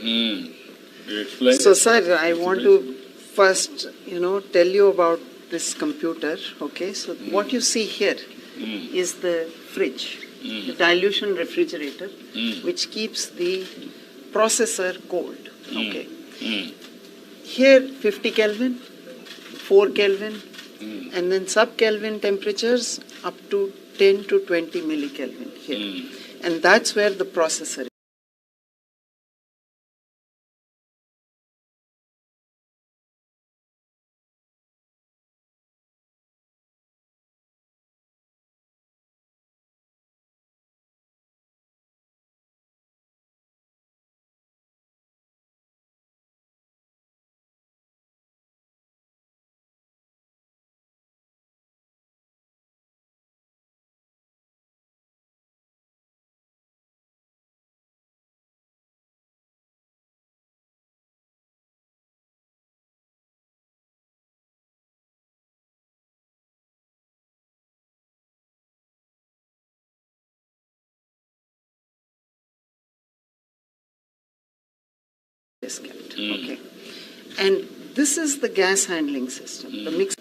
You explain. So, sir, I want to first, tell you about this computer. Okay, so what you see here is the fridge, the dilution refrigerator, which keeps the processor cold. Okay. Here, 50 Kelvin, 4 Kelvin, and then sub-Kelvin temperatures up to 10 to 20 millikelvin here. And that's where the processor is. Kept. Okay. And this is the gas handling system. The mix.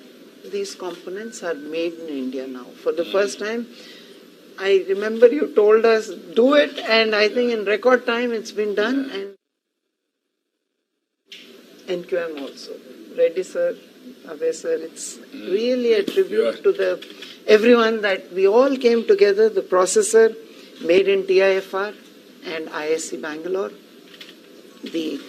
These components are made in India now. For the first time, I remember you told us, do it, and I think in record time it's been done. And NQM also. Reddy sir, Abe sir, it's really a tribute to everyone that we all came together, the processor made in TIFR and ISC Bangalore. The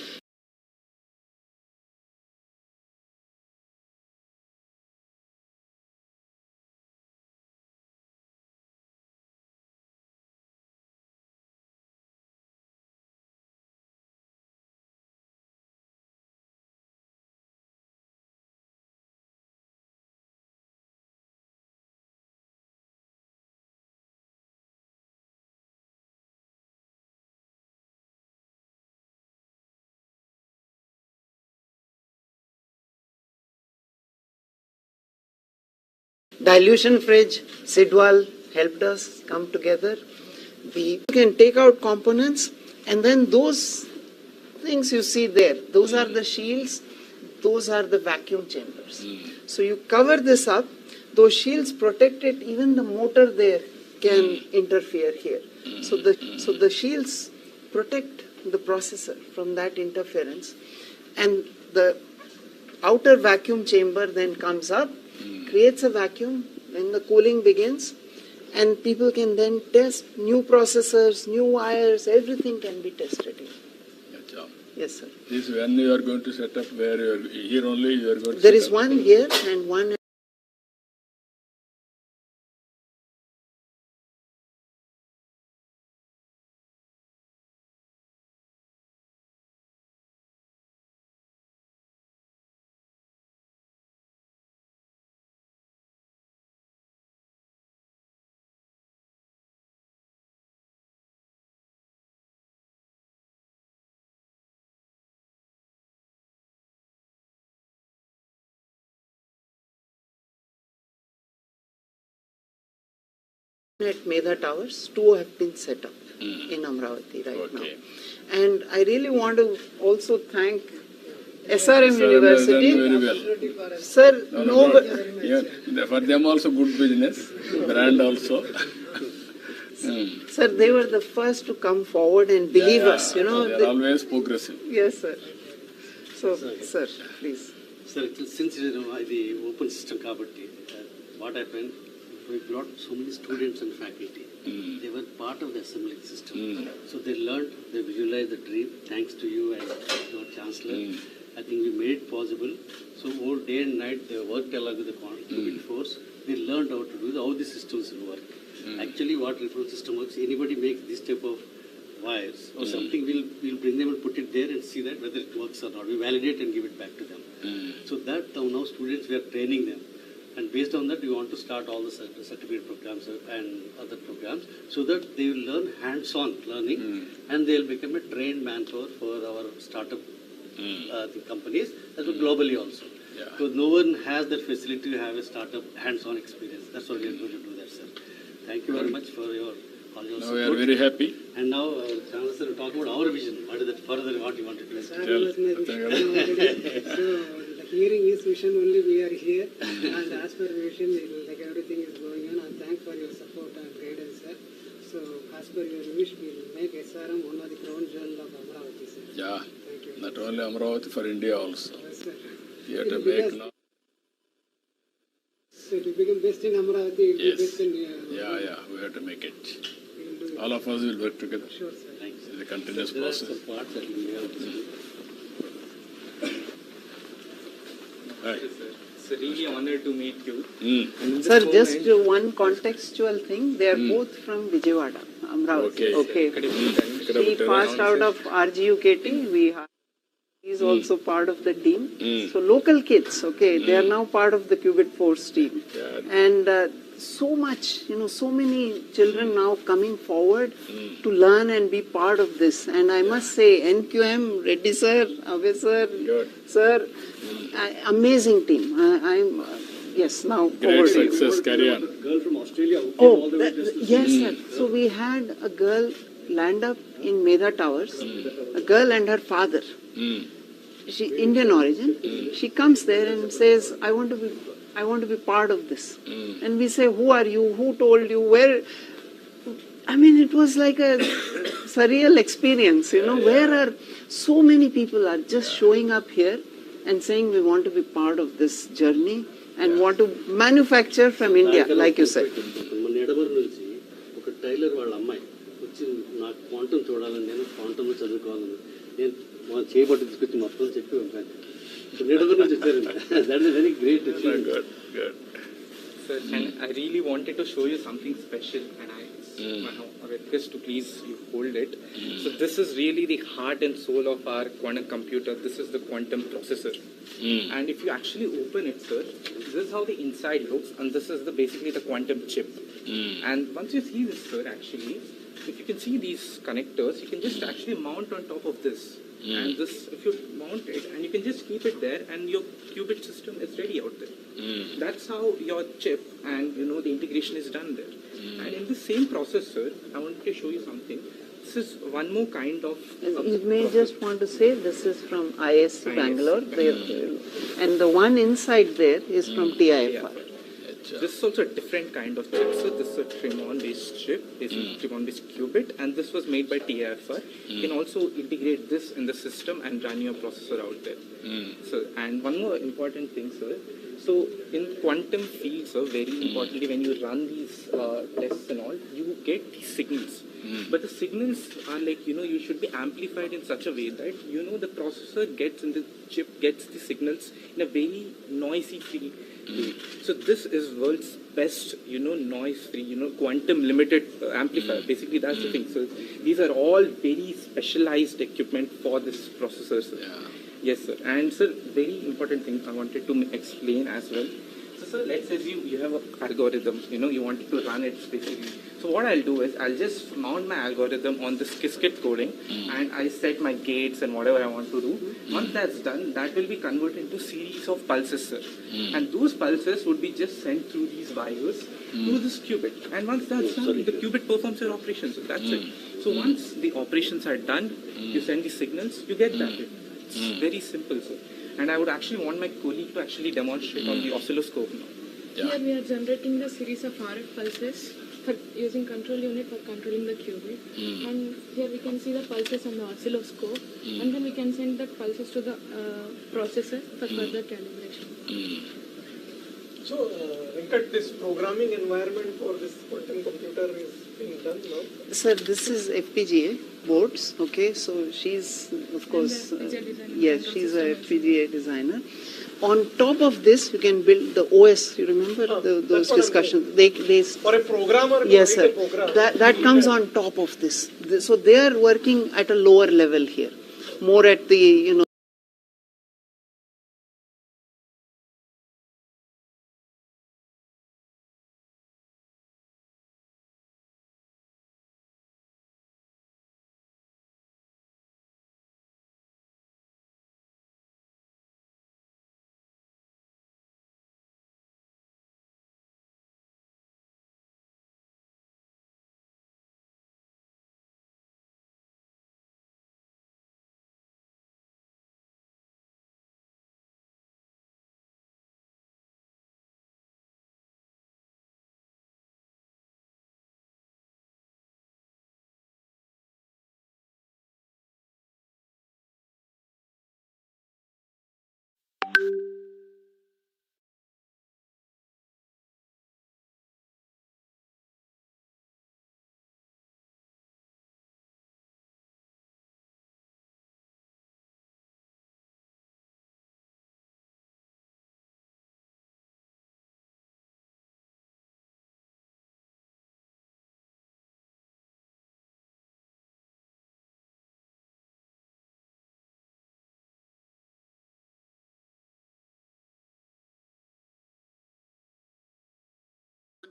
dilution fridge, Sidwal helped us come together. We can take out components, and then those things you see there, those are the shields, those are the vacuum chambers. So you cover this up, those shields protect it, even the motor there can interfere here. So the shields protect the processor from that interference, and the outer vacuum chamber then comes up, creates a vacuum when the cooling begins, and people can then test new processors, new wires, everything can be tested here. Yes, sir. This when you are going to set up, where you are, here only you are going to There set is up. one here and one. At Medha Towers, 2 have been set up in Amravati right now. And I really want to also thank SRM University. Very well. Sir, For them also good business, brand also. Sir, they were the first to come forward and believe us. They are always progressive. Yes, sir. So, sir, please. Sir, since the open system kabatti, what happened? We brought so many students and faculty. They were part of the assembling system. So they learned, they visualized the dream. Thanks to you and your Chancellor. I think we made it possible. So all day and night they worked along with the community force. They learned how to do how the systems will work. Actually, what reference system works, anybody makes this type of wires or something, we'll bring them and put it there and see that whether it works or not. We validate and give it back to them. So that now students, we are training them. And based on that, we want to start all the certificate programs and other programs so that they will learn hands-on learning and they will become a trained manpower for our startup companies as well globally also. Because no one has that facility to have a startup hands-on experience. That's why we are going to do that, sir. Thank you very much for your all your Now we are support. very happy. And now, Chandra sir, talk about our vision. What is that further? What you want to do? Tell. So the hearing his vision only we are here, and as per vision, like everything is going on. And thanks for your support and guidance, sir. So as per your wish, we'll make SRM one of the crown jewel of Amravati, sir. Yeah, Thank you. not only Amravati, for India also. Yes, sir. You have to make now. So it will become best in Amravati, it will Yes. be best in Yeah, we have to make it. we will do it. All of us will work together. Sure, sir. Thanks. It's a continuous There are process. some parts that we have to do. Right. It's a really honor to meet you. Mm. And in this Sir, moment- just one contextual thing. They are both from Vijayawada, Amravati. Okay. He passed out of RGUKT. He is also part of the team. So local kids, okay, they are now part of the Qubit Force team. Yeah. And so much, so many children now coming forward to learn and be part of this. And I must say, NQM, Reddy sir, Ave sir, Good. sir, amazing team. I'm, yes, now Great over to you. success. Carry on. Girl from Australia who came Oh, all the way just to yes, sir. So we had a girl land up in Medha Towers, a girl and her father. Mm. She Indian origin. She comes there and says, "I want to be part of this." And we say, "Who are you? Who told you? Where?" I mean, it was like a surreal experience. Where are so many people are just showing up here and saying we want to be part of this journey and want to manufacture from India, like you said. మన ఎడమరు నుంచి ఒక tailor వాళ్ళ అమ్మాయి వచ్చి నాకు quantum చూడాలని నేను quantum చదువుకోవాలని నేను మా చేయబట్టి తీసుకొచ్చి మొత్తం చెప్పి ఉంటాను ఎడమరు నుంచి వచ్చారండి that is very great Good. Good. Sir, and I really wanted to show you something special, and I request to please you hold it. So this is really the heart and soul of our quantum computer. This is the quantum processor. And if you actually open it, sir, this is how the inside looks, and this is basically the quantum chip. And once you see this, sir, actually, if you can see these connectors, you can just actually mount on top of this. And this, if you mount it, and you can just keep it there, and your qubit system is ready out there. That's how your chip and the integration is done there. And in the same processor, I wanted to show you something. This is one more kind of. You may just want to say this is from ISC Bangalore, and the one inside there is from TIFR. This is also a different kind of chip. So this is a Tremon-based chip, basically Tremon-based qubit, and this was made by TIFR. You can also integrate this in the system and run your processor out there. So, and one more important thing, sir. So in quantum fields, sir, very importantly, when you run these tests and all, you get these signals. But the signals are like, you should be amplified in such a way that, the processor gets in the chip, gets the signals in a very noisy free way. So this is world's best, noise free, quantum limited amplifier. Basically, that's the thing. So these are all very specialized equipment for this processor, sir. Yes, sir. And sir, very important thing I wanted to explain as well. So sir, let's assume you have an algorithm, you wanted to run it basically. So what I'll do is I'll just mount my algorithm on this Qiskit coding and I set my gates and whatever I want to do. Once that's done, that will be converted into series of pulses, sir. And those pulses would be just sent through these wires to this qubit. And once that's done, the qubit performs your operations. So that's it. So once the operations are done, you send the signals, you get that. It's very simple, sir. And I would actually want my colleague to actually demonstrate on the oscilloscope now. Here we are generating the series of RF pulses for using control unit for controlling the qubit. And here we can see the pulses on the oscilloscope. And then we can send that pulses to the processor for further calibration. So, Venkat, this programming environment for this quantum computer is being done now? Sir, this is FPGA boards, okay? So she's, of course, FPGA designer, yes, control she's a system FPGA designer. On top of this, you can build the OS. You remember those that's what I'm discussions? They For a programmer to yes, write sir. a program. That comes on top of this. So they are working at a lower level here, more at the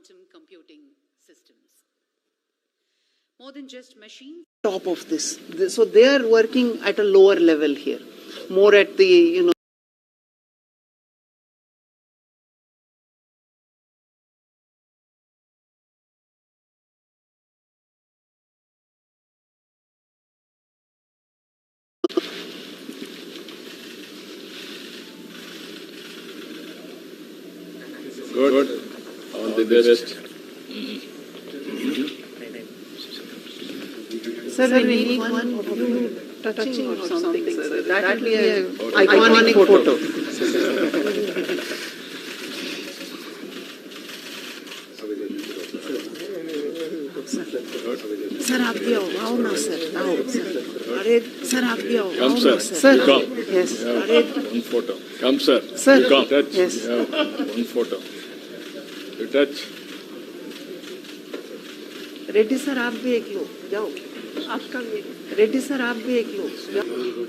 quantum computing systems. More than just machines. Top of this. So they are working at a lower level here, more at the, Good. All the best. Sir, we need one of you touching or something, sir. That will be an iconic photo. Sir, आप भी आओ ना sir, आओ sir. अरे sir आप भी आओ Come, ना sir. Sir. You come. Yes. You have अरे one photo. Come, sir. Sir. You come. Touch. Yes. You have one photo. You touch. Reddy sir आप भी एक लो, जाओ. आपका भी. रेड्डी सर आप भी एक लो, जाओ.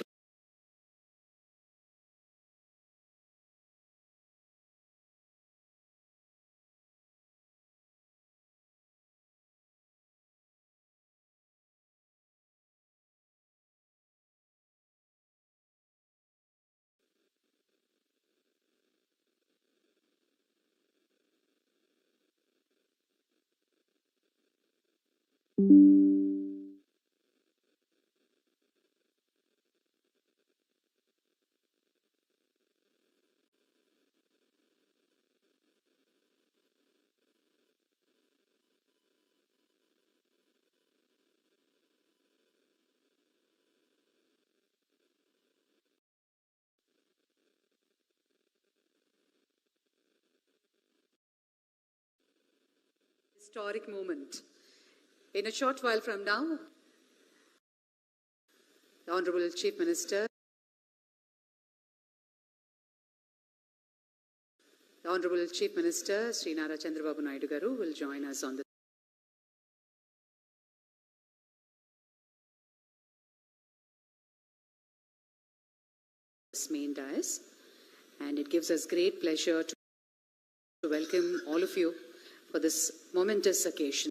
Historic moment. In a short while from now, the Honorable Chief Minister, Sri Nara Chandrababu Naidu Garu, will join us on this main dais, and it gives us great pleasure to welcome all of you for this momentous occasion.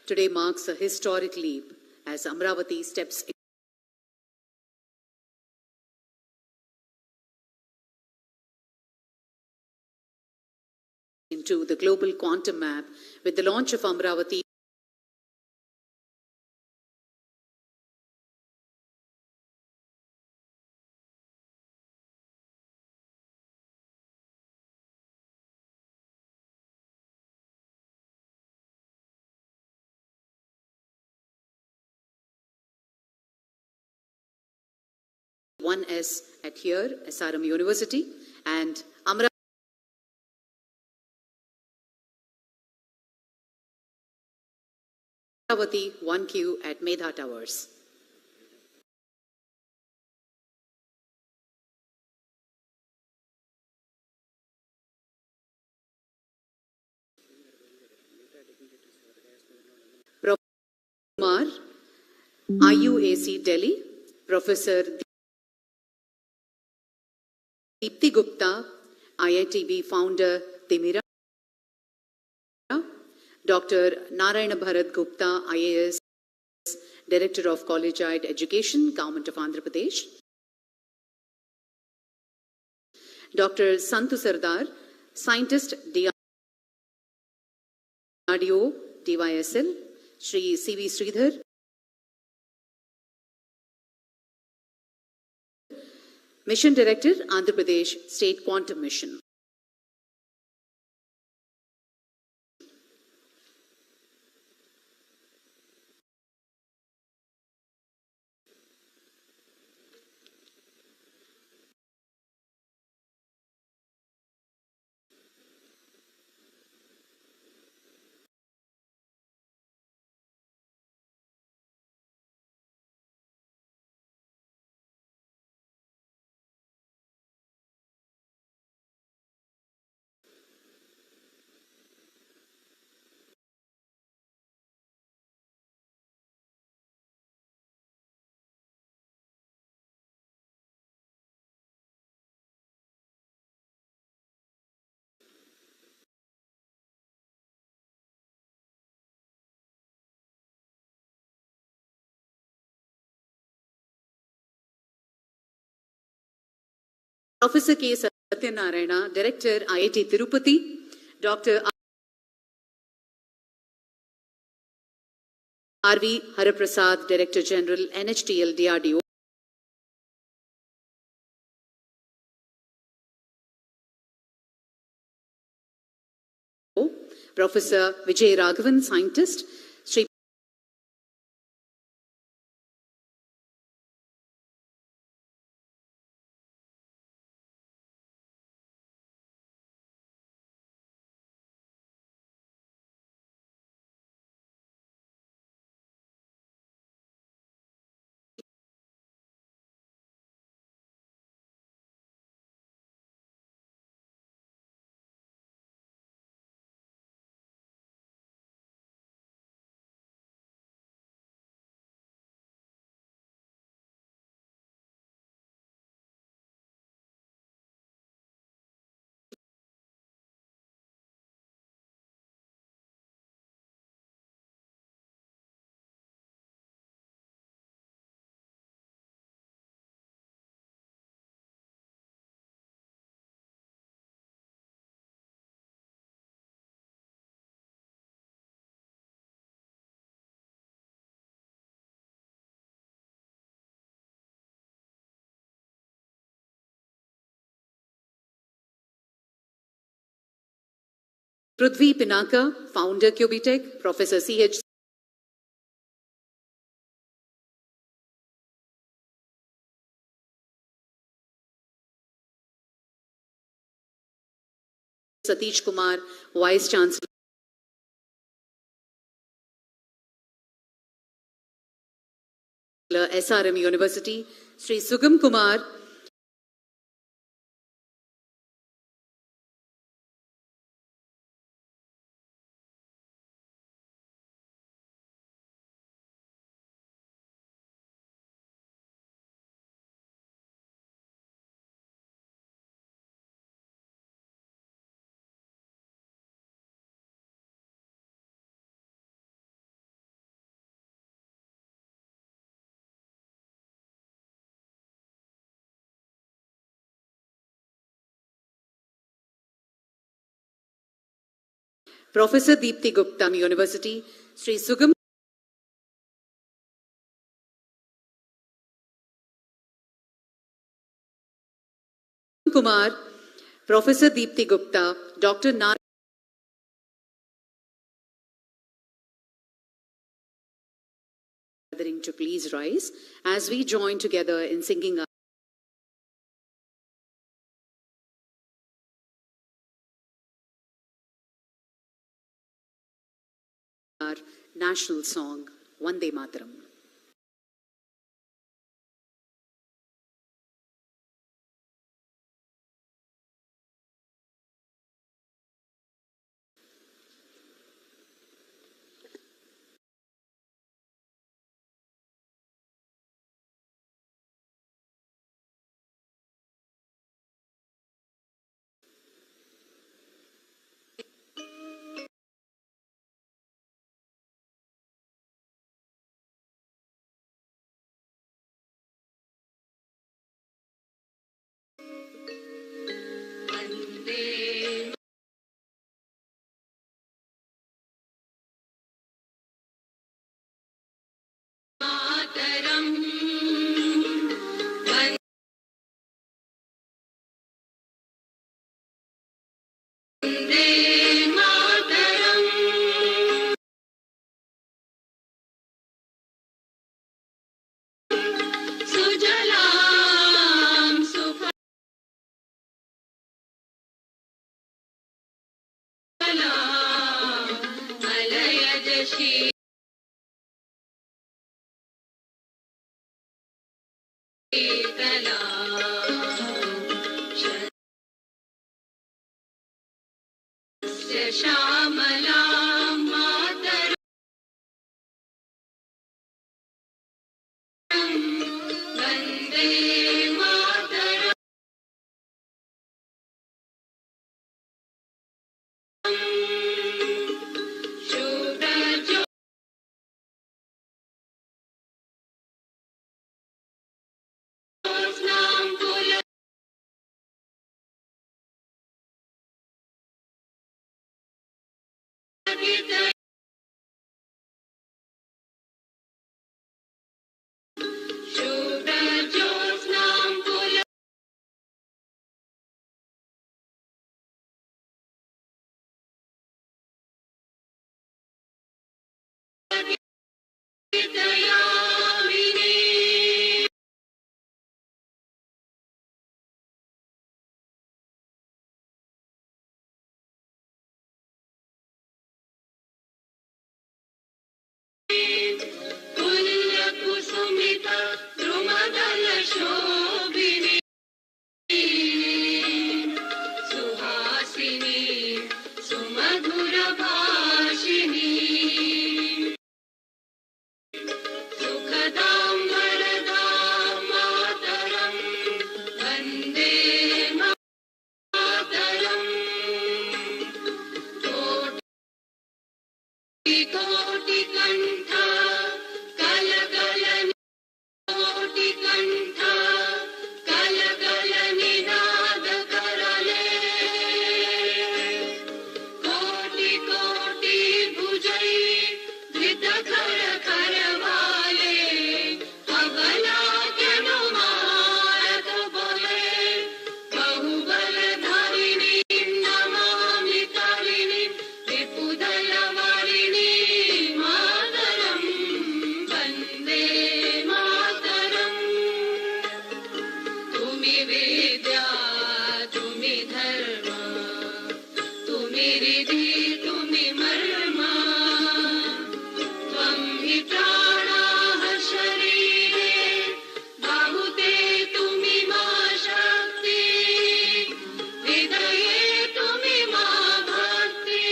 Today marks a historic leap as Amravati steps into the global quantum map with the launch of Amravati One S at here, SRM University, and Amravati 1Q at Medha Towers. Professor Kumar, IUAC Delhi, Professor Deepti Gupta, IITB founder Timira, Dr. Narayana Bharat Gupta, IAS, Director of Collegiate Education, Government of Andhra Pradesh, Dr. Santu Sardar, Scientist, DRDO, DYSL, Shri C.V. Sridhar, Mission Director, Andhra Pradesh State Quantum Mission. Professor K. Satyanarayana, Director, IIT Tirupati, Dr. R.V. Haraprasad, Director General, NHTL, DRDO, Professor Vijay Raghavan, Scientist, Sri Prithvi Pinaka, Founder, Cubitech, Professor C.H. Satish Kumar, Vice Chancellor, SRM University, Sri Sugam Kumar, Professor Deepthi Gupta, University, Sri Sugam Kumar, Professor Deepthi Gupta, Dr. Nar to please rise as we join together in singing our national song, Vande Mataram. तुम्ही विद्या तुम्ही धर्म तुम्ही रिधी तुम्ही मर्म त्वं हि प्राणाः शरीरे बाहुते तुम्ही मा शक्ति हृदये तुम्ही मा भक्ति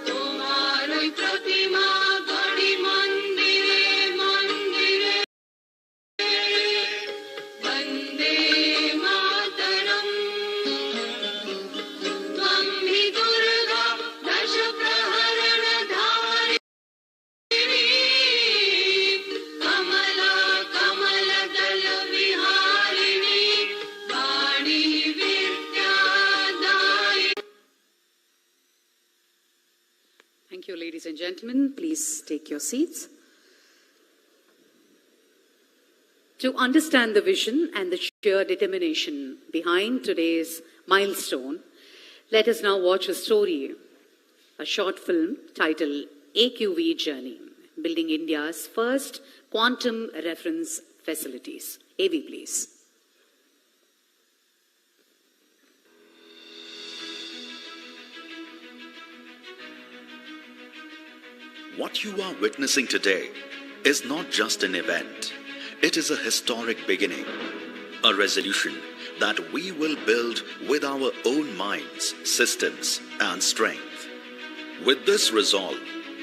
तुम्हारी प्रतिमा गणि मंदिरे मंदिरे वंदे मातरम् त्वं हि दुर्गा दश प्रहरणधारिणी कमला कमलदल विहारिणी वाणी विद्यादायिनी. Thank you, ladies and gentlemen. Please take your seats. To understand the vision and the sheer determination behind today's milestone, let us now watch a story, a short film titled AQV Journey, Building India's First Quantum Reference Facilities. AV, please. What you are witnessing today is not just an event. It is a historic beginning, a resolution that we will build with our own minds, systems, and strength. With this resolve,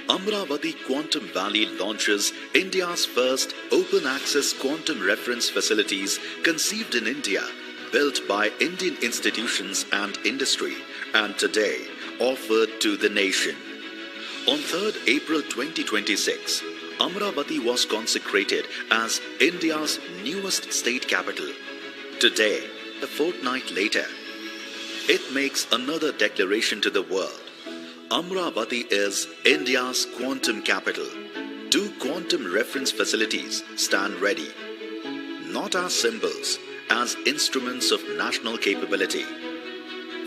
Amravati Quantum Valley launches India's first open access quantum reference facilities conceived in India, built by Indian institutions and industry, and today offered to the nation. On 3rd April 2026, Amravati was consecrated as India's newest state capital. Today, a fortnight later, it makes another declaration to the world. Amravati is India's quantum capital. 2 quantum reference facilities stand ready, not as symbols, as instruments of national capability.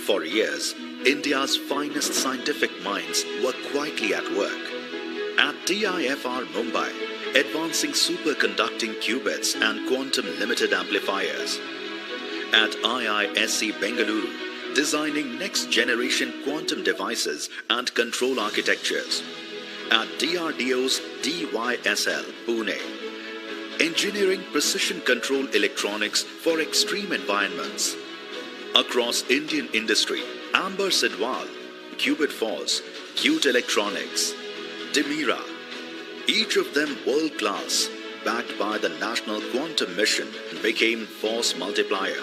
For years, India's finest scientific minds were quietly at work. At TIFR Mumbai, advancing superconducting qubits and quantum limited amplifiers. At IISc Bengaluru, designing next-generation quantum devices and control architectures. At DRDO's DYSL, Pune, engineering precision control electronics for extreme environments. Across Indian industry, Amber Sidwal, Qubit Force, Qt Electronics, Demira, each of them world-class, backed by the National Quantum Mission, became Force Multiplier,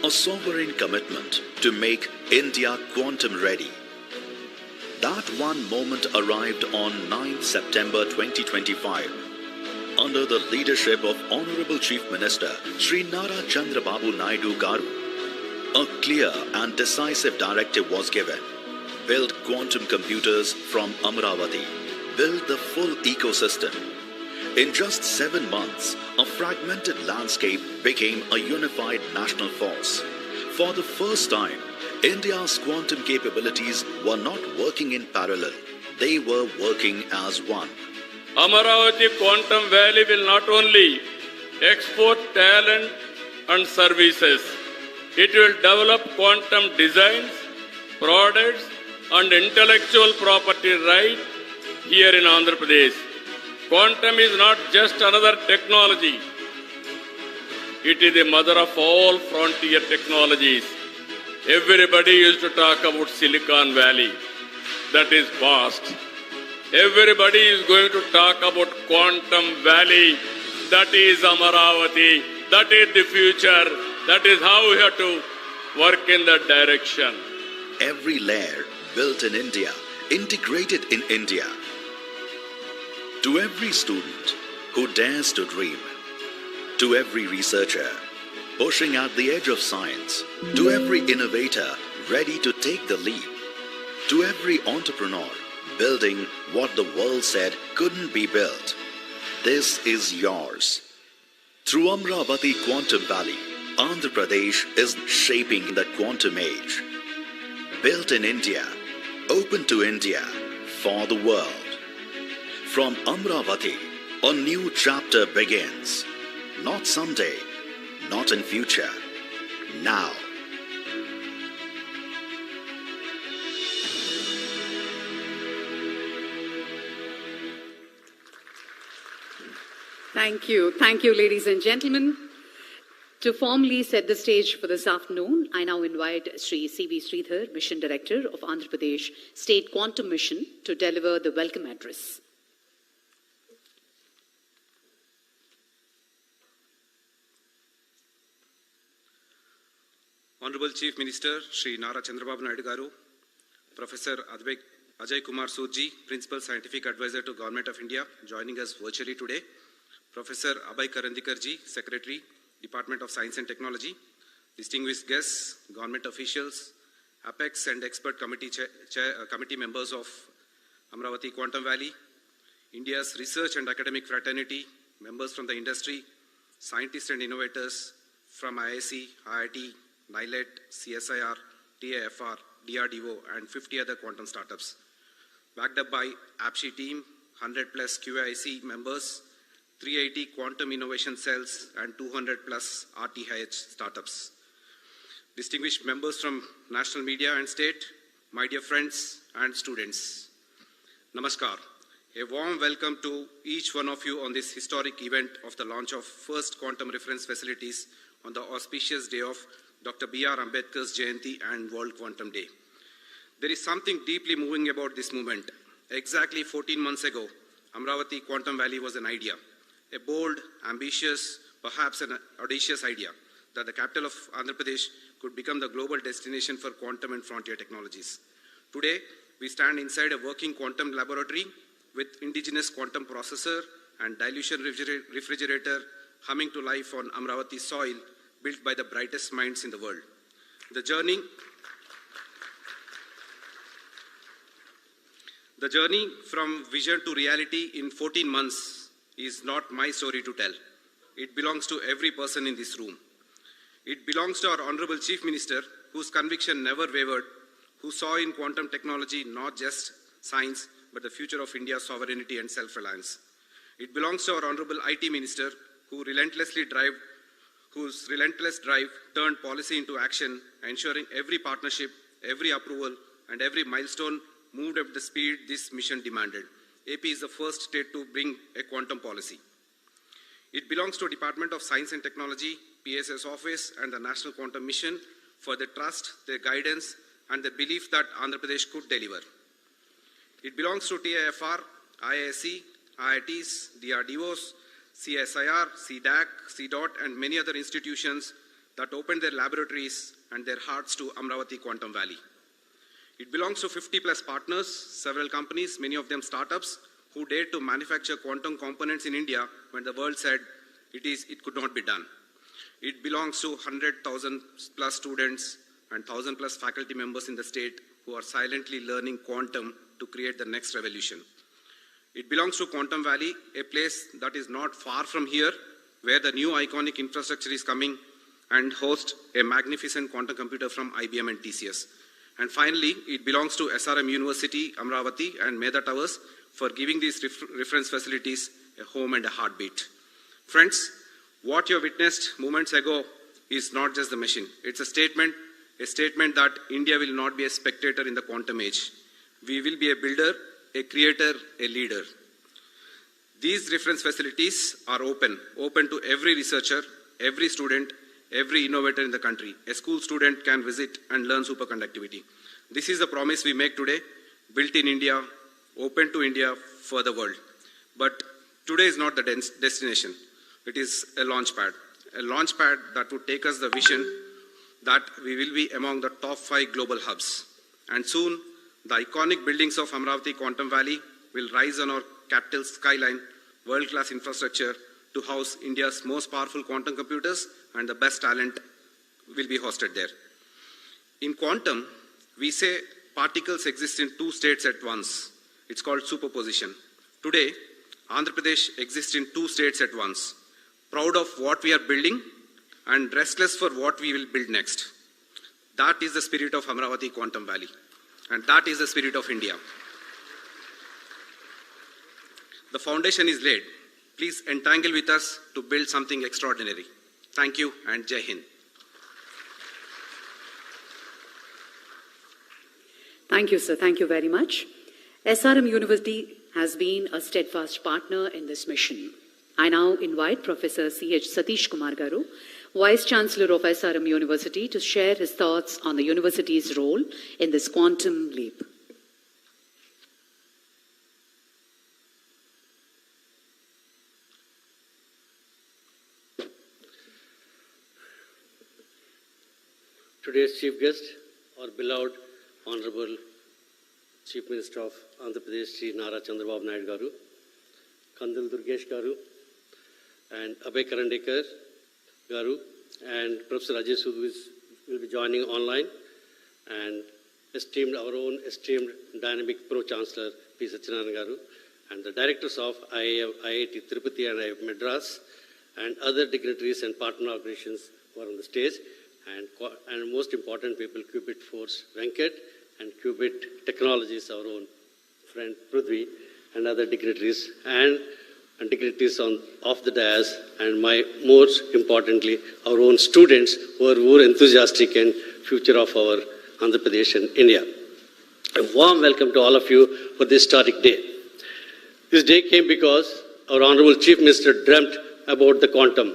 a sovereign commitment to make India quantum ready. That one moment arrived on 9th September 2025. Under the leadership of Honorable Chief Minister Sri Nara Chandrababu Naidu Garu, a clear and decisive directive was given. Build quantum computers from Amravati. Build the full ecosystem. In just 7 months, a fragmented landscape became a unified national force. For the first time, India's quantum capabilities were not working in parallel. They were working as one. Amaravati Quantum Valley will not only export talent and services, it will develop quantum designs, products, and intellectual property right here in Andhra Pradesh. Quantum is not just another technology. It is the mother of all frontier technologies. Everybody used to talk about Silicon Valley. That is past. Everybody is going to talk about Quantum Valley. That is Amaravati. That is the future. That is how we have to work in that direction. Every layer built in India, integrated in India. To every student who dares to dream, to every researcher pushing at the edge of science, to every innovator ready to take the leap, to every entrepreneur building what the world said couldn't be built, this is yours. Through Amravati Quantum Valley, Andhra Pradesh is shaping the quantum age. Built in India, open to India, for the world. From Amravati, a new chapter begins. Not someday, not in future, now. Thank you. Thank you, ladies and gentlemen. To formally set the stage for this afternoon, I now invite Sri C.V. Sridhar, Mission Director of Andhra Pradesh State Quantum Mission, to deliver the welcome address. Honorable Chief Minister Shri Nara Chandrababu Naidu Garu, Professor Ajay Kumar Surji, Principal Scientific Advisor to Government of India, joining us virtually today, Professor Abhay Karandikarji, Secretary, Department of Science and Technology, distinguished guests, government officials, Apex and expert committee members of Amravati Quantum Valley, India's research and academic fraternity, members from the industry, scientists and innovators from IIC, IIT, NILET, CSIR, TIFR, DRDO, and 50 other quantum startups. Backed up by APSHI team, 100 plus QIC members, 380 quantum innovation cells, and 200 plus RTH startups. Distinguished members from national media and state, my dear friends and students. Namaskar. A warm welcome to each one of you on this historic event of the launch of first quantum reference facilities on the auspicious day of Dr. B.R. Ambedkar's Jayanti and World Quantum Day. There is something deeply moving about this movement. Exactly 14 months ago, Amravati Quantum Valley was an idea, a bold, ambitious, perhaps an audacious idea that the capital of Andhra Pradesh could become the global destination for quantum and frontier technologies. Today, we stand inside a working quantum laboratory with indigenous quantum processor and dilution refrigerator humming to life on Amravati soil, built by the brightest minds in the world. The journey from vision to reality in 14 months is not my story to tell. It belongs to every person in this room. It belongs to our Honorable Chief Minister, whose conviction never wavered, who saw in quantum technology not just science, but the future of India's sovereignty and self-reliance. It belongs to our Honorable IT Minister, whose relentless drive turned policy into action, ensuring every partnership, every approval, and every milestone moved at the speed this mission demanded. AP is the first state to bring a quantum policy. It belongs to Department of Science and Technology, PSS Office, and the National Quantum Mission for their trust, their guidance, and the belief that Andhra Pradesh could deliver. It belongs to TIFR, IISc, IITs, DRDOs, CSIR, CDAC, CDOT, and many other institutions that opened their laboratories and their hearts to Amravati Quantum Valley. It belongs to 50 plus partners, several companies, many of them startups, who dared to manufacture quantum components in India when the world said it could not be done. It belongs to 100,000 plus students and 1,000 plus faculty members in the state who are silently learning quantum to create the next revolution. It belongs to Quantum Valley, a place that is not far from here, where the new iconic infrastructure is coming and host a magnificent quantum computer from IBM and TCS. And finally, it belongs to SRM University, Amravati, and Meda Towers for giving these reference facilities a home and a heartbeat. Friends, what you witnessed moments ago is not just the machine. It's a statement that India will not be a spectator in the quantum age. We will be a builder, a creator, a leader. These reference facilities are open to every researcher, every student, every innovator in the country. A school student can visit and learn superconductivity. This is the promise we make today, built in India, open to India for the world. But today is not the destination. It is a launch pad that would take us the vision that we will be among the top 5 global hubs. And soon, the iconic buildings of Amravati Quantum Valley will rise on our capital skyline, world-class infrastructure to house India's most powerful quantum computers, and the best talent will be hosted there. In quantum, we say particles exist in 2 states at once. It's called superposition. Today, Andhra Pradesh exists in 2 states at once. Proud of what we are building and restless for what we will build next. That is the spirit of Amravati Quantum Valley. And that is the spirit of India. The foundation is laid. Please entangle with us to build something extraordinary. Thank you and Jai Hind. Thank you, sir. Thank you very much. SRM University has been a steadfast partner in this mission. I now invite Professor C.H. Satish Kumar Garu, Vice Chancellor of SRM University, to share his thoughts on the university's role in this quantum leap. Today's chief guest, our beloved Honorable Chief Minister of Andhra Pradesh, Sri Nara Chandrababu Naidu Garu, Kandil Durgesh Garu, and Abhay Karandekar Garu, and Professor Ajay Sood will be joining online, and our own esteemed dynamic Pro-Chancellor P. Satyanarayana Garu, and the directors of IIT Tirupati and IIT Madras, and other dignitaries and partner organizations who are on the stage, and most important people, Qubit Force Venkat, and Qubit Technologies, our own friend Prithvi, and other dignitaries, and dignitaries off the dais, and most importantly, our own students who are more enthusiastic and future of our Andhra Pradesh and India. A warm welcome to all of you for this historic day. This day came because our Honorable Chief Minister dreamt about the quantum.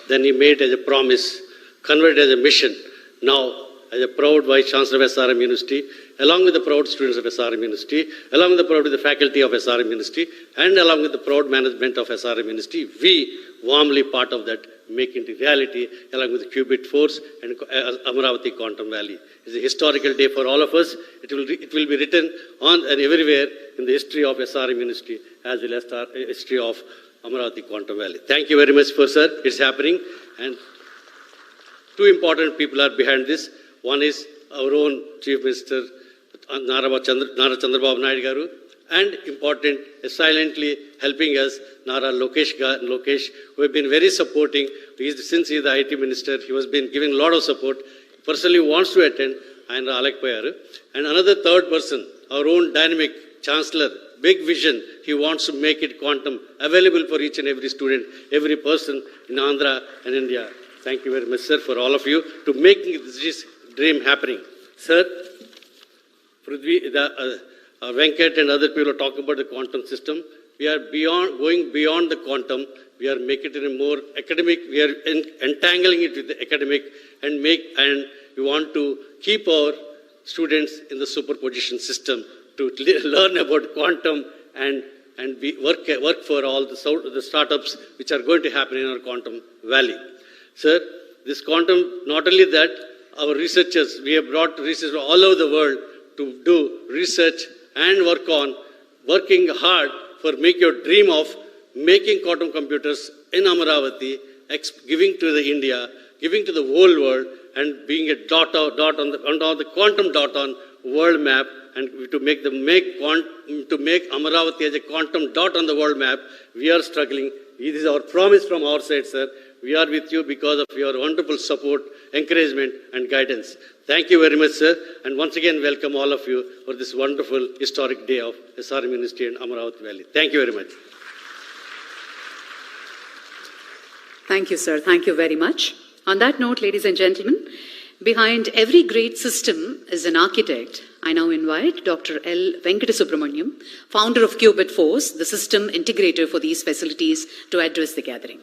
Then he made as a promise, converted as a mission. Now, as a proud Vice Chancellor of SRM University, along with the proud students of SRM University, along with the proud faculty of SRM University, and along with the proud management of SRM University, we warmly part of that, make it reality, along with the Qubit Force and Amaravati Quantum Valley. It's a historical day for all of us. It will be written on and everywhere in the history of SRM University, as well as the history of Amaravati Quantum Valley. Thank you very much, sir. It's happening. And two important people are behind this. One is our own Chief Minister, Nara Chandrababu Naidu Garu, and important, silently helping us, Nara Lokesh, who have been very supporting. Since he is the IT Minister, he has been giving a lot of support. Personally wants to attend, and Alek Payaru. And another third person, our own dynamic Chancellor, big vision. He wants to make it quantum available for each and every student, every person in Andhra and India. Thank you very much, sir, for all of you to make this dream happening. Sir, Prithvi, Venkat and other people are talking about the quantum system. We are going beyond the quantum. We are making it a more academic. We are entangling it with the academic, and we want to keep our students in the superposition system to learn about quantum and work for all the startups which are going to happen in our quantum valley. Sir, this quantum, not only that, our researchers, we have brought researchers all over the world to do research and working hard for make your dream of making quantum computers in Amaravati, giving to the India, giving to the whole world, and being a dot on the quantum dot on world map, and to make Amaravati as a quantum dot on the world map. We are struggling. This is our promise from our side, sir. We are with you because of your wonderful support, encouragement, and guidance. Thank you very much, sir. And once again, welcome all of you for this wonderful historic day of SRM University and Amaravati Valley. Thank you very much. Thank you, sir. Thank you very much. On that note, ladies and gentlemen, behind every great system is an architect. I now invite Dr. L. Venkatasubramaniam, founder of Qubit Force, the system integrator for these facilities, to address the gathering.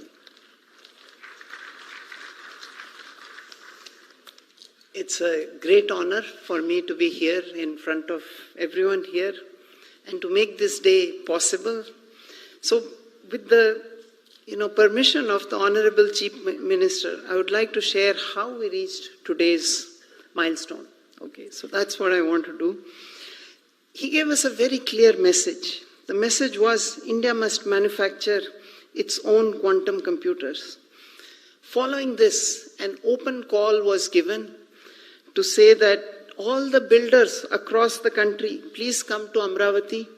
It's a great honor for me to be here in front of everyone here and to make this day possible. So with the permission of the Honorable Chief Minister, I would like to share how we reached today's milestone. Okay, so that's what I want to do. He gave us a very clear message. The message was India must manufacture its own quantum computers. Following this, an open call was given to say that all the builders across the country, please come to Amaravati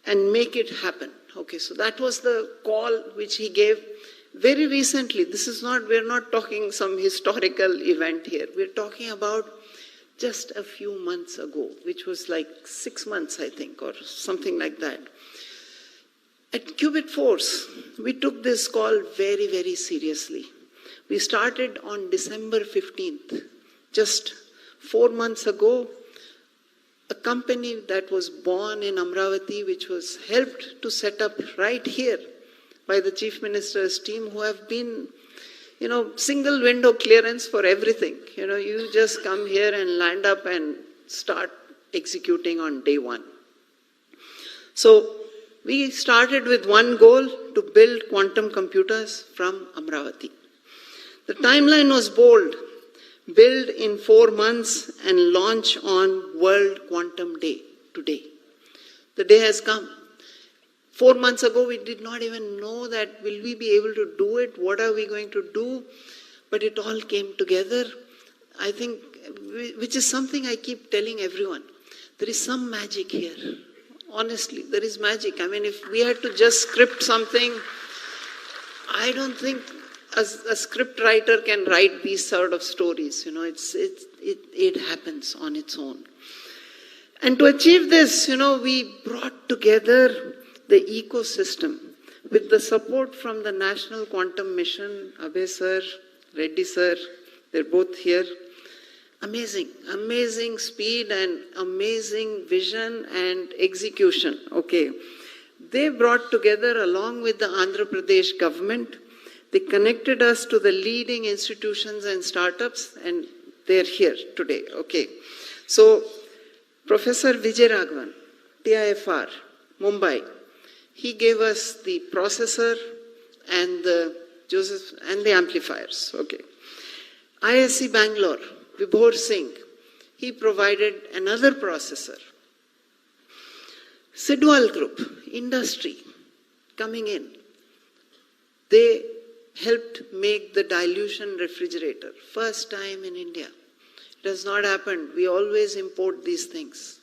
and make it happen. Okay, so that was the call which he gave very recently. We're not talking some historical event here. We're talking about just a few months ago, which was like 6 months, I think, or something like that. At Qubit Force, we took this call very, very seriously. We started on December 15th. Just 4 months ago, a company that was born in Amravati, which was helped to set up right here by the Chief Minister's team, who have been, single window clearance for everything. You just come here and land up and start executing on day one. So we started with one goal, to build quantum computers from Amravati. The timeline was bold. Build in 4 months and launch on World Quantum Day today. The day has come. 4 months ago, we did not even know that will we be able to do it, what are we going to do, but it all came together. I think, which is something I keep telling everyone. There is some magic here. Honestly, there is magic. I mean, if we had to just script something, I don't think a script writer can write these sort of stories. It happens on its own. And to achieve this, we brought together the ecosystem with the support from the National Quantum Mission, Abhay sir, Reddy sir, they're both here. Amazing speed and amazing vision and execution. Okay. They brought together, along with the Andhra Pradesh government, they connected us to the leading institutions and startups, and they're here today. Okay. So, Professor Vijay Raghavan, TIFR, Mumbai, he gave us the processor and the amplifiers. Okay. ISC Bangalore, Vibhor Singh, he provided another processor. Sidwal Group, industry, coming in. They helped make the dilution refrigerator. First time in India. It has not happened. We always import these things.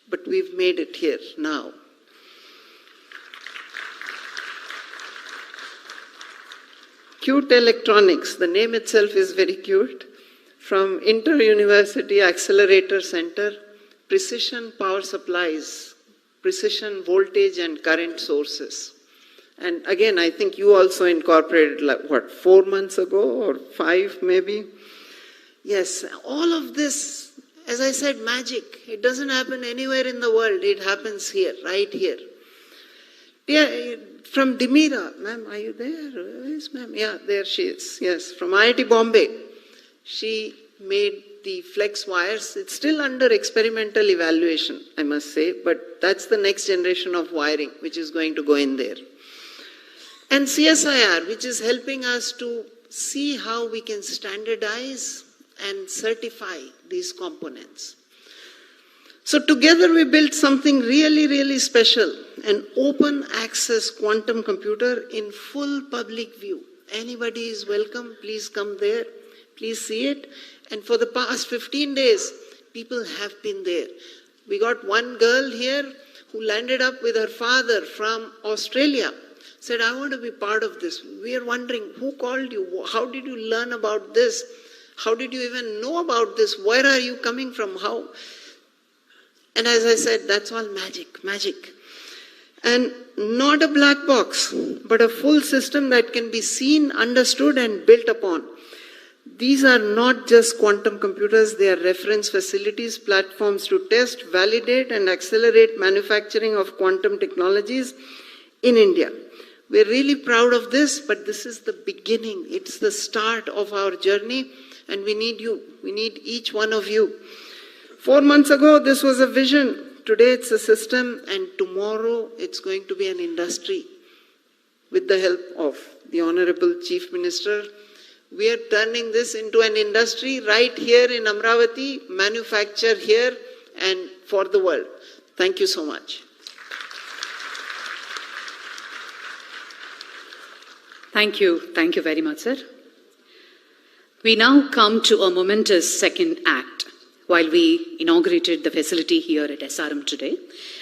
But we've made it here now. Cute Electronics, the name itself is very cute. From Inter-University Accelerator Center, precision power supplies, precision voltage and current sources. And again, I think you also incorporated, 4 months ago or 5 maybe? Yes, all of this, as I said, magic. It doesn't happen anywhere in the world. It happens here, right here. Yeah, from Dimira, ma'am, are you there? Where is ma'am? Yeah, there she is. Yes, from IIT Bombay. She made the flex wires. It's still under experimental evaluation, I must say, but that's the next generation of wiring which is going to go in there. And CSIR, which is helping us to see how we can standardize and certify these components. So together we built something really, really special, an open access quantum computer in full public view. Anybody is welcome, please come there, please see it. And for the past 15 days, people have been there. We got one girl here who landed up with her father from Australia. Said, I want to be part of this. We are wondering, who called you? How did you learn about this? How did you even know about this? Where are you coming from? How? And as I said, that's all magic. And not a black box, but a full system that can be seen, understood, and built upon. These are not just quantum computers, they are reference facilities, platforms to test, validate, and accelerate manufacturing of quantum technologies in India. We're really proud of this, but this is the beginning. It's the start of our journey, and we need you. We need each one of you. 4 months ago, this was a vision. Today, it's a system, and tomorrow, it's going to be an industry. With the help of the Honorable Chief Minister, we are turning this into an industry right here in Amravati, manufacture here, and for the world. Thank you so much. Thank you very much, sir. We now come to a momentous second act. While we inaugurated the facility here at SRM today,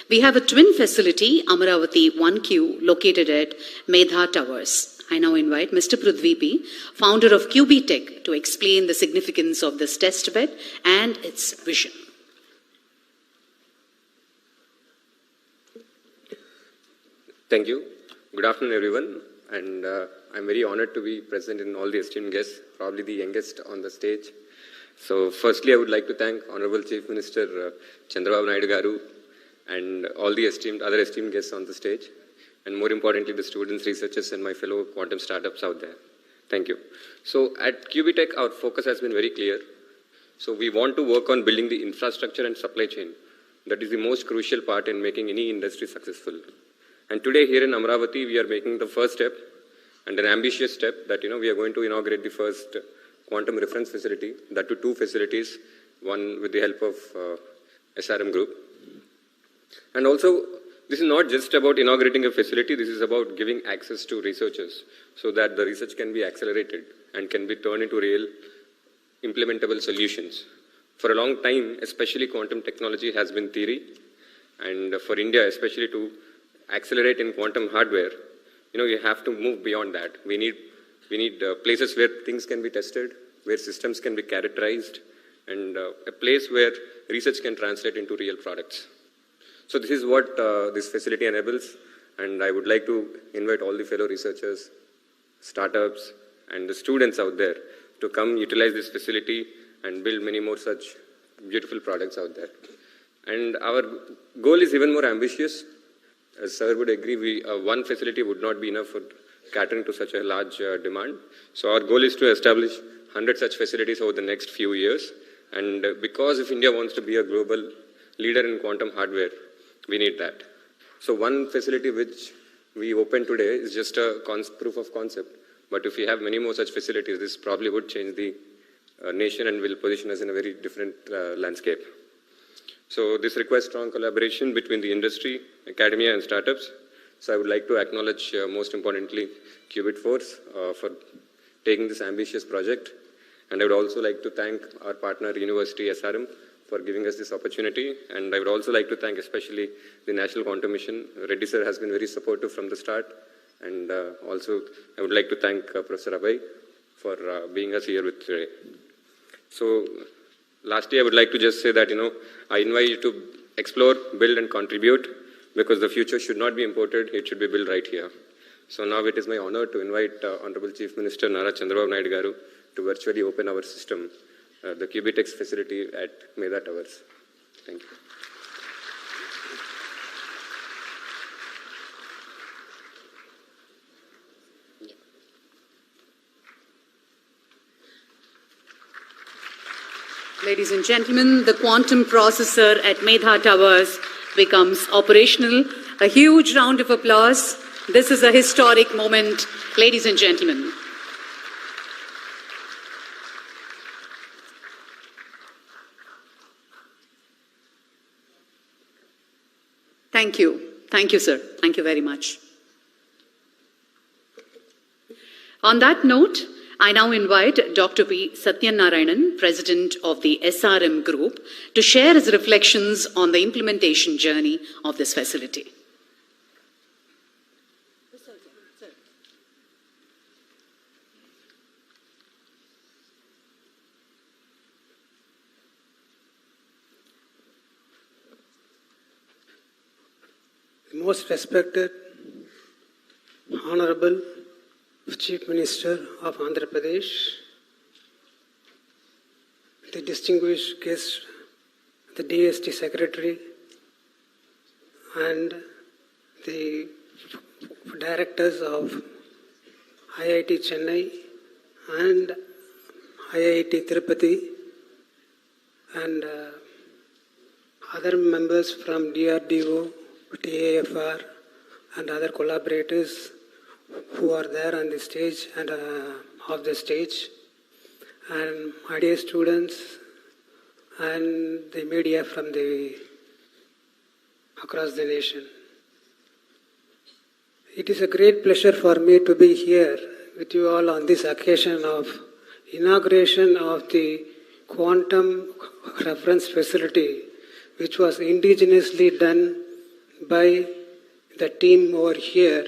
we have a twin facility, Amaravati 1Q, located at Medha Towers. I now invite Mr. Prithvi P., founder of QB Tech, to explain the significance of this test bed and its vision. Thank you. Good afternoon, everyone. and I'm very honored to be present in all the esteemed guests, probably the youngest on the stage. So firstly, I would like to thank Honorable Chief Minister Chandrababu Naidu Garu and all the other esteemed guests on the stage, and more importantly, the students, researchers, and my fellow quantum startups out there. Thank you. So at QBTech, our focus has been very clear. So we want to work on building the infrastructure and supply chain. That is the most crucial part in making any industry successful. And today here in Amravati, we are making the first step and an ambitious step that, we are going to inaugurate the first quantum reference facility, that to 2 facilities, one with the help of SRM group. And also, this is not just about inaugurating a facility, this is about giving access to researchers so that the research can be accelerated and can be turned into real implementable solutions. For a long time, especially quantum technology has been theory, and for India, especially to accelerate in quantum hardware, you have to move beyond that. We need places where things can be tested, where systems can be characterized, and a place where research can translate into real products. So this is what this facility enables, and I would like to invite all the fellow researchers, startups, and the students out there to come utilize this facility and build many more such beautiful products out there. And our goal is even more ambitious. As Sir would agree, one facility would not be enough for catering to such a large demand. So our goal is to establish 100 such facilities over the next few years. And because if India wants to be a global leader in quantum hardware, we need that. So one facility which we opened today is just a proof of concept. But if we have many more such facilities, this probably would change the nation and will position us in a very different landscape. So this requires strong collaboration between the industry, academia, and startups. So I would like to acknowledge, most importantly, Qubit Force for taking this ambitious project. And I would also like to thank our partner, University SRM, for giving us this opportunity. And I would also like to thank especially the National Quantum Mission. Reddy sir has been very supportive from the start. And also, I would like to thank Professor Abhay for being us here with today. So, lastly, I would like to just say that, I invite you to explore, build, and contribute, because the future should not be imported, it should be built right here. So now it is my honor to invite Honorable Chief Minister Nara Chandrababu Naidu Garu to virtually open our system, the QBTech facility at Meda Towers. Thank you. Ladies and gentlemen, the quantum processor at Medha Towers becomes operational. A huge round of applause. This is a historic moment, ladies and gentlemen. Thank you. Thank you, sir. Thank you very much. On that note, I now invite Dr. P. Satyanarayanan, President of the SRM Group, to share his reflections on the implementation journey of this facility. Most respected, Honorable Chief Minister of Andhra Pradesh, the distinguished guests, the DST Secretary, and the directors of IIT Chennai and IIT Tirupati, and other members from DRDO, TAFR, and other collaborators who are there on the stage and off the stage, and my dear students and the media from across the nation. It is a great pleasure for me to be here with you all on this occasion of inauguration of the quantum reference facility, which was indigenously done by the team over here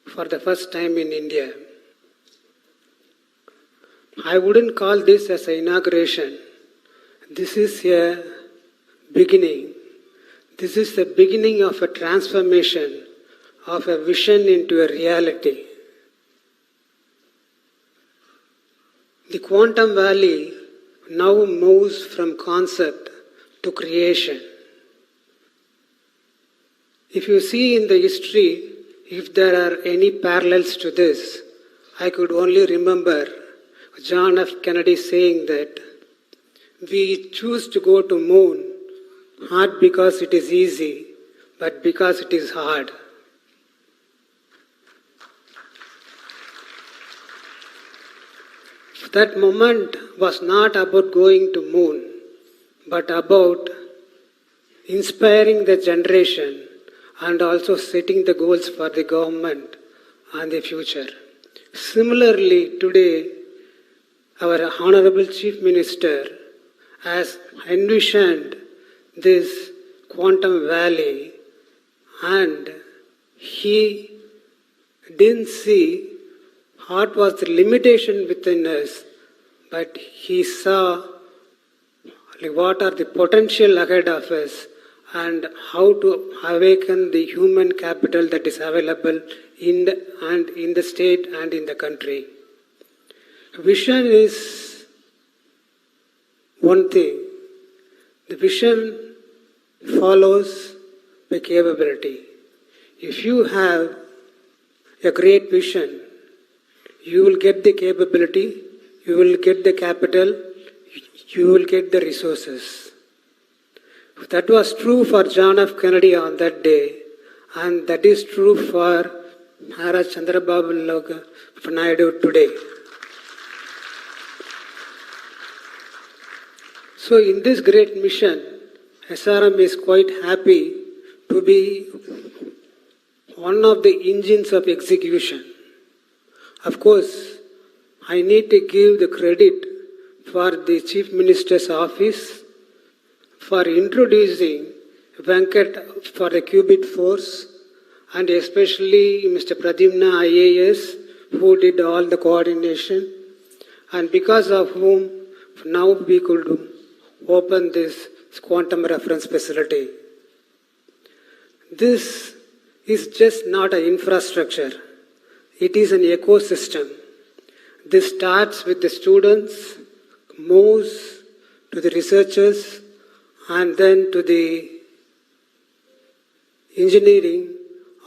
for the first time in India. I wouldn't call this as an inauguration. This is a beginning. This is the beginning of a transformation of a vision into a reality. The quantum valley now moves from concept to creation. If you see in the history, if there are any parallels to this, I could only remember John F. Kennedy saying that we choose to go to moon not because it is easy, but because it is hard. That moment was not about going to moon, but about inspiring the generation and also setting the goals for the government and the future. Similarly, today, our Honorable Chief Minister has envisioned this quantum valley, and he didn't see what was the limitation within us, but he saw what are the potential ahead of us and how to awaken the human capital that is available in the state and in the country. Vision is one thing. The vision follows by capability. If you have a great vision, you will get the capability, you will get the capital, you will get the resources. That was true for John F. Kennedy on that day, and that is true for Maharaj Chandrababu Naidu today. So in this great mission, SRM is quite happy to be one of the engines of execution. Of course, I need to give the credit for the Chief Minister's office for introducing Venkat for the qubit force, and especially Mr. Pradyumna IAS, who did all the coordination, and because of whom now we could open this quantum reference facility. This is just not an infrastructure. It is an ecosystem. This starts with the students, moves to the researchers, and then to the engineering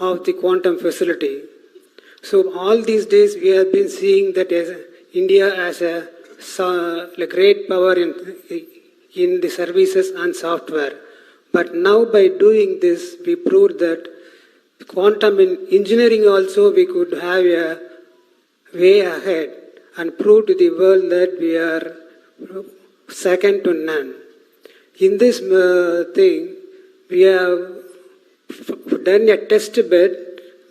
of the quantum facility. So all these days we have been seeing that as India as a great power in the services and software. But now by doing this, we proved that quantum in engineering also we could have a way ahead and prove to the world that we are second to none. In this thing, we have done a test bed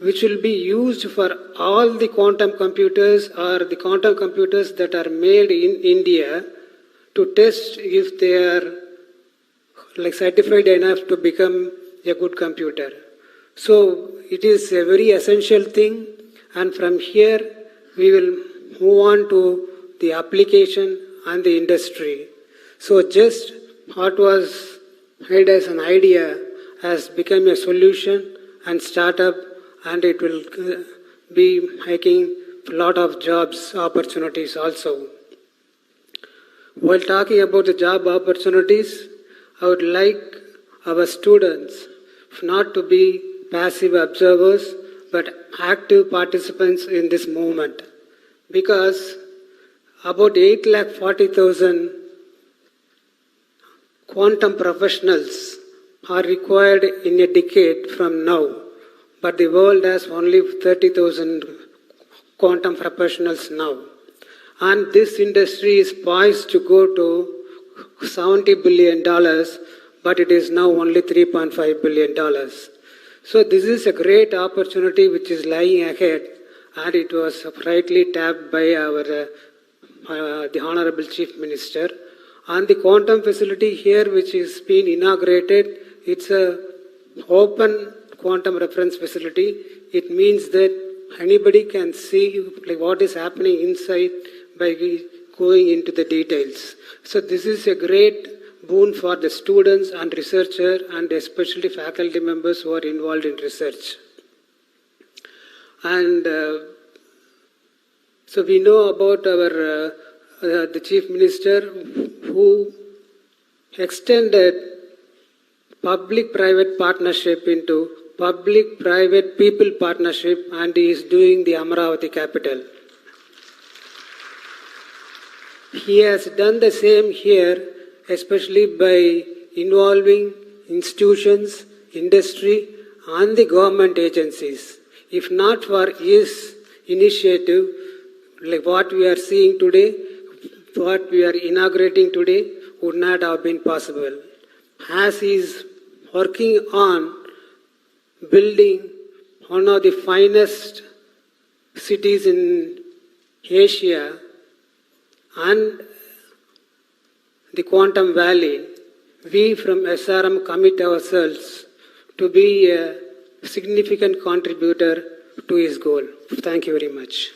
which will be used for all the quantum computers or the quantum computers that are made in India to test if they are certified enough to become a good computer. So it is a very essential thing, and from here we will move on to the application and the industry. So just what was made as an idea has become a solution and startup, and it will be making a lot of jobs opportunities also. While talking about the job opportunities, I would like our students not to be passive observers but active participants in this movement, because about 840,000 quantum professionals are required in a decade from now, but the world has only 30,000 quantum professionals now. And this industry is poised to go to $70 billion, but it is now only $3.5 billion. So this is a great opportunity which is lying ahead, and it was rightly tapped by our the Honorable Chief Minister. And the quantum facility here, which is being inaugurated, it's a open quantum reference facility. It means that anybody can see what is happening inside by going into the details. So this is a great boon for the students and researchers, and especially faculty members who are involved in research. And so we know about our the Chief Minister who extended public-private partnership into public-private-people partnership, and he is doing the Amaravati capital. He has done the same here, especially by involving institutions, industry, and the government agencies. If not for his initiative, like what we are seeing today, what we are inaugurating today, would not have been possible. As he is working on building one of the finest cities in Asia and the Quantum Valley, we from SRM commit ourselves to be a significant contributor to his goal. Thank you very much.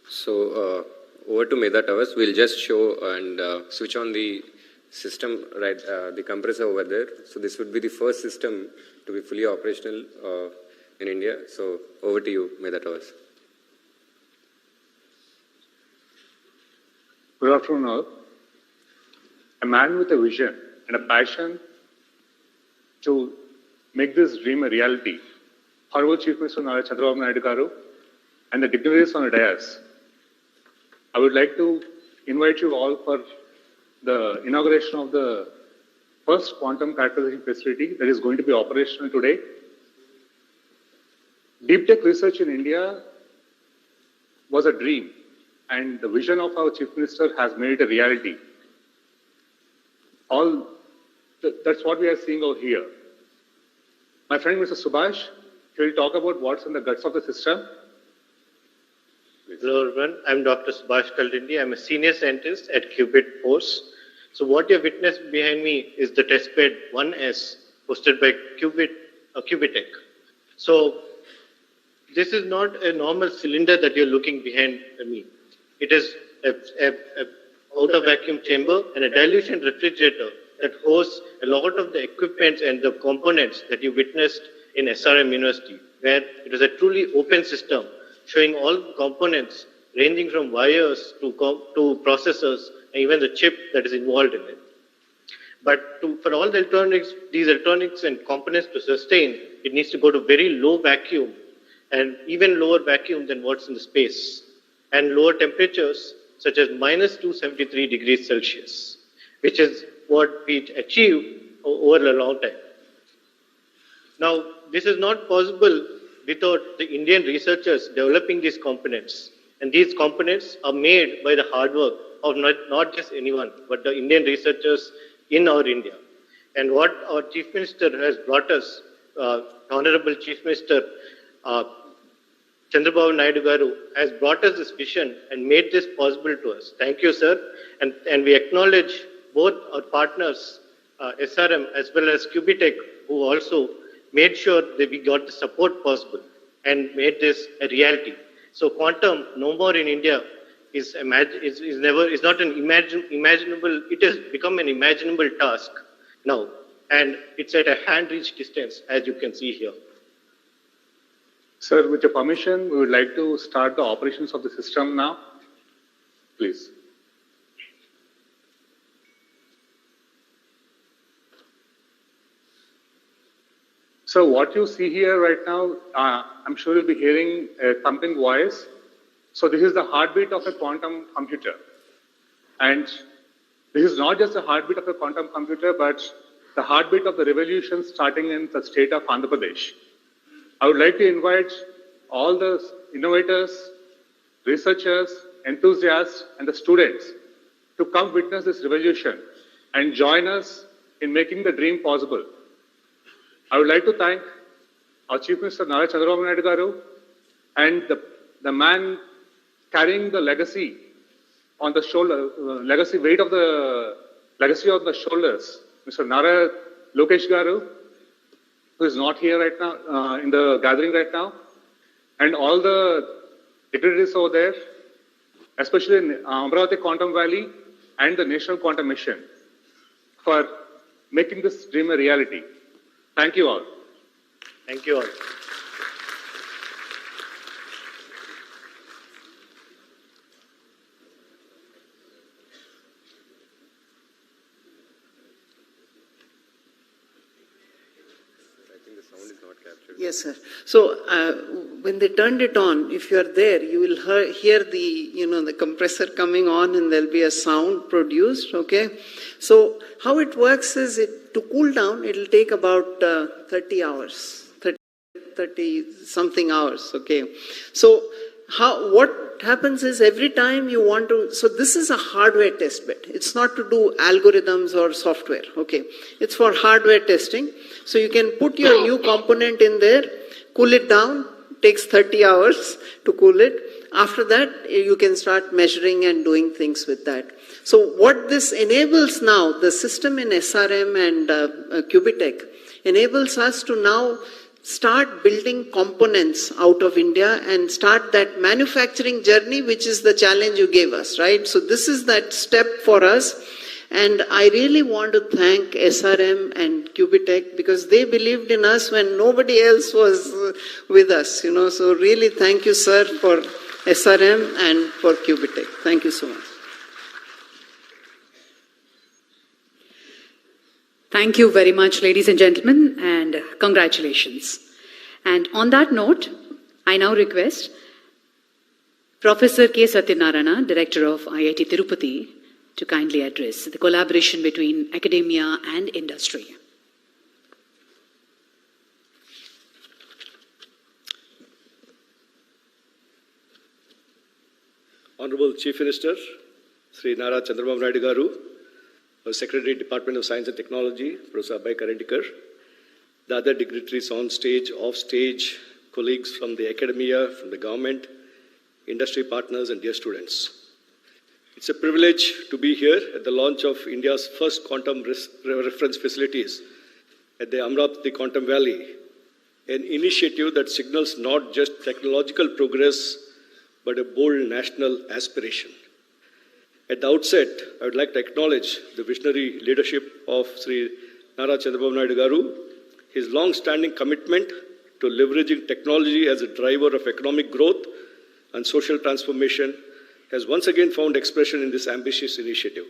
So over to Meda Towers. We'll just show and switch on the system, right, the compressor over there. So this would be the first system to be fully operational in India. So over to you, Meda Towers. Good afternoon all. A man with a vision and a passion to make this dream a reality. Honorable Chief Minister Nara Chandrababu Naidu Garu and the dignitaries on the dais. I would like to invite you all for the inauguration of the first quantum characterization facility that is going to be operational today. Deep tech research in India was a dream, and the vision of our Chief Minister has made it a reality. That's what we are seeing over here. My friend Mr. Subhash, he will talk about what's in the guts of the system. Hello everyone, I'm Dr. Subhash Kaldindi. I'm a senior scientist at Qubit Force. So what you have witnessed behind me is the testbed 1S hosted by Qubitech. So this is not a normal cylinder that you're looking behind me. It is a outer vacuum chamber and a dilution refrigerator that hosts a lot of the equipment and the components that you witnessed in SRM University, where it is a truly open system showing all components ranging from wires to processors and even the chip that is involved in it. But for all the electronics, these electronics and components to sustain, it needs to go to very low vacuum and even lower vacuum than what's in the space, and lower temperatures such as minus 273 degrees Celsius, which is what we achieved over a long time. Now, this is not possible without the Indian researchers developing these components. And these components are made by the hard work of not just anyone, but the Indian researchers in our India. And what our Chief Minister has brought us, Honorable Chief Minister Chandrababu Naidu Garu, has brought us this vision and made this possible to us. Thank you, sir. And we acknowledge both our partners, SRM as well as Qubitech, who also made sure that we got the support possible and made this a reality. So quantum, no more in India, is not an imaginable. It has become an imaginable task now, and it's at a hand-reach distance, as you can see here. Sir, with your permission, we would like to start the operations of the system now. Please. So what you see here right now, I'm sure you'll be hearing a thumping voice. So this is the heartbeat of a quantum computer. And this is not just the heartbeat of a quantum computer, but the heartbeat of the revolution starting in the state of Andhra Pradesh. I would like to invite all the innovators, researchers, enthusiasts, and the students to come witness this revolution and join us in making the dream possible. I would like to thank our Chief Minister Nara Chandrababu Naidu Garu and the man carrying the legacy on the shoulder, weight of the legacy on the shoulders, Mr. Nara Lokesh Garu, who is not here right now, in the gathering right now, and all the dignitaries over there, especially in Amaravati Quantum Valley and the National Quantum Mission, for making this dream a reality. Thank you all. Thank you all. Yes, sir. So when they turned it on, if you are there, you will hear the, the compressor coming on and there'll be a sound produced, okay? So how it works is to cool down, it'll take about 30 hours, 30 something hours, okay? So what happens is every time you want to, so this is a hardware test bed. It's not to do algorithms or software, okay? It's for hardware testing. So you can put your new component in there, cool it down, takes 30 hours to cool it. After that, you can start measuring and doing things with that. So what this enables now, the system in SRM and Qubitech enables us to now start building components out of India and start that manufacturing journey, which is the challenge you gave us, right? So this is that step for us. And I really want to thank SRM and Qubitech because they believed in us when nobody else was with us, So really thank you, sir, for SRM and for Qubitech. Thank you so much. Thank you very much, ladies and gentlemen, and congratulations. And on that note, I now request Professor K. Satyanarayana, Director of IIT Tirupati, to kindly address the collaboration between academia and industry. Honorable Chief Minister, Sri Nara Chandrababu Naidu Garu, Secretary, Department of Science and Technology, Professor Abhay Karandikar, the other dignitaries on stage, off stage, colleagues from the academia, from the government, industry partners, and dear students. It's a privilege to be here at the launch of India's first quantum reference facilities at the Amravati Quantum Valley, an initiative that signals not just technological progress, but a bold national aspiration. At the outset, I would like to acknowledge the visionary leadership of Sri Nara Chandrababu Naidu Garu, his long-standing commitment to leveraging technology as a driver of economic growth and social transformation has once again found expression in this ambitious initiative.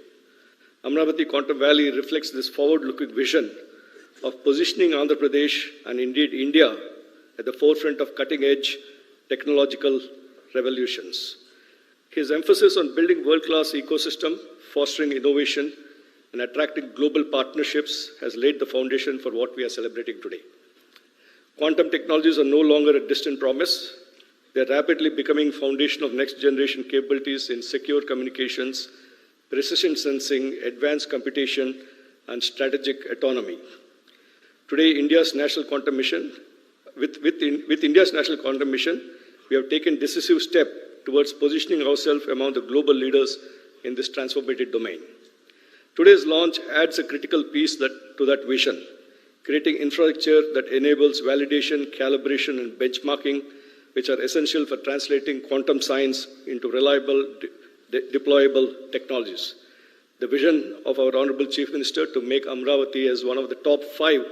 Amravati Quantum Valley reflects this forward-looking vision of positioning Andhra Pradesh and indeed India at the forefront of cutting-edge technological revolutions. His emphasis on building world-class ecosystem, fostering innovation, and attracting global partnerships has laid the foundation for what we are celebrating today. Quantum technologies are no longer a distant promise. They are rapidly becoming foundation of next-generation capabilities in secure communications, precision sensing, advanced computation, and strategic autonomy. Today, India's national quantum mission, with India's national quantum mission, we have taken decisive step towards positioning ourselves among the global leaders in this transformative domain. Today's launch adds a critical piece to that vision, creating infrastructure that enables validation, calibration, and benchmarking, which are essential for translating quantum science into reliable, deployable technologies. The vision of our Honorable Chief Minister to make Amravati as one of the top 5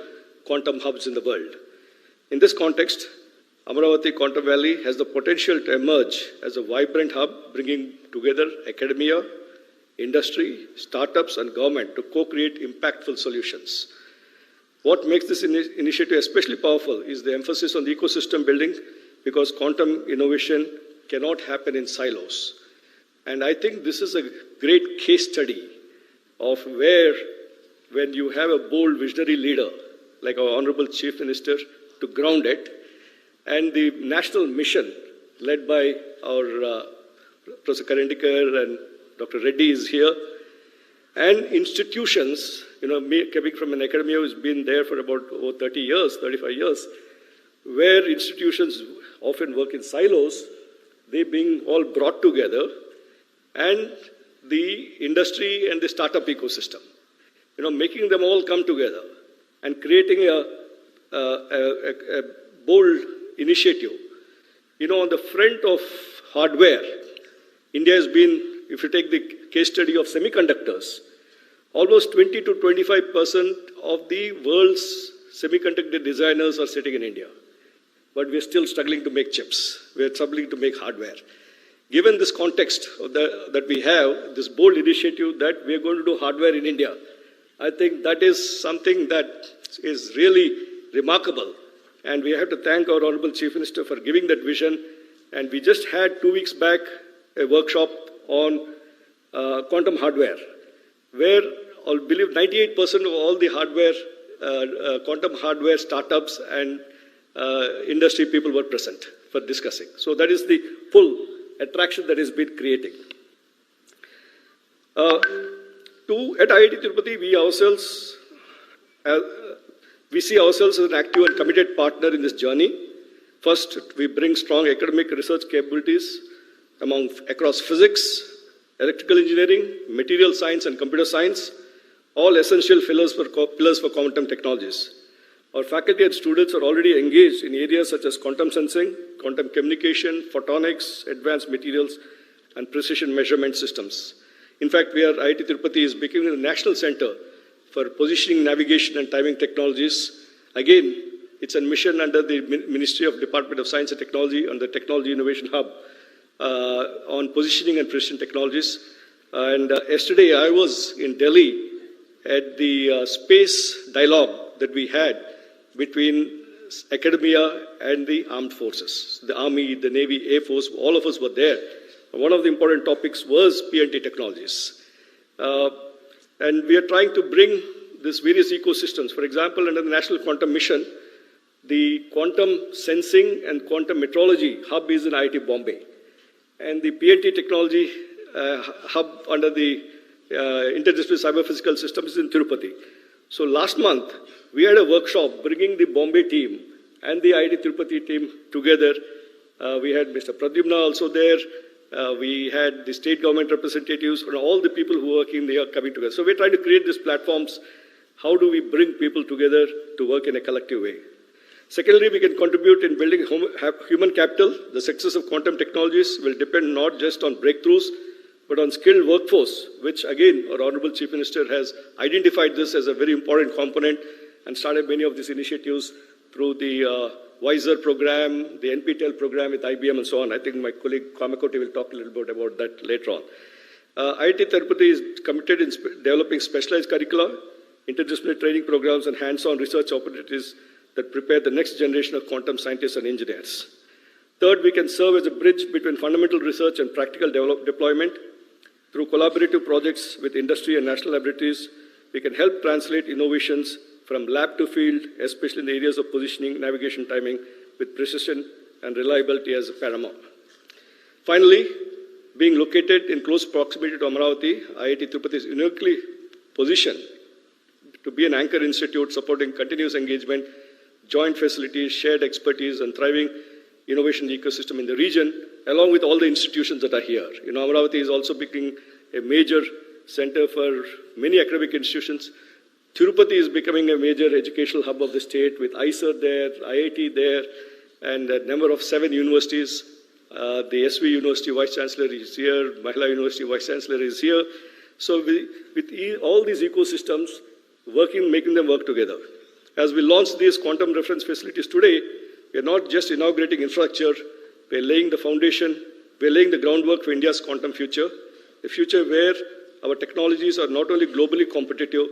quantum hubs in the world. In this context, Amravati Quantum Valley has the potential to emerge as a vibrant hub, bringing together academia, industry, startups, and government to co-create impactful solutions. What makes this initiative especially powerful is the emphasis on the ecosystem building, because quantum innovation cannot happen in silos. And I think this is a great case study of where, when you have a bold visionary leader, like our Honorable Chief Minister, to ground it, and the national mission led by our Professor Karandikar and Dr. Reddy is here, and institutions, me coming from an academia who's been there for about 30 years, 35 years, where institutions often work in silos, they being all brought together, and the industry and the startup ecosystem, making them all come together and creating a bold initiative. On the front of hardware, India has been, if you take the case study of semiconductors, almost 20 to 25% of the world's semiconductor designers are sitting in India. But we're still struggling to make chips. We're struggling to make hardware. Given this context that we have, this bold initiative that we're going to do hardware in India, I think that is something that is really remarkable And we have to thank our Honorable Chief Minister for giving that vision. And we just had 2 weeks back a workshop on quantum hardware, where I believe 98% of all the hardware, quantum hardware startups and industry people were present for discussing. So that is the full attraction that has been creating. At IIT Tirupati, we see ourselves as an active and committed partner in this journey. First, we bring strong academic research capabilities across physics, electrical engineering, material science, and computer science, all essential pillars for quantum technologies. Our faculty and students are already engaged in areas such as quantum sensing, quantum communication, photonics, advanced materials, and precision measurement systems. In fact, IIT Tirupati is becoming a national center for positioning, navigation, and timing technologies. Again, it's a mission under the Ministry of Department of Science and Technology and the Technology Innovation Hub on positioning and precision technologies. And yesterday I was in Delhi at the space dialogue that we had between academia and the armed forces. The Army, the Navy, Air Force, all of us were there. One of the important topics was PNT technologies. And we are trying to bring these various ecosystems. For example, under the National Quantum Mission, the quantum sensing and quantum metrology hub is in IIT Bombay. And the PNT technology hub under the Interdisciplinary Cyber-Physical Systems is in Tirupati. So last month, we had a workshop bringing the Bombay team and the IIT Tirupati team together. We had Mr. Pradyumna also there. We had the state government representatives and all the people who are working there coming together. So we're trying to create these platforms. How do we bring people together to work in a collective way? Secondly, we can contribute in building human capital. The success of quantum technologies will depend not just on breakthroughs, but on skilled workforce, which again, our Honorable Chief Minister has identified this as a very important component and started many of these initiatives through the WISER program, the NPTEL program with IBM and so on. I think my colleague Kamakoti will talk a little bit about that later on. IIT Tirupati is committed in developing specialized curricula, interdisciplinary training programs, and hands-on research opportunities that prepare the next generation of quantum scientists and engineers. Third, we can serve as a bridge between fundamental research and practical deployment. Through collaborative projects with industry and national laboratories, we can help translate innovations from lab to field, especially in the areas of positioning, navigation, timing, with precision and reliability as paramount. Finally, being located in close proximity to Amaravati, IIT Tirupati is uniquely positioned to be an anchor institute supporting continuous engagement, joint facilities, shared expertise, and thriving innovation ecosystem in the region, along with all the institutions that are here. Amaravati is also becoming a major center for many academic institutions. Tirupati is becoming a major educational hub of the state with ISER there, IIT there, and a number of 7 universities. The SV University Vice Chancellor is here, Mahila University Vice Chancellor is here. So with all these ecosystems, making them work together. As we launch these quantum reference facilities today, we are not just inaugurating infrastructure, we are laying the foundation, we are laying the groundwork for India's quantum future, a future where our technologies are not only globally competitive,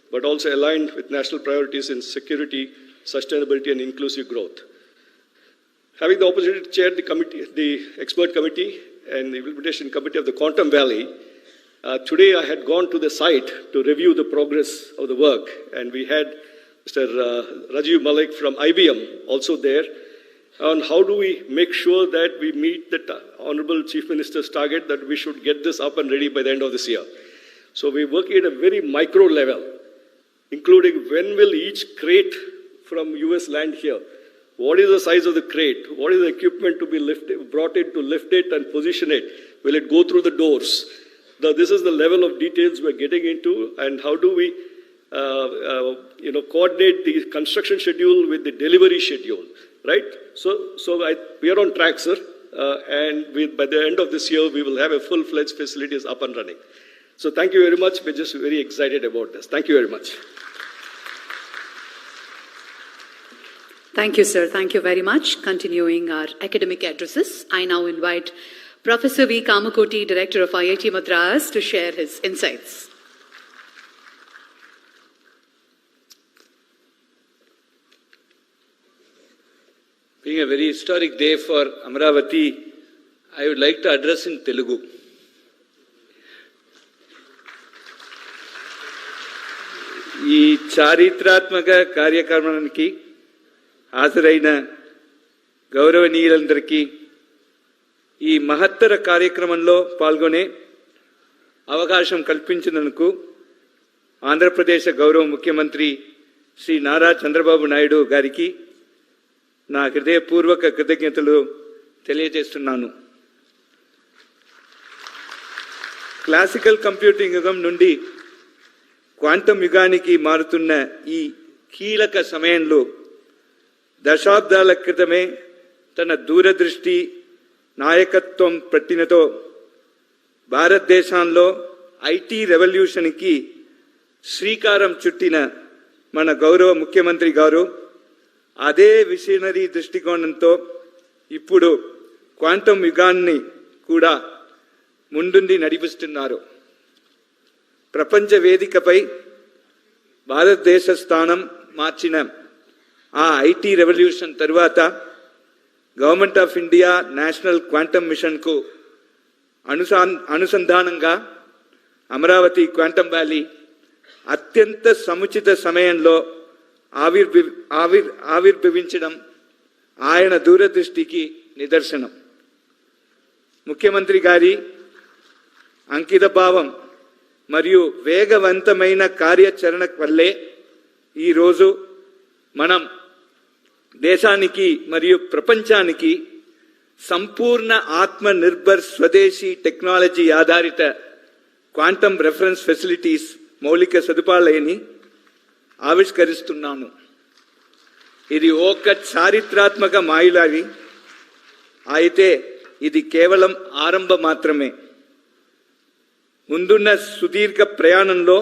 but also aligned with national priorities in security, sustainability, and inclusive growth. Having the opportunity to chair the expert committee and the implementation committee of the Quantum Valley, today I had gone to the site to review the progress of the work, and we had Mr. Rajiv Malik from IBM also there on how do we make sure that we meet the Honorable Chief Minister's target that we should get this up and ready by the end of this year. So we're working at a very micro level, including when will each crate from US land here? What is the size of the crate? What is the equipment to be brought in to lift it and position it? Will it go through the doors? This is the level of details we're getting into, and how do we coordinate the construction schedule with the delivery schedule, right? So we are on track, sir, and by the end of this year, we will have a full-fledged facilities up and running. So thank you very much. We're just very excited about this. Thank you very much. Thank you, sir. Thank you very much. Continuing our academic addresses, I now invite Professor V. Kamakoti, Director of IIT Madras, to share his insights. being a very historic day for Amaravati, I would like to address in Telugu. ఈ చారిత్రాత్మక కార్యక్రమానికి హాజరైన గౌరవనీయులందరికీ ఈ మహత్తర కార్యక్రమంలో పాల్గొనే అవకాశం కల్పించినందుకు ఆంధ్రప్రదేశ్ గౌరవ ముఖ్యమంత్రి శ్రీ నారా చంద్రబాబు నాయుడు గారికి నా హృదయపూర్వక కృతజ్ఞతలు తెలియజేస్తున్నాను. క్లాసికల్ కంప్యూటింగ్ యుగం నుండి క్వాంటం యుగానికి మారుతున్న ఈ కీలక సమయంలో దశాబ్దాల క్రితమే తన దూరదృష్టి నాయకత్వం పట్టినతో భారతదేశంలో ఐటీ రెవల్యూషన్కి శ్రీకారం చుట్టిన మన గౌరవ ముఖ్యమంత్రి గారు అదే విజనరీ దృష్టికోణంతో ఇప్పుడు క్వాంటం యుగాన్ని కూడా ముందుండి నడిపిస్తున్నారు. ప్రపంచ వేదికపై భారతదేశ స్థానం మార్చిన ఆ ఐటీ రెవల్యూషన్ తరువాత government of India national quantum మిషన్కు అనుసంధానంగా అమరావతి క్వాంటమ్ వ్యాలీ అత్యంత సముచిత సమయంలో ఆవిర్భవించడం ఆయన దూరదృష్టికి నిదర్శనం. ముఖ్యమంత్రి గారి అంకితభావం మరియు వేగవంతమైన కార్యాచరణ వల్లే ఈరోజు మనం దేశానికి మరియు ప్రపంచానికి సంపూర్ణ ఆత్మనిర్భర్ స్వదేశీ టెక్నాలజీ ఆధారిత క్వాంటమ్ రెఫరెన్స్ ఫెసిలిటీస్ మౌలిక సదుపాయాలని ఆవిష్కరిస్తున్నాను. ఇది ఒక చారిత్రాత్మక మైలురాయి అయితే ఇది కేవలం ఆరంభం మాత్రమే. ముందున్న సుదీర్ఘ ప్రయాణంలో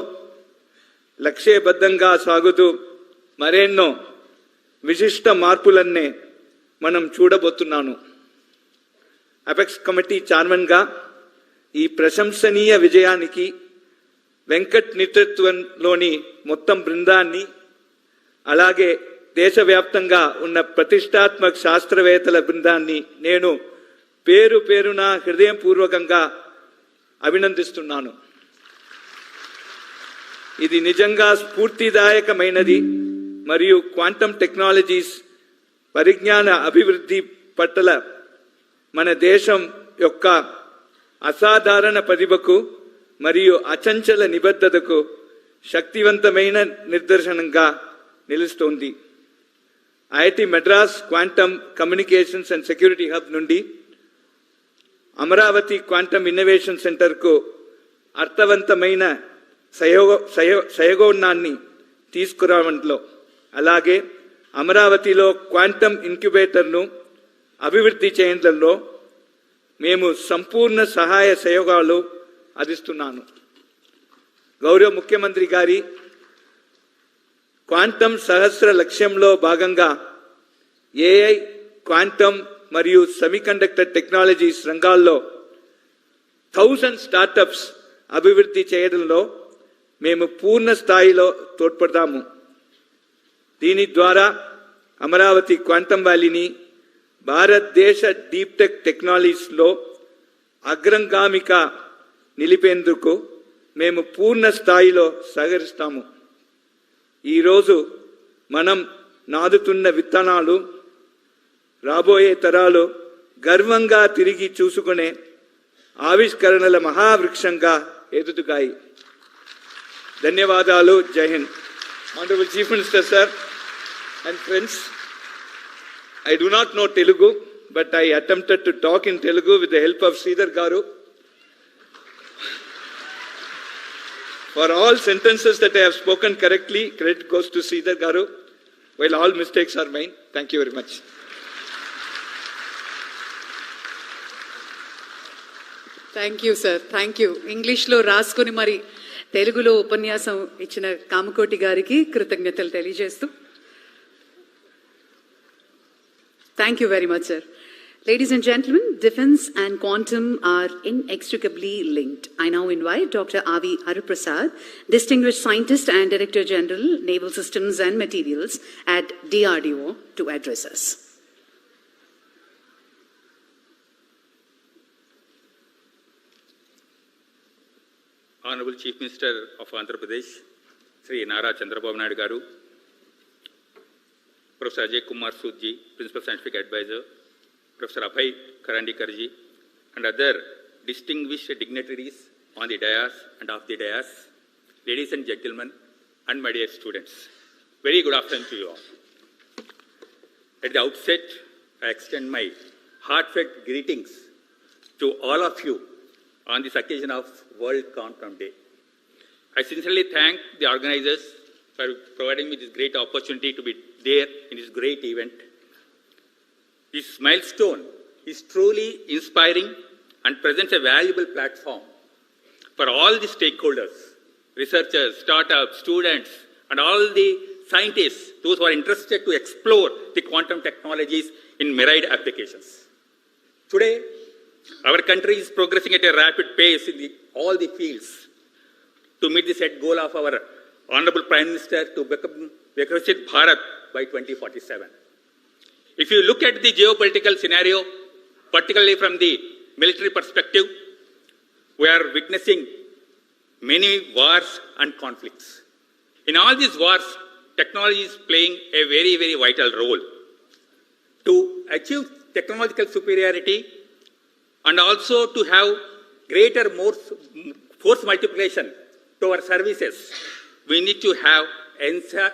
లక్ష్యబద్ధంగా సాగుతూ మరెన్నో విశిష్ట మార్పులన్నే మనం చూడబోతున్నాను. అపెక్స్ కమిటీ చైర్మన్గా ఈ ప్రశంసనీయ విజయానికి వెంకట్ నేతృత్వంలోని మొత్తం బృందాన్ని, అలాగే దేశవ్యాప్తంగా ఉన్న ప్రతిష్టాత్మక శాస్త్రవేత్తల బృందాన్ని నేను పేరు పేరున హృదయపూర్వకంగా అభినందిస్తున్నాను. ఇది నిజంగా స్ఫూర్తిదాయకమైనది మరియు క్వాంటమ్ టెక్నాలజీస్ పరిజ్ఞాన అభివృద్ధి పట్ల మన దేశం యొక్క అసాధారణ ప్రతిభకు మరియు అచంచల నిబద్ధతకు శక్తివంతమైన నిదర్శనంగా నిలుస్తోంది. IIT Madras quantum communications and security hub నుండి అమరావతి క్వాంటమ్ ఇన్నోవేషన్ సెంటర్కు అర్థవంతమైన సహయోగాన్ని తీసుకురావడంలో, అలాగే అమరావతిలో క్వాంటమ్ ఇంక్యుబేటర్ను అభివృద్ధి చేయడంలో మేము సంపూర్ణ సహాయ సహయోగాలు అందిస్తున్నాను. గౌరవ ముఖ్యమంత్రి గారి క్వాంటమ్ సహస్ర లక్ష్యంలో భాగంగా ఏఐ, క్వాంటమ్ మరియు సెమీకండక్టర్ టెక్నాలజీస్ రంగాల్లో 1000 స్టార్టప్స్ అభివృద్ధి చేయడంలో మేము పూర్ణ స్థాయిలో తోడ్పడతాము. దీని ద్వారా అమరావతి క్వాంటమ్ వ్యాలీని భారతదేశ డీప్ టెక్ టెక్నాలజీస్లో అగ్రగామిక నిలిపేందుకు మేము పూర్ణ స్థాయిలో సహకరిస్తాము. ఈరోజు మనం నాదుతున్న విత్తనాలు రాబోయే తరాలు గర్వంగా తిరిగి చూసుకునే ఆవిష్కరణల మహావృక్షంగా ఎదుగుతాయి. ధన్యవాదాలు. జై Hind. Honorable Chief Minister, sir, and friends, I do not know Telugu, but I attempted to talk in Telugu with the help of Sridhar Garu. For all sentences that I have spoken correctly, credit goes to Sridhar Garu, while all mistakes are mine. Thank you very much. Thank you sir, thank you. ఇంగ్లీష్లో రాసుకొని మరి తెలుగులో ఉపన్యాసం ఇచ్చిన కామకోటి గారికి కృతజ్ఞతలు తెలియజేస్తూ thank you very much sir. Ladies and gentlemen, defense and quantum are inextricably linked. I now invite Dr. Avi Haruprasad, Distinguished Scientist and Director General, Naval Systems and Materials at DRDO, to address us. Honorable Chief Minister of Andhra Pradesh, Sri Nara Chandrababu Naidu Garu, Professor Ajay Kumar Soodji, Principal Scientific Advisor, Professor Abhay Karandikarji, and other distinguished dignitaries on the dais and off the dais, ladies and gentlemen, and my dear students. Very good afternoon to you all. At the outset, I extend my heartfelt greetings to all of you on this occasion of World Quantum Day. I sincerely thank the organizers for providing me this great opportunity to be there in this great event. This milestone is truly inspiring and presents a valuable platform for all the stakeholders, researchers, startups, students, and all the scientists, those who are interested to explore the quantum technologies in myriad applications. Today, our country is progressing at a rapid pace in all the fields to meet the set goal of our Honorable Prime Minister to become Viksit Bharat by 2047. If you look at the geopolitical scenario, particularly from the military perspective, we are witnessing many wars and conflicts. In all these wars, technology is playing a very, very vital role. To achieve technological superiority and also to have greater force multiplication to our services, we need to have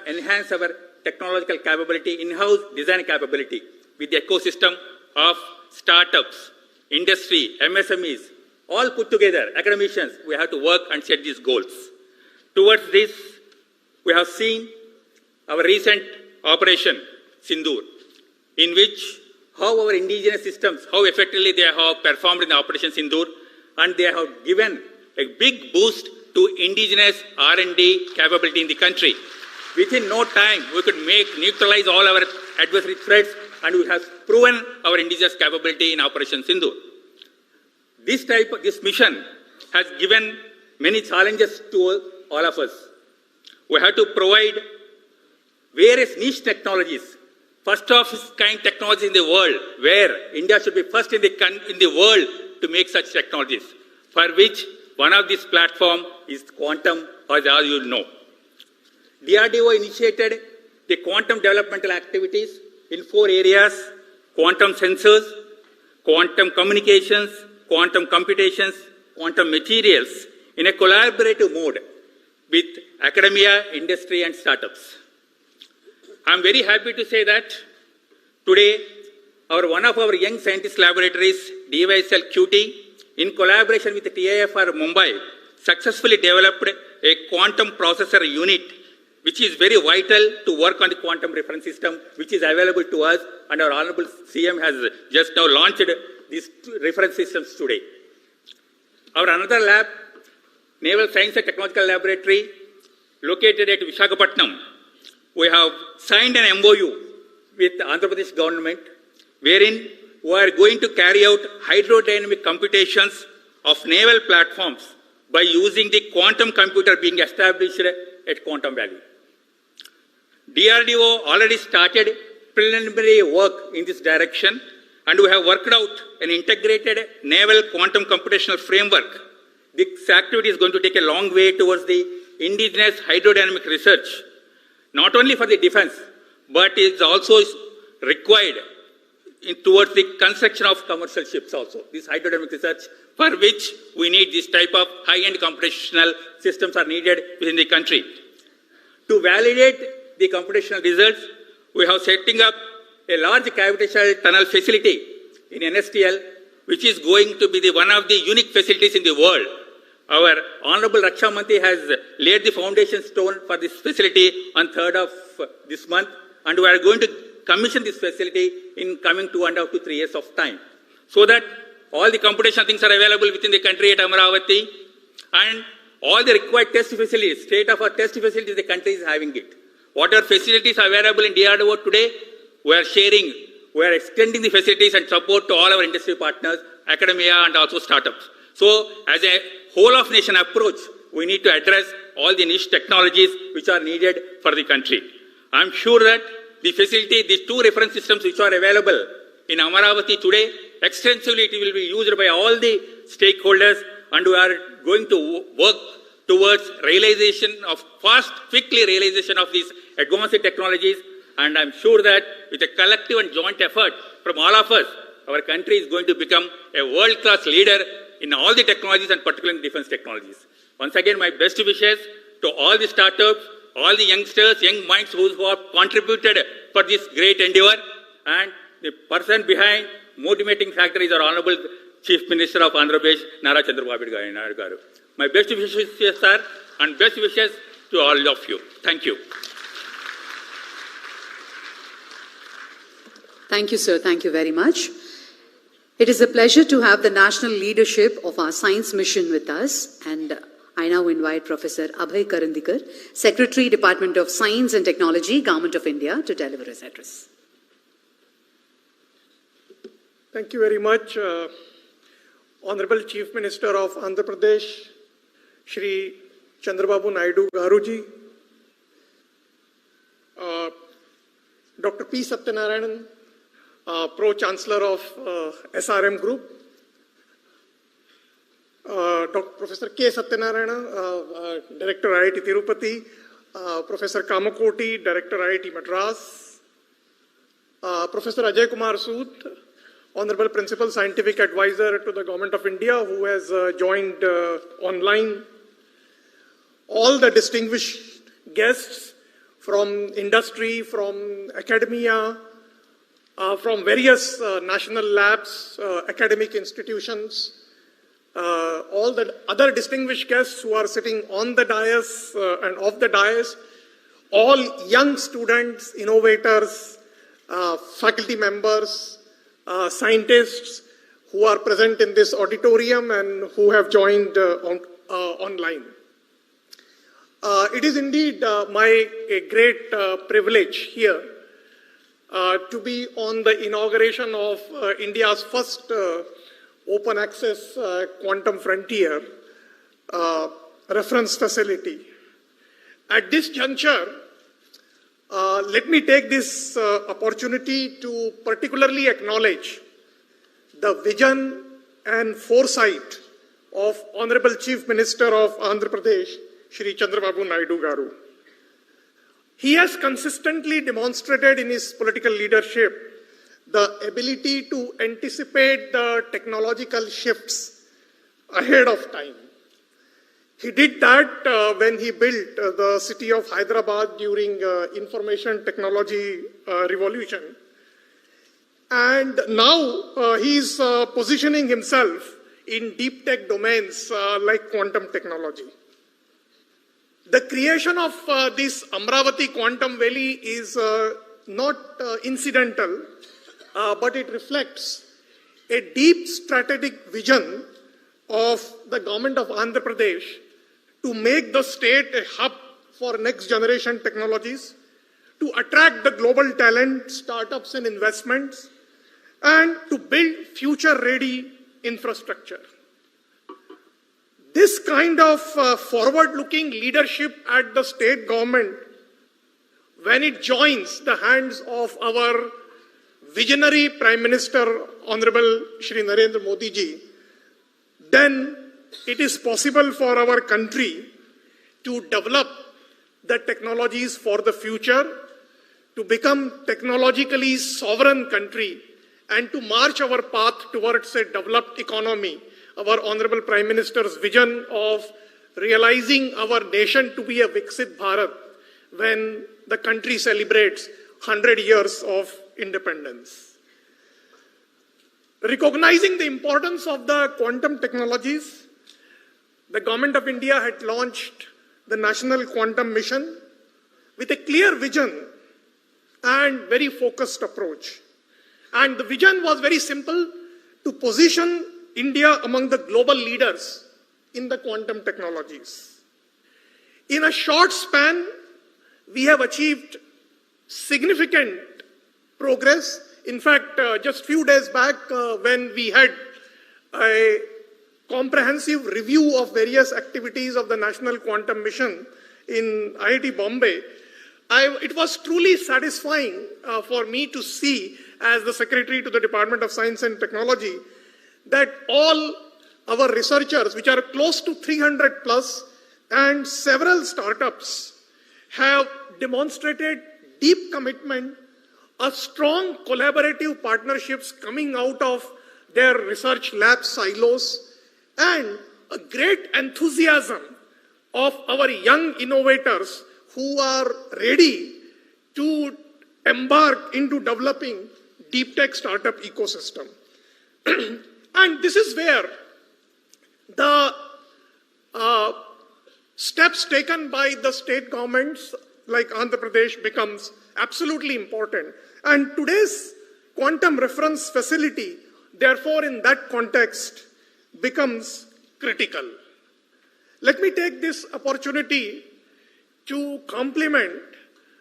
enhance our technological capability, in-house design capability with the ecosystem of startups, industry, MSMEs, all put together, academicians, we have to work and set these goals. Towards this, we have seen our recent Operation Sindoor, in which how our indigenous systems, how effectively they have performed in the Operation Sindoor, and they have given a big boost to indigenous R&D capability in the country. Within no time, we could neutralize all our adversary threats, and we have proven our indigenous capability in Operation Sindoor. This mission has given many challenges to all of us. We have to provide various niche technologies, first of its kind technology in the world, where India should be first in the world to make such technologies, for which one of these platforms is quantum, as all you know. DRDO initiated the quantum developmental activities in 4 areas: quantum sensors, quantum communications, quantum computations, quantum materials, in a collaborative mode with academia, industry, and startups. I'm very happy to say that today, one of our young scientist laboratories, DYSL QT, in collaboration with the TIFR Mumbai, successfully developed a quantum processor unit, which is very vital to work on the quantum reference system, which is available to us, and our Honorable CM has just now launched these reference systems today. Our another lab, Naval Science and Technological Laboratory, located at Visakhapatnam, we have signed an MOU with the Andhra Pradesh government, wherein we are going to carry out hydrodynamic computations of naval platforms by using the quantum computer being established at Quantum Valley. DRDO already started preliminary work in this direction, and we have worked out an integrated naval quantum computational framework. This activity is going to take a long way towards the indigenous hydrodynamic research, not only for the defense, but it's also required towards the construction of commercial ships also. This hydrodynamic research, for which we need this type of high-end computational systems are needed within the country. To validate the computational results, we have setting up a large gravitational tunnel facility in NSTL, which is going to be one of the unique facilities in the world. Our Honorable Raksha Mantri has laid the foundation stone for this facility on 3rd of this month, and we are going to commission this facility in coming 2.5 to 3 years of time, so that all the computational things are available within the country at Amaravati, and all the required test facilities, state-of-art test facilities, the country is having it. Whatever facilities are available in DRDO today, we are sharing, we are extending the facilities and support to all our industry partners, academia, and also startups. So, as a whole of nation approach, we need to address all the niche technologies which are needed for the country. I'm sure that the facility, these 2 reference systems which are available in Amaravati today, extensively it will be used by all the stakeholders, and we are going to work towards realization of quickly realization of these advanced technologies. And I'm sure that with a collective and joint effort from all of us, our country is going to become a world-class leader in all the technologies and particularly in defense technologies. Once again, my best wishes to all the startups, all the youngsters, young minds who have contributed for this great endeavor. And the person behind motivating factor is our Honorable Chief Minister of Andhra Pradesh, Nara Chandrababu Naidu garu. My best wishes, sir, and best wishes to all of you. Thank you. Thank you, sir. Thank you very much. It is a pleasure to have the national leadership of our science mission with us. And I now invite Professor Abhay Karandikar, Secretary, Department of Science and Technology, Government of India, to deliver his address. Thank you very much, Honorable Chief Minister of Andhra Pradesh, Shri Chandrababu Naidu Garuji, Dr. P. Satyanarayanan, Pro-Chancellor of SRM Group, Dr. Professor K. Satyanarayana, Director IIT Tirupati, Professor Kamakoti, Director IIT Madras, Professor Ajay Kumar Sood, Honorable Principal Scientific Advisor to the Government of India, who has joined online, all the distinguished guests from industry, from academia, from various national labs, academic institutions, all the other distinguished guests who are sitting on the dais and off the dais, all young students, innovators, faculty members, scientists who are present in this auditorium and who have joined online. It is indeed my great privilege here to be on the inauguration of India's first open access quantum frontier reference facility. At this juncture, let me take this opportunity to particularly acknowledge the vision and foresight of Honorable Chief Minister of Andhra Pradesh, Shri Chandrababu Naidu Garu. He has consistently demonstrated in his political leadership the ability to anticipate the technological shifts ahead of time. He did that when he built the city of Hyderabad during information technology revolution. And now he is positioning himself in deep tech domains like quantum technology. The creation of this Amravati Quantum Valley is not incidental, but it reflects a deep strategic vision of the government of Andhra Pradesh to make the state a hub for next generation technologies, to attract the global talent, startups and investments, and to build future-ready infrastructure. This kind of forward-looking leadership at the state government, when it joins the hands of our visionary Prime Minister, Honorable Shri Narendra Modi ji, then it is possible for our country to develop the technologies for the future, to become technologically sovereign country, and to march our path towards a developed economy. Our Honorable Prime Minister's vision of realizing our nation to be a Viksit Bharat when the country celebrates 100 years of independence. Recognizing the importance of the quantum technologies, the Government of India had launched the National Quantum Mission with a clear vision and very focused approach. And the vision was very simple: to position India among the global leaders in the quantum technologies. In a short span, we have achieved significant progress. In fact, just few days back, when we had a comprehensive review of various activities of the National Quantum Mission in IIT Bombay, it was truly satisfying for me to see, as the Secretary to the Department of Science and Technology, that all our researchers, which are close to 300 plus, and several startups have demonstrated deep commitment, a strong collaborative partnerships coming out of their research lab silos, and a great enthusiasm of our young innovators who are ready to embark into developing deep tech startup ecosystem. And this is where the steps taken by the state governments like Andhra Pradesh becomes absolutely important. And today's quantum reference facility, therefore, in that context, becomes critical. Let me take this opportunity to compliment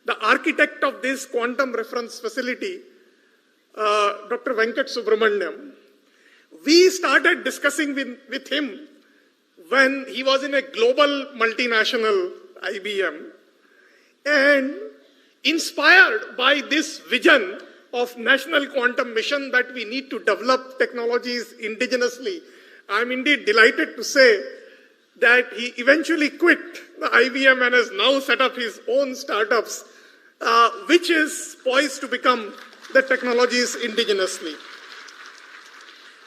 the architect of this quantum reference facility, Dr. Venkat Subramaniam. We started discussing with him when he was in a global multinational IBM, and inspired by this vision of national quantum mission that we need to develop technologies indigenously, I'm indeed delighted to say that he eventually quit the IBM and has now set up his own startups, which is poised to become the technologies indigenously.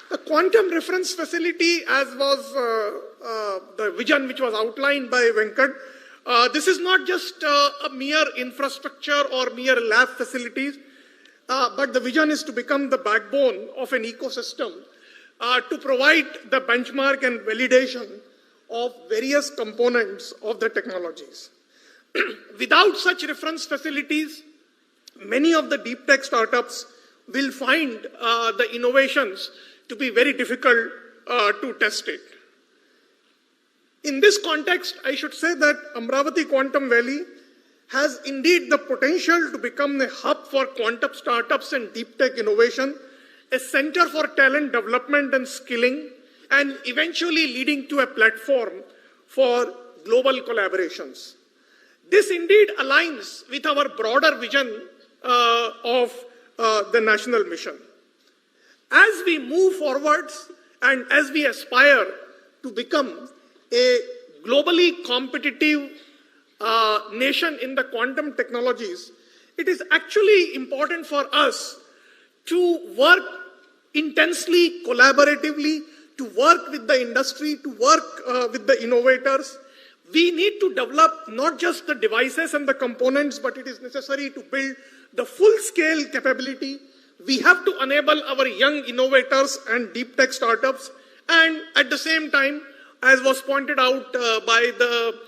The quantum reference facility, as was the vision which was outlined by Venkat, this is not just a mere infrastructure or mere lab facilities, but the vision is to become the backbone of an ecosystem to provide the benchmark and validation of various components of the technologies. Without such reference facilities, many of the deep tech startups will find the innovations to be very difficult to test it. In this context, I should say that Amravati Quantum Valley has indeed the potential to become a hub for quantum startups and deep tech innovation, a center for talent development and skilling, and eventually leading to a platform for global collaborations. This indeed aligns with our broader vision of the national mission. As we move forwards and as we aspire to become a globally competitive nation in the quantum technologies, it is actually important for us to work intensely, collaboratively, to work with the industry, to work with the innovators. We need to develop not just the devices and the components, but it is necessary to build the full-scale capability. We have to enable our young innovators and deep tech startups, and at the same time, as was pointed out by the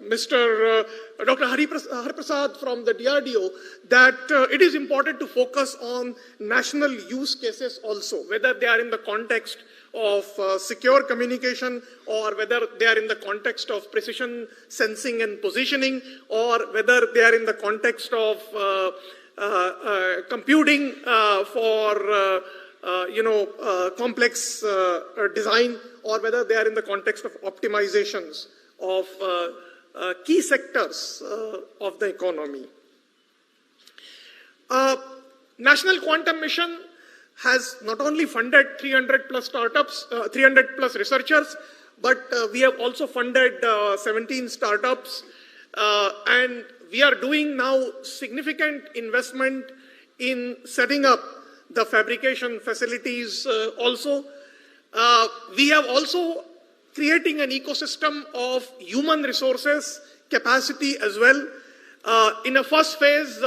Mr. Dr. Hariprasad from the DRDO, that it is important to focus on national use cases also, whether they are in the context of secure communication, or whether they are in the context of precision sensing and positioning, or whether they are in the context of computing for complex design, or whether they are in the context of optimizations of key sectors of the economy. National Quantum Mission has not only funded 300 plus startups, 300 plus researchers, but we have also funded 17 startups, and we are doing now significant investment in setting up the fabrication facilities also. We have also creating an ecosystem of human resources capacity as well. In a first phase,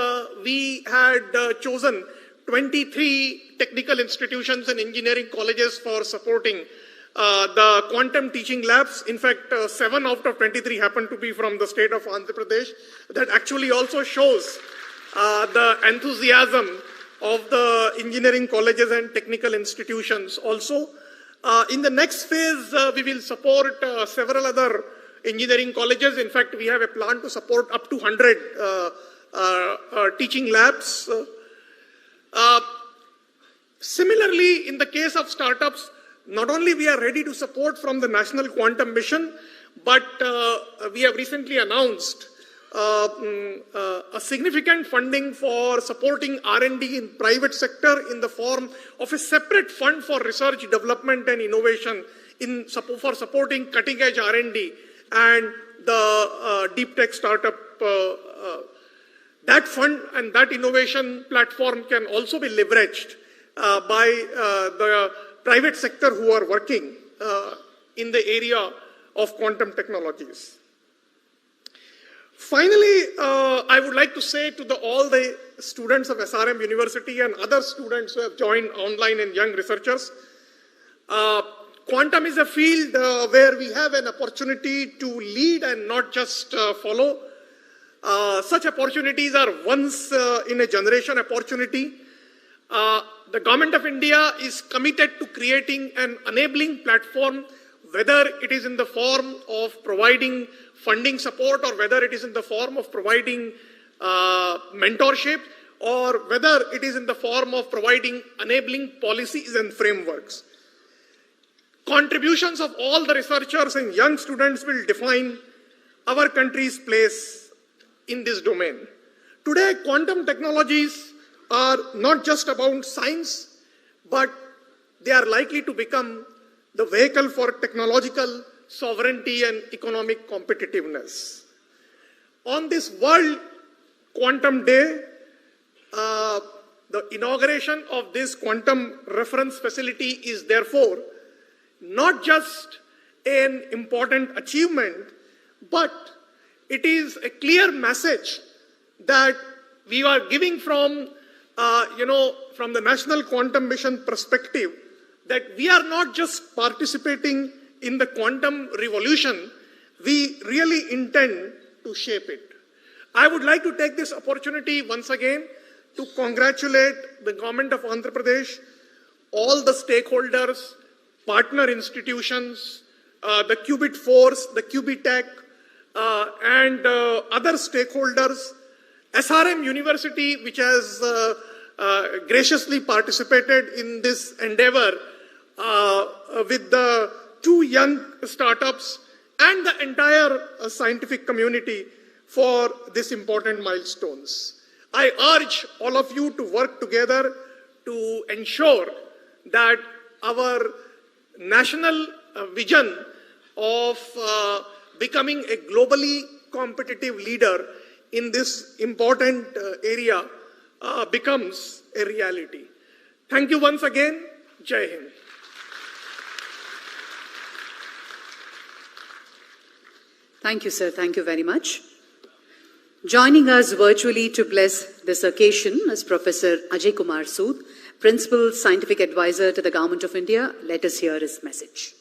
we had chosen 23 technical institutions and engineering colleges for supporting the quantum teaching labs. In fact, 7 out of 23 happen to be from the state of Andhra Pradesh. That actually also shows the enthusiasm of the engineering colleges and technical institutions also. In the next phase, we will support several other engineering colleges. In fact, we have a plan to support up to 100 teaching labs. Similarly, in the case of startups, not only we are ready to support from the National Quantum Mission, but we have recently announced a significant funding for supporting R&D in private sector in the form of a separate fund for research, development and innovation for supporting cutting edge R&D and the deep tech startup. That fund and that innovation platform can also be leveraged by the private sector who are working in the area of quantum technologies. Finally, I would like to say to all the students of SRM University and other students who have joined online and young researchers, quantum is a field where we have an opportunity to lead and not just follow. Such opportunities are once in a generation opportunity. The Government of India is committed to creating an enabling platform, whether it is in the form of providing funding support or whether it is in the form of providing mentorship or whether it is in the form of providing enabling policies and frameworks. Contributions of all the researchers and young students will define our country's place in this domain. Today, quantum technologies are not just about science, but they are likely to become the vehicle for technological sovereignty and economic competitiveness. On this World Quantum Day, the inauguration of this quantum reference facility is therefore not just an important achievement, but it is a clear message that we are giving from the National Quantum Mission perspective, that we are not just participating in the quantum revolution, we really intend to shape it. I would like to take this opportunity once again to congratulate the government of Andhra Pradesh, all the stakeholders, partner institutions, the Qubit Force, the Qubitech, and other stakeholders, SRM University, which has graciously participated in this endeavor with the 2 young startups and the entire scientific community for these important milestones. I urge all of you to work together to ensure that our national vision of becoming a globally competitive leader in this important area becomes a reality. Thank you once again. Jai Hind. Thank you, sir. Thank you very much. Joining us virtually to bless this occasion is Professor Ajay Kumar Sood, Principal Scientific Advisor to the Government of India. Let us hear his message.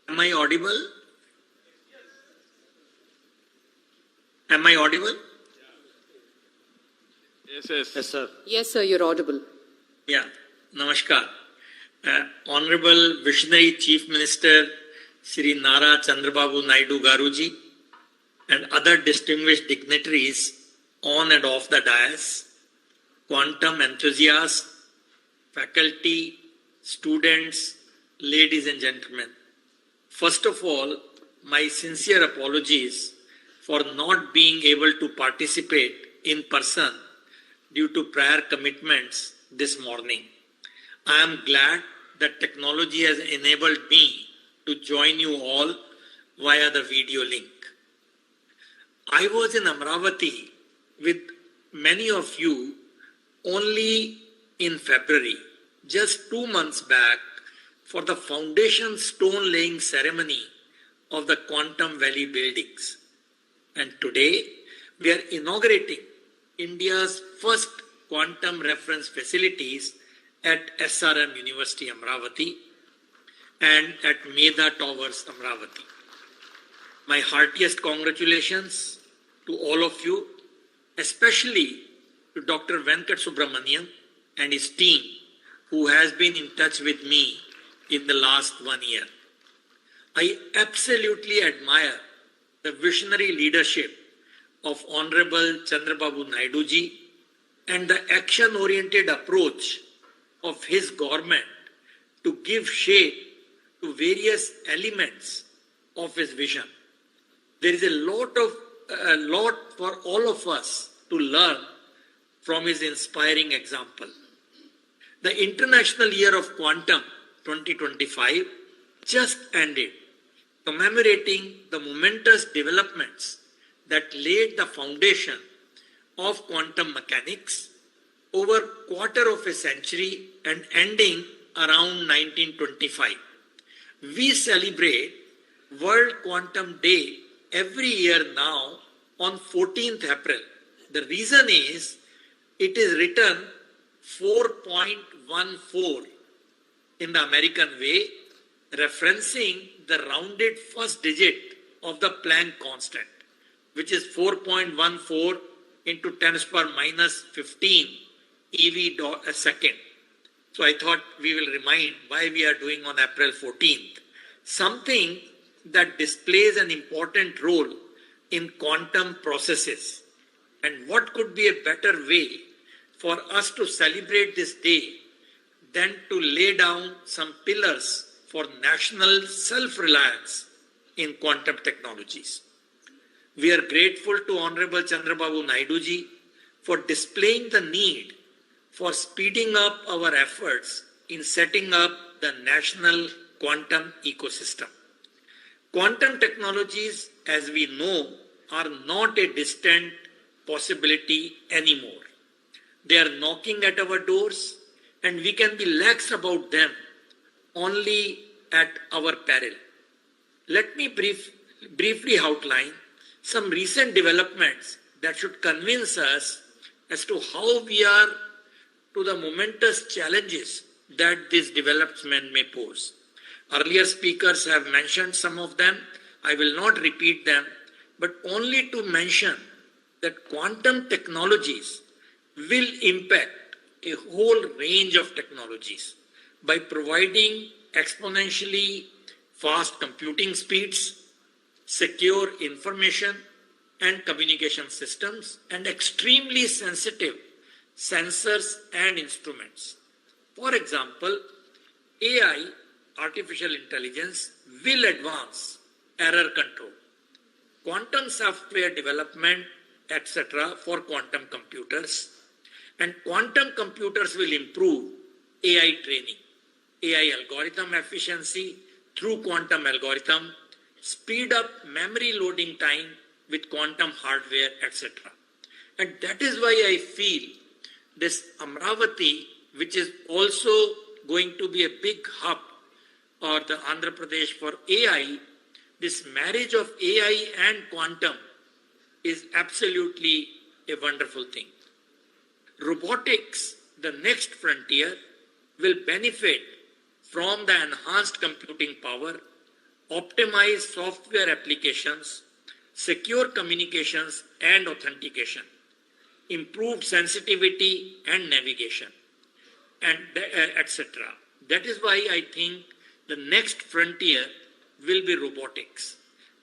Am I audible? Am I audible? Yes, sir. Yes, sir, you're audible. Yeah, namaskar. Honorable Visionary Chief Minister Shri Nara Chandrababu Naidu Garuji and other distinguished dignitaries on and off the dais, quantum enthusiasts, faculty, students, ladies and gentlemen. First of all, my sincere apologies for not being able to participate in person due to prior commitments this morning. I am glad that technology has enabled me to join you all via the video link. I was in Amravati with many of you only in February, just 2 months back, for the foundation stone laying ceremony of the Quantum Valley buildings. And today we are inaugurating India's first quantum reference facilities at SRM University Amravati and at Medha Towers Amravati. My heartiest congratulations to all of you, especially to Dr. Venkat Subramanian and his team, who has been in touch with me in the last 1 year. I absolutely admire the visionary leadership of Honorable Chandrababu Naidu ji and the action-oriented approach of his government to give shape to various elements of his vision. There is a lot for all of us to learn from his inspiring example. The International Year of Quantum 2025 just ended, commemorating the momentous developments that laid the foundation of quantum mechanics over quarter of a century and ending around 1925. We celebrate World Quantum Day every year now on 14th April. The reason is it is written 4.14 in the American way, referencing the rounded first digit of the Planck constant, which is 4.14 into 10 to the power minus 15 EV a second. So I thought we will remind why we are doing on April 14th. Something that displays an important role in quantum processes. And what could be a better way for us to celebrate this day than to lay down some pillars for national self-reliance in quantum technologies. We are grateful to Honorable Chandrababu Naidu ji for displaying the need for speeding up our efforts in setting up the national quantum ecosystem. Quantum technologies, as we know, are not a distant possibility anymore. They are knocking at our doors, and we can be lax about them only at our peril. Let me briefly outline some recent developments that should convince us as to how we are to the momentous challenges that this development may pose. Earlier speakers have mentioned some of them. I will not repeat them, but only to mention that quantum technologies will impact a whole range of technologies by providing exponentially fast computing speeds, secure information and communication systems, and extremely sensitive sensors and instruments. For example, AI, artificial intelligence, will advance error control, quantum software development, etc. for quantum computers, and quantum computers will improve AI training, AI algorithm efficiency through quantum algorithm, speed up memory loading time with quantum hardware, etc. And that is why I feel this Amravati, which is also going to be a big hub, or the Andhra Pradesh for AI, this marriage of AI and quantum is absolutely a wonderful thing. Robotics, the next frontier, will benefit from the enhanced computing power, optimized software applications, secure communications and authentication, improved sensitivity and navigation, and etc. That is why I think the next frontier will be robotics.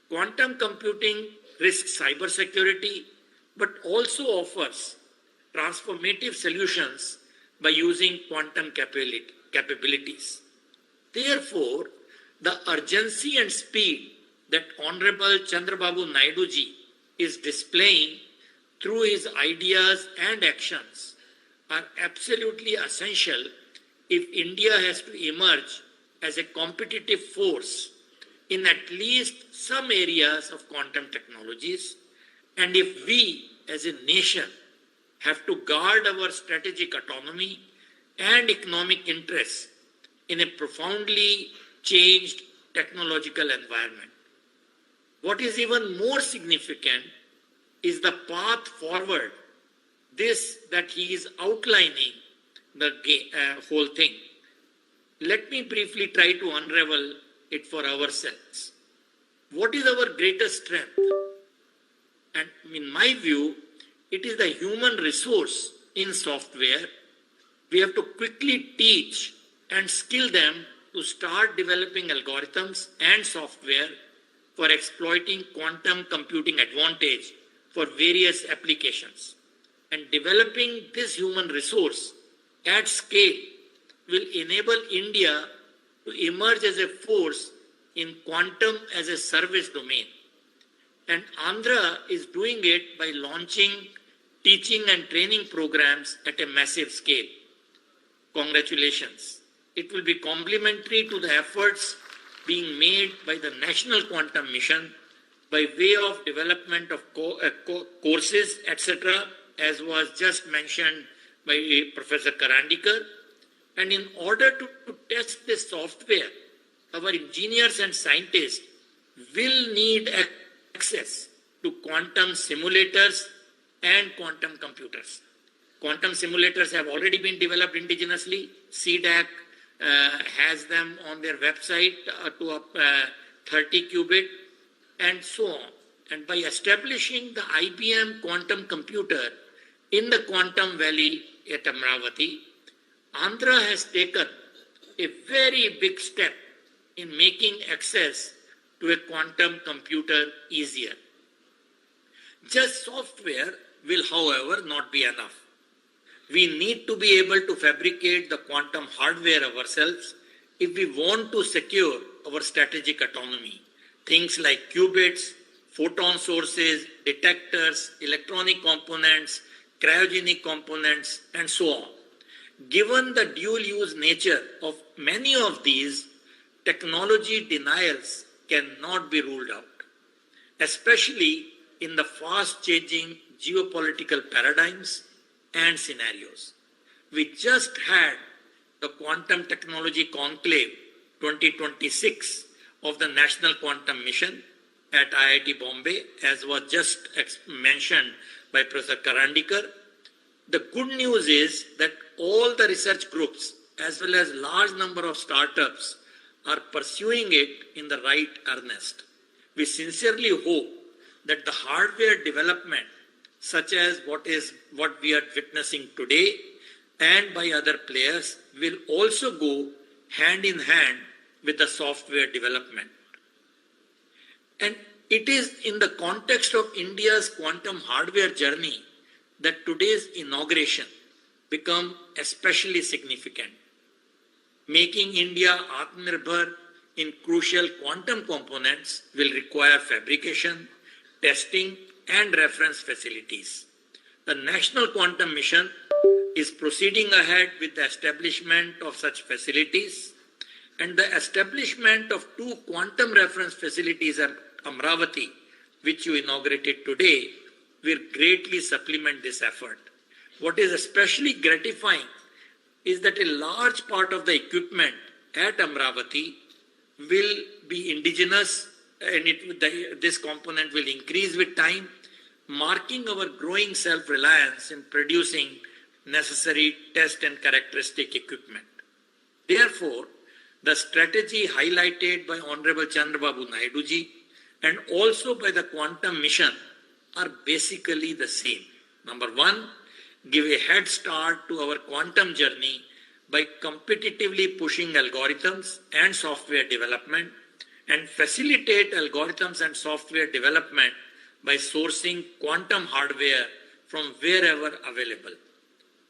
Quantum computing risks cybersecurity, but also offers transformative solutions by using quantum capabilities. Therefore, the urgency and speed that Honorable Chandrababu Naidu ji is displaying through his ideas and actions are absolutely essential if India has to emerge as a competitive force in at least some areas of quantum technologies, and if we as a nation have to guard our strategic autonomy and economic interests in a profoundly changed technological environment. What is even more significant is the path forward, this that he is outlining the whole thing. Let me briefly try to unravel it for ourselves. What is our greatest strength? And in my view, it is the human resource in software. We have to quickly teach and skill them to start developing algorithms and software for exploiting quantum computing advantage for various applications. And developing this human resource at scale will enable India to emerge as a force in quantum as a service domain. And Andhra is doing it by launching teaching and training programs at a massive scale. congratulations. It will be complementary to the efforts being made by the National Quantum Mission by way of development of courses, etc., as was just mentioned by Professor Karandikar. And in order to test this software, our engineers and scientists will need access to quantum simulators and quantum computers. Quantum simulators have already been developed indigenously. CDAC has them on their website to 30 qubit and so on. And by establishing the IBM quantum computer in the Quantum Valley at Amravati, Andhra has taken a very big step in making access to a quantum computer easier. Just software will, however, not be enough. We need to be able to fabricate the quantum hardware ourselves if we want to secure our strategic autonomy. Things like qubits, photon sources, detectors, electronic components, cryogenic components, and so on. Given the dual-use nature of many of these, technology denials cannot be ruled out, especially in the fast-changing geopolitical paradigms and scenarios. We just had the Quantum Technology Conclave 2026 of the National Quantum Mission at IIT Bombay, as was just mentioned by Professor Karandikar. The good news is that all the research groups, as well as large number of startups, are pursuing it in the right earnest. We sincerely hope that the hardware development, such as what we are witnessing today, and by other players, will also go hand in hand with the software development. And it is in the context of India's quantum hardware journey that today's inauguration become especially significant. Making India Atmanirbhar in crucial quantum components will require fabrication, testing, and reference facilities. The National Quantum Mission is proceeding ahead with the establishment of such facilities, and the establishment of 2 quantum reference facilities at Amravati, which you inaugurated today, will greatly supplement this effort. What is especially gratifying is that a large part of the equipment at Amravati will be indigenous, and this component will increase with time, marking our growing self-reliance in producing necessary test and characteristic equipment. Therefore, the strategy highlighted by Honorable Chandrababu Naidu ji and also by the Quantum Mission are basically the same. Number 1, give a head start to our quantum journey by competitively pushing algorithms and software development, and facilitate algorithms and software development by sourcing quantum hardware from wherever available.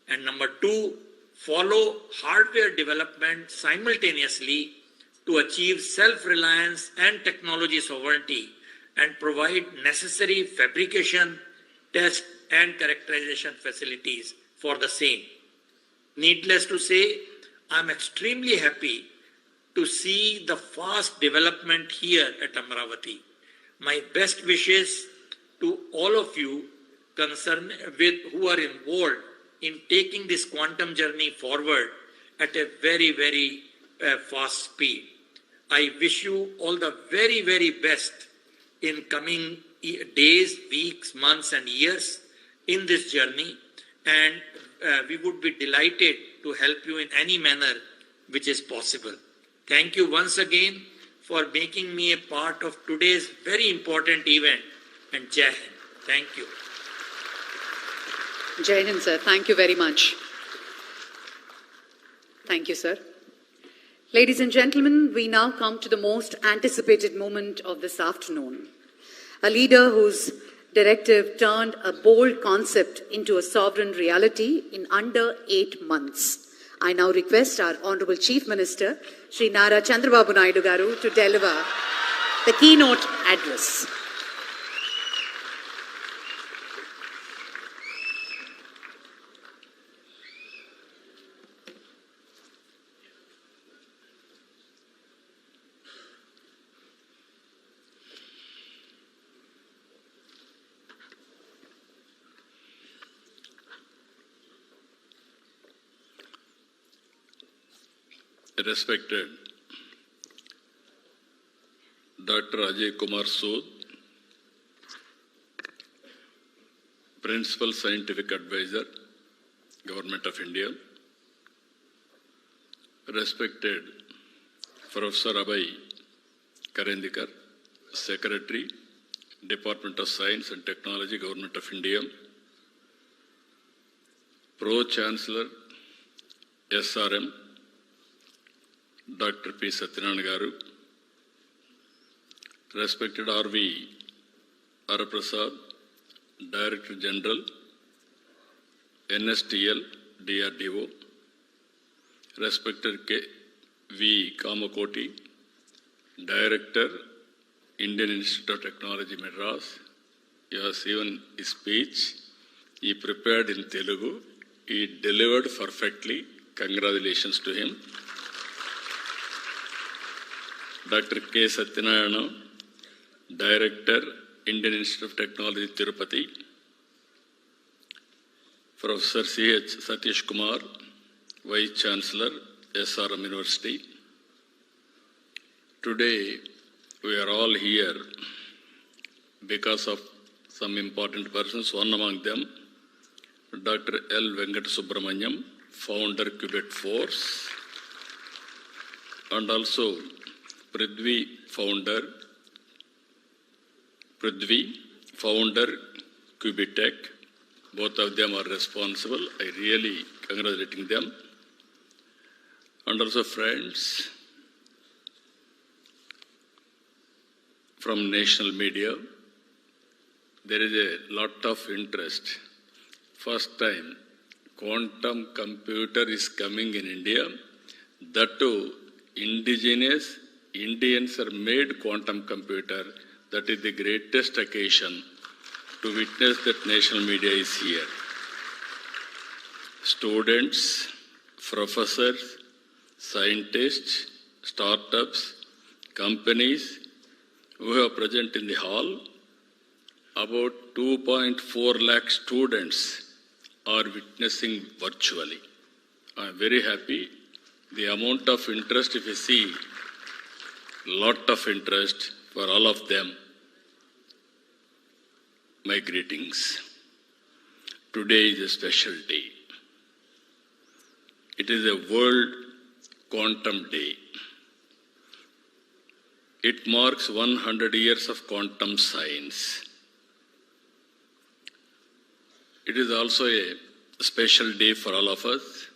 And number 2, follow hardware development simultaneously to achieve self-reliance and technology sovereignty and provide necessary fabrication, test, and characterization facilities for the same. Needless to say, I am extremely happy to see the fast development here at Amravati. My best wishes to all of you who are involved in taking this quantum journey forward at a very, very fast speed. I wish you all the very, very best in coming days, weeks, months, and years in this journey, and we would be delighted to help you in any manner which is possible. Thank you once again for making me a part of today's very important event, and Jai Hind. Thank you. Jai Hind, sir. Thank you very much. Thank you, sir. Ladies and gentlemen, we now come to the most anticipated moment of this afternoon. A leader whose directive turned a bold concept into a sovereign reality in under 8 months. I now request our Honorable Chief Minister, Sri Nara Chandrababu Naidu Garu, to deliver the keynote address. respected Dr. Ajay Kumar Sood, Principal Scientific Advisor, Government of India, respected Professor Abhay Karandikar, Secretary, Department of Science and Technology, Government of India, Pro-Chancellor, SRM, Dr. P. Satyanarayana Garu, respected R.V. Araprasad, Director General, NSTL, DRDO, respected K.V. Kamakoti, Director, Indian Institute of Technology, Madras. You have seen his speech. He prepared in Telugu. He delivered perfectly. Congratulations to him. Dr. K. Satyanarayana, Director, Indian Institute of Technology, Tirupati. Professor C.H. Satish Kumar, Vice Chancellor, SRM University. Today, we are all here because of some important persons. One among them, Dr. L. Venkat Subramanyam, founder Qubit Force, and also Prithvi, founder Qubitech. Both of them are responsible. I really congratulating them. And also friends from national media. There is a lot of interest. First time quantum computer is coming in India. That too, indigenous Indians are made quantum computer. That is the greatest occasion to witness that national media is here. Students, professors, scientists, startups, companies who are present in the hall, about 2.4 lakh students are witnessing virtually. I am very happy. The amount of interest, if you see, lot of interest for all of them. My greetings. Today is a special day. It is a World Quantum Day. It marks 100 years of quantum science. It is also a special day for all of us.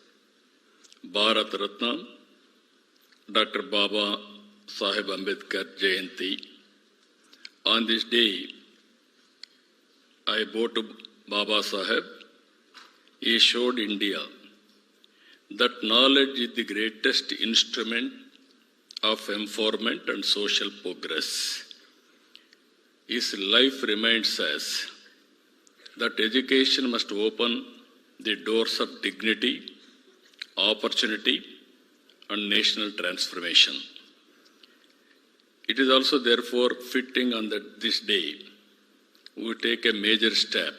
Bharat Ratna, Dr. Baba Sahib Ambedkar Jayanti. On this day, I bow to Baba Sahib. He showed India that knowledge is the greatest instrument of empowerment and social progress. His life reminds us that education must open the doors of dignity, opportunity, and national transformation. It is also therefore fitting on this day we take a major step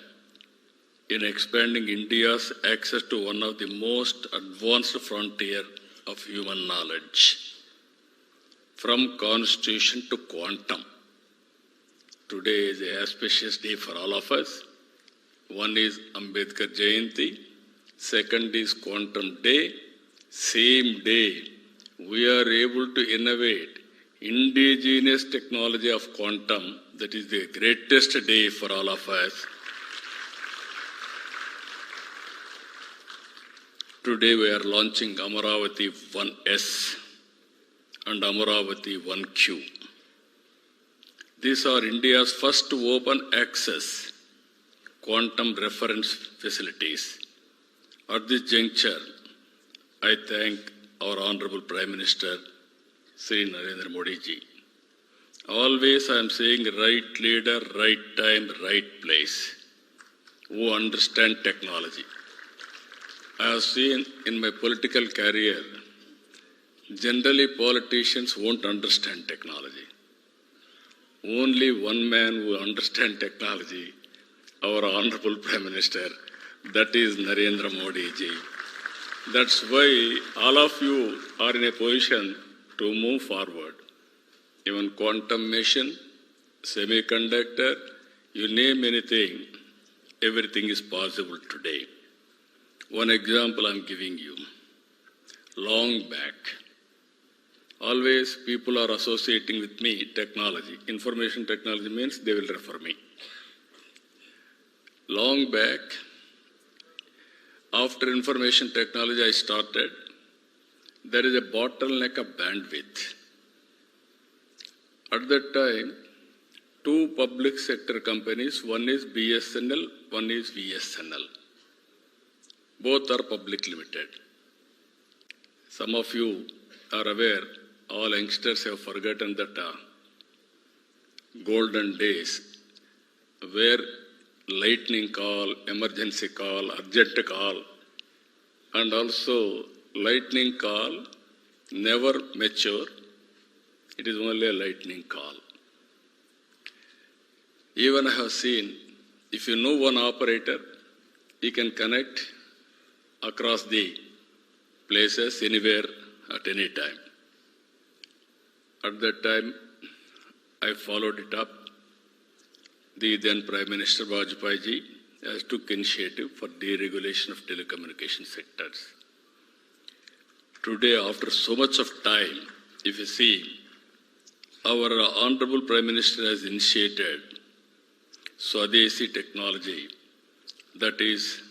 in expanding India's access to one of the most advanced frontier of human knowledge. From constitution to quantum. Today is an auspicious day for all of us. One is Ambedkar Jayanti, second is Quantum Day. Same day, we are able to innovate indigenous technology of quantum. That is the greatest day for all of us. Today we are launching Amaravati 1S and Amaravati 1Q. These are India's first open access quantum reference facilities. At this juncture, I thank our Honorable Prime Minister, Sri Narendra Modi ji. Always I am saying right leader, right time, right place, who understand technology. I have seen in my political career, generally politicians won't understand technology. Only one man who understands technology, our Honorable Prime Minister, that is Narendra Modi ji. That's why all of you are in a position to move forward. Even quantum machine, semiconductor, you name anything, everything is possible today. One example I'm giving you. Long back, always people are associating with me technology. Information technology means they will refer me. Long back, after information technology I started, there is a bottleneck of bandwidth. At that time, two public sector companies, one is BSNL, one is VSNL. Both are public limited. Some of you are aware, all youngsters have forgotten that golden days where lightning call, emergency call, urgent call, and also lightning call never mature. It is only a lightning call. Even I have seen, if you know one operator, he can connect across the places, anywhere, at any time. At that time, I followed it up. The then Prime Minister Vajpayee ji has took initiative for deregulation of telecommunication sectors. Today, after so much of time, if you see, our Honorable Prime Minister has initiated Swadeshi technology, that is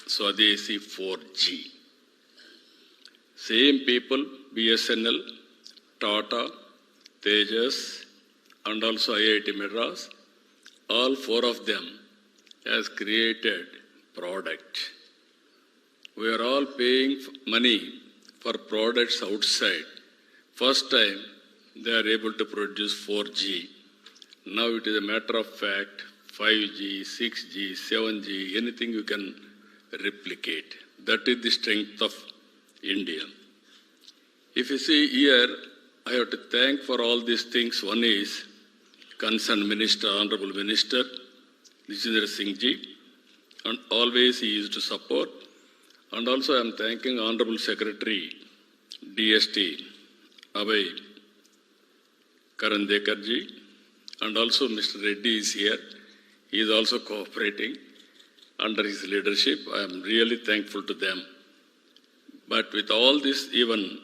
Swadeshi 4G. Same people, BSNL, Tata, Tejas, and also IIT Madras, all four of them has created product. We are all paying money for products outside. First time, they are able to produce 4G. Now it is a matter of fact, 5G, 6G, 7G, anything you can replicate. That is the strength of India. If you see here, I have to thank for all these things. One is concerned Minister, Honorable Minister, Nishindra Singh ji, and always he used to support. And also I am thanking Honorable Secretary, DST, Abhay Karandekar ji, and also Mr. Reddy is here. He is also cooperating under his leadership. I am really thankful to them. But with all this, even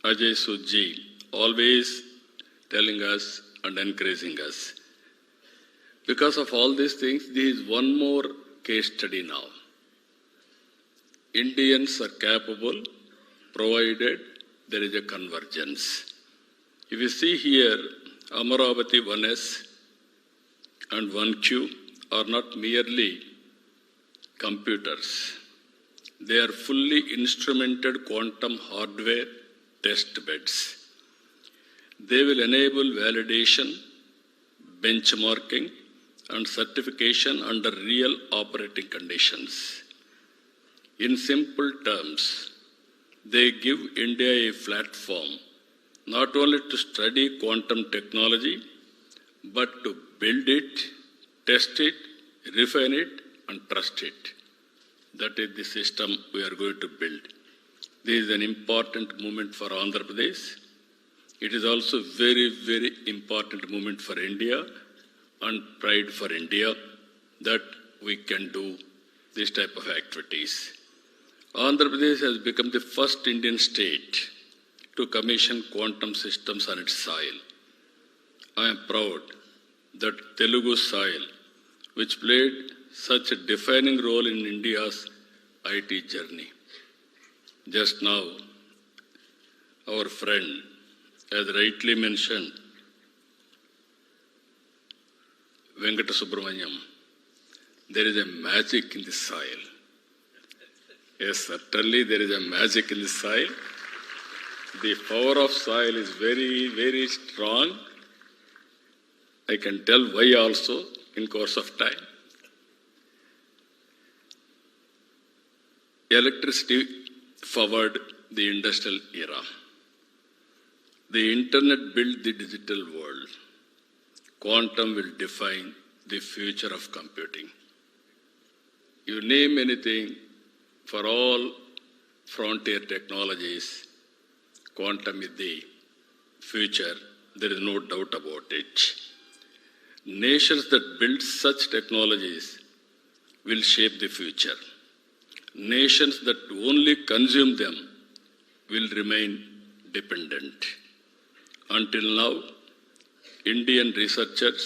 Ajay Sudji always telling us and encouraging us. Because of all these things, there is one more case study now. Indians are capable, provided there is a convergence. If you see here, Amaravati 1S and 1Q are not merely computers. They are fully instrumented quantum hardware test beds. They will enable validation, benchmarking, and certification under real operating conditions. In simple terms, they give India a platform not only to study quantum technology, but to build it, test it, refine it, and trust it. That is the system we are going to build. This is an important moment for Andhra Pradesh. It is also very, very important moment for India and pride for India that we can do this type of activities. Andhra Pradesh has become the first Indian state to commission quantum systems on its soil. I am proud that Telugu soil, which played such a defining role in India's IT journey. Just now, our friend has rightly mentioned Venkata Subramaniam. There is a magic in the soil. Yes, certainly there is a magic in the soil. The power of soil is very, very strong. I can tell why also in course of time. Electricity forward the industrial era. The internet built the digital world. Quantum will define the future of computing. You name anything, for all frontier technologies, quantum is the future. There is no doubt about it. Nations that build such technologies will shape the future. Nations that only consume them will remain dependent. Until now, Indian researchers,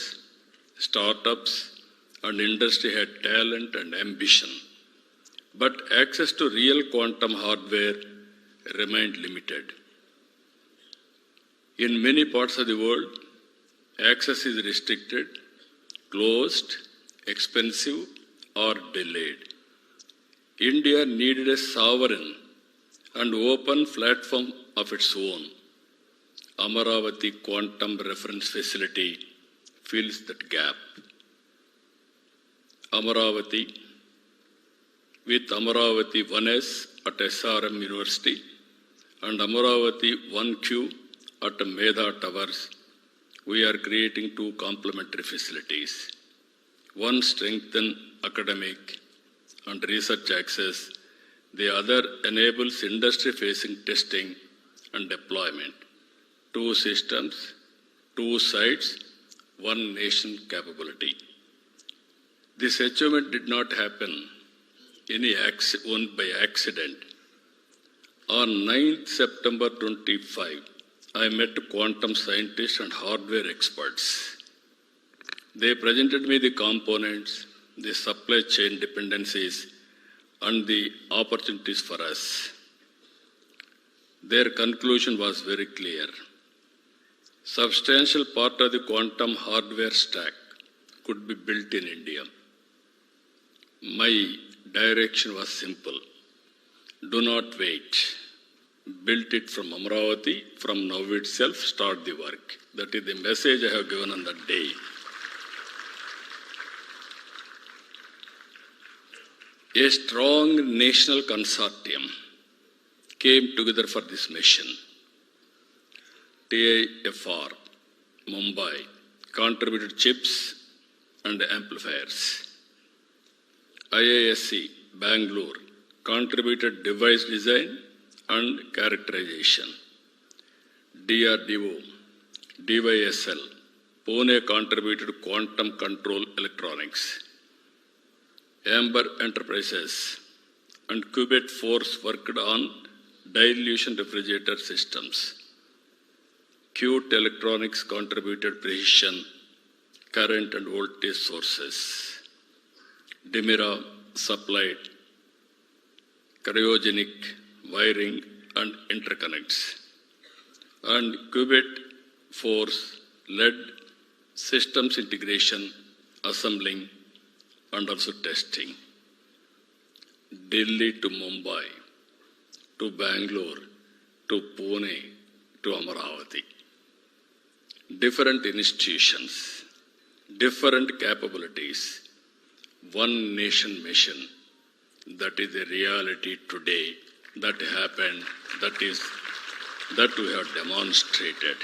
startups, and industry had talent and ambition, but access to real quantum hardware remained limited. In many parts of the world, access is restricted, closed, expensive, or delayed. India needed a sovereign and open platform of its own. Amaravati Quantum Reference Facility fills that gap. Amaravati, with Amaravati 1S at SRM University and Amaravati 1Q at Medha Towers, we are creating two complementary facilities. One strengthens academic and research access, the other enables industry-facing testing and deployment. Two systems, two sites, one nation capability. This achievement did not happen by accident. On 9th September 25, I met quantum scientists and hardware experts. They presented me the components, the supply chain dependencies, and the opportunities for us. Their conclusion was very clear. Substantial part of the quantum hardware stack could be built in India. My direction was simple. Do not wait. Build it from Amaravati, from now itself, start the work. That is the message I have given on that day. A strong national consortium came together for this mission. TIFR, Mumbai, contributed chips and amplifiers. IISc, Bangalore, contributed device design and characterization. DRDO, DYSL, Pune contributed quantum control electronics. Amber Enterprises and Qubit Force worked on dilution refrigerator systems. Qt Electronics contributed precision, current and voltage sources. Dimira supplied cryogenic wiring and interconnects. And Qubit Force led systems integration, assembling, and also testing. Delhi to Mumbai, to Bangalore, to Pune, to Amaravati. Different institutions, different capabilities, one nation mission. That is a reality today. That happened, that we have demonstrated.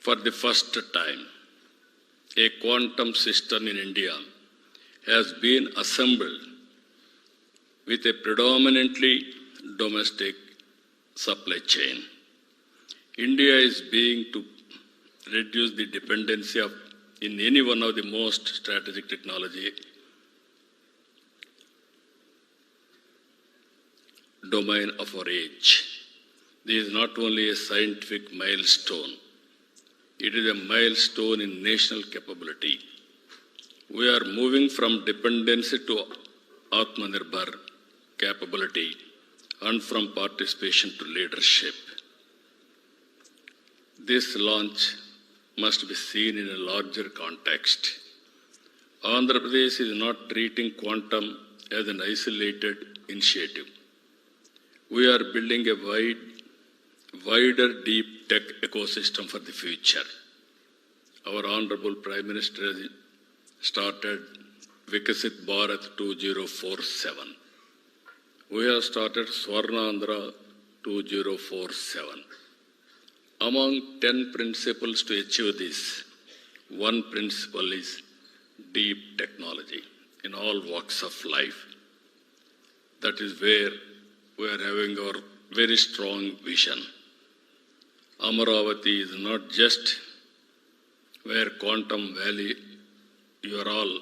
For the first time, a quantum system in India has been assembled with a predominantly domestic supply chain. India is being to reduce the dependency in any one of the most strategic technology domain of our age. This is not only a scientific milestone, it is a milestone in national capability. We are moving from dependency to Atmanirbhar capability and from participation to leadership. This launch must be seen in a larger context. Andhra Pradesh is not treating quantum as an isolated initiative. We are building a wider deep tech ecosystem for the future. Our Honorable Prime Minister has started Vikasit Bharat 2047. We have started Swarnandhra 2047. Among 10 principles to achieve this, one principle is deep technology in all walks of life. That is where we are having our very strong vision. Amaravati is not just where Quantum Valley, you are all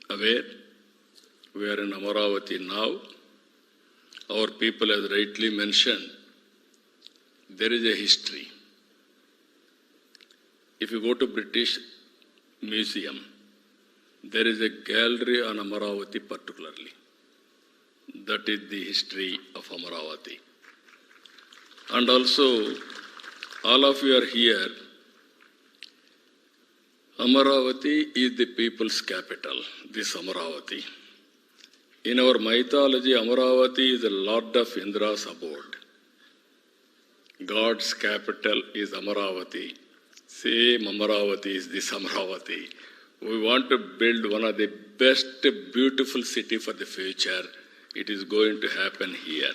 aware. We are in Amaravati now. Our people have rightly mentioned, there is a history. If you go to British Museum, there is a gallery on Amaravati particularly. That is the history of Amaravati. And also, all of you are here. Amaravati is the people's capital, this Amaravati. In our mythology, Amaravati is the Lord of Indra's abode. God's capital is Amaravati. Same Amaravati is this Amaravati. We want to build one of the best, beautiful city for the future. It is going to happen here.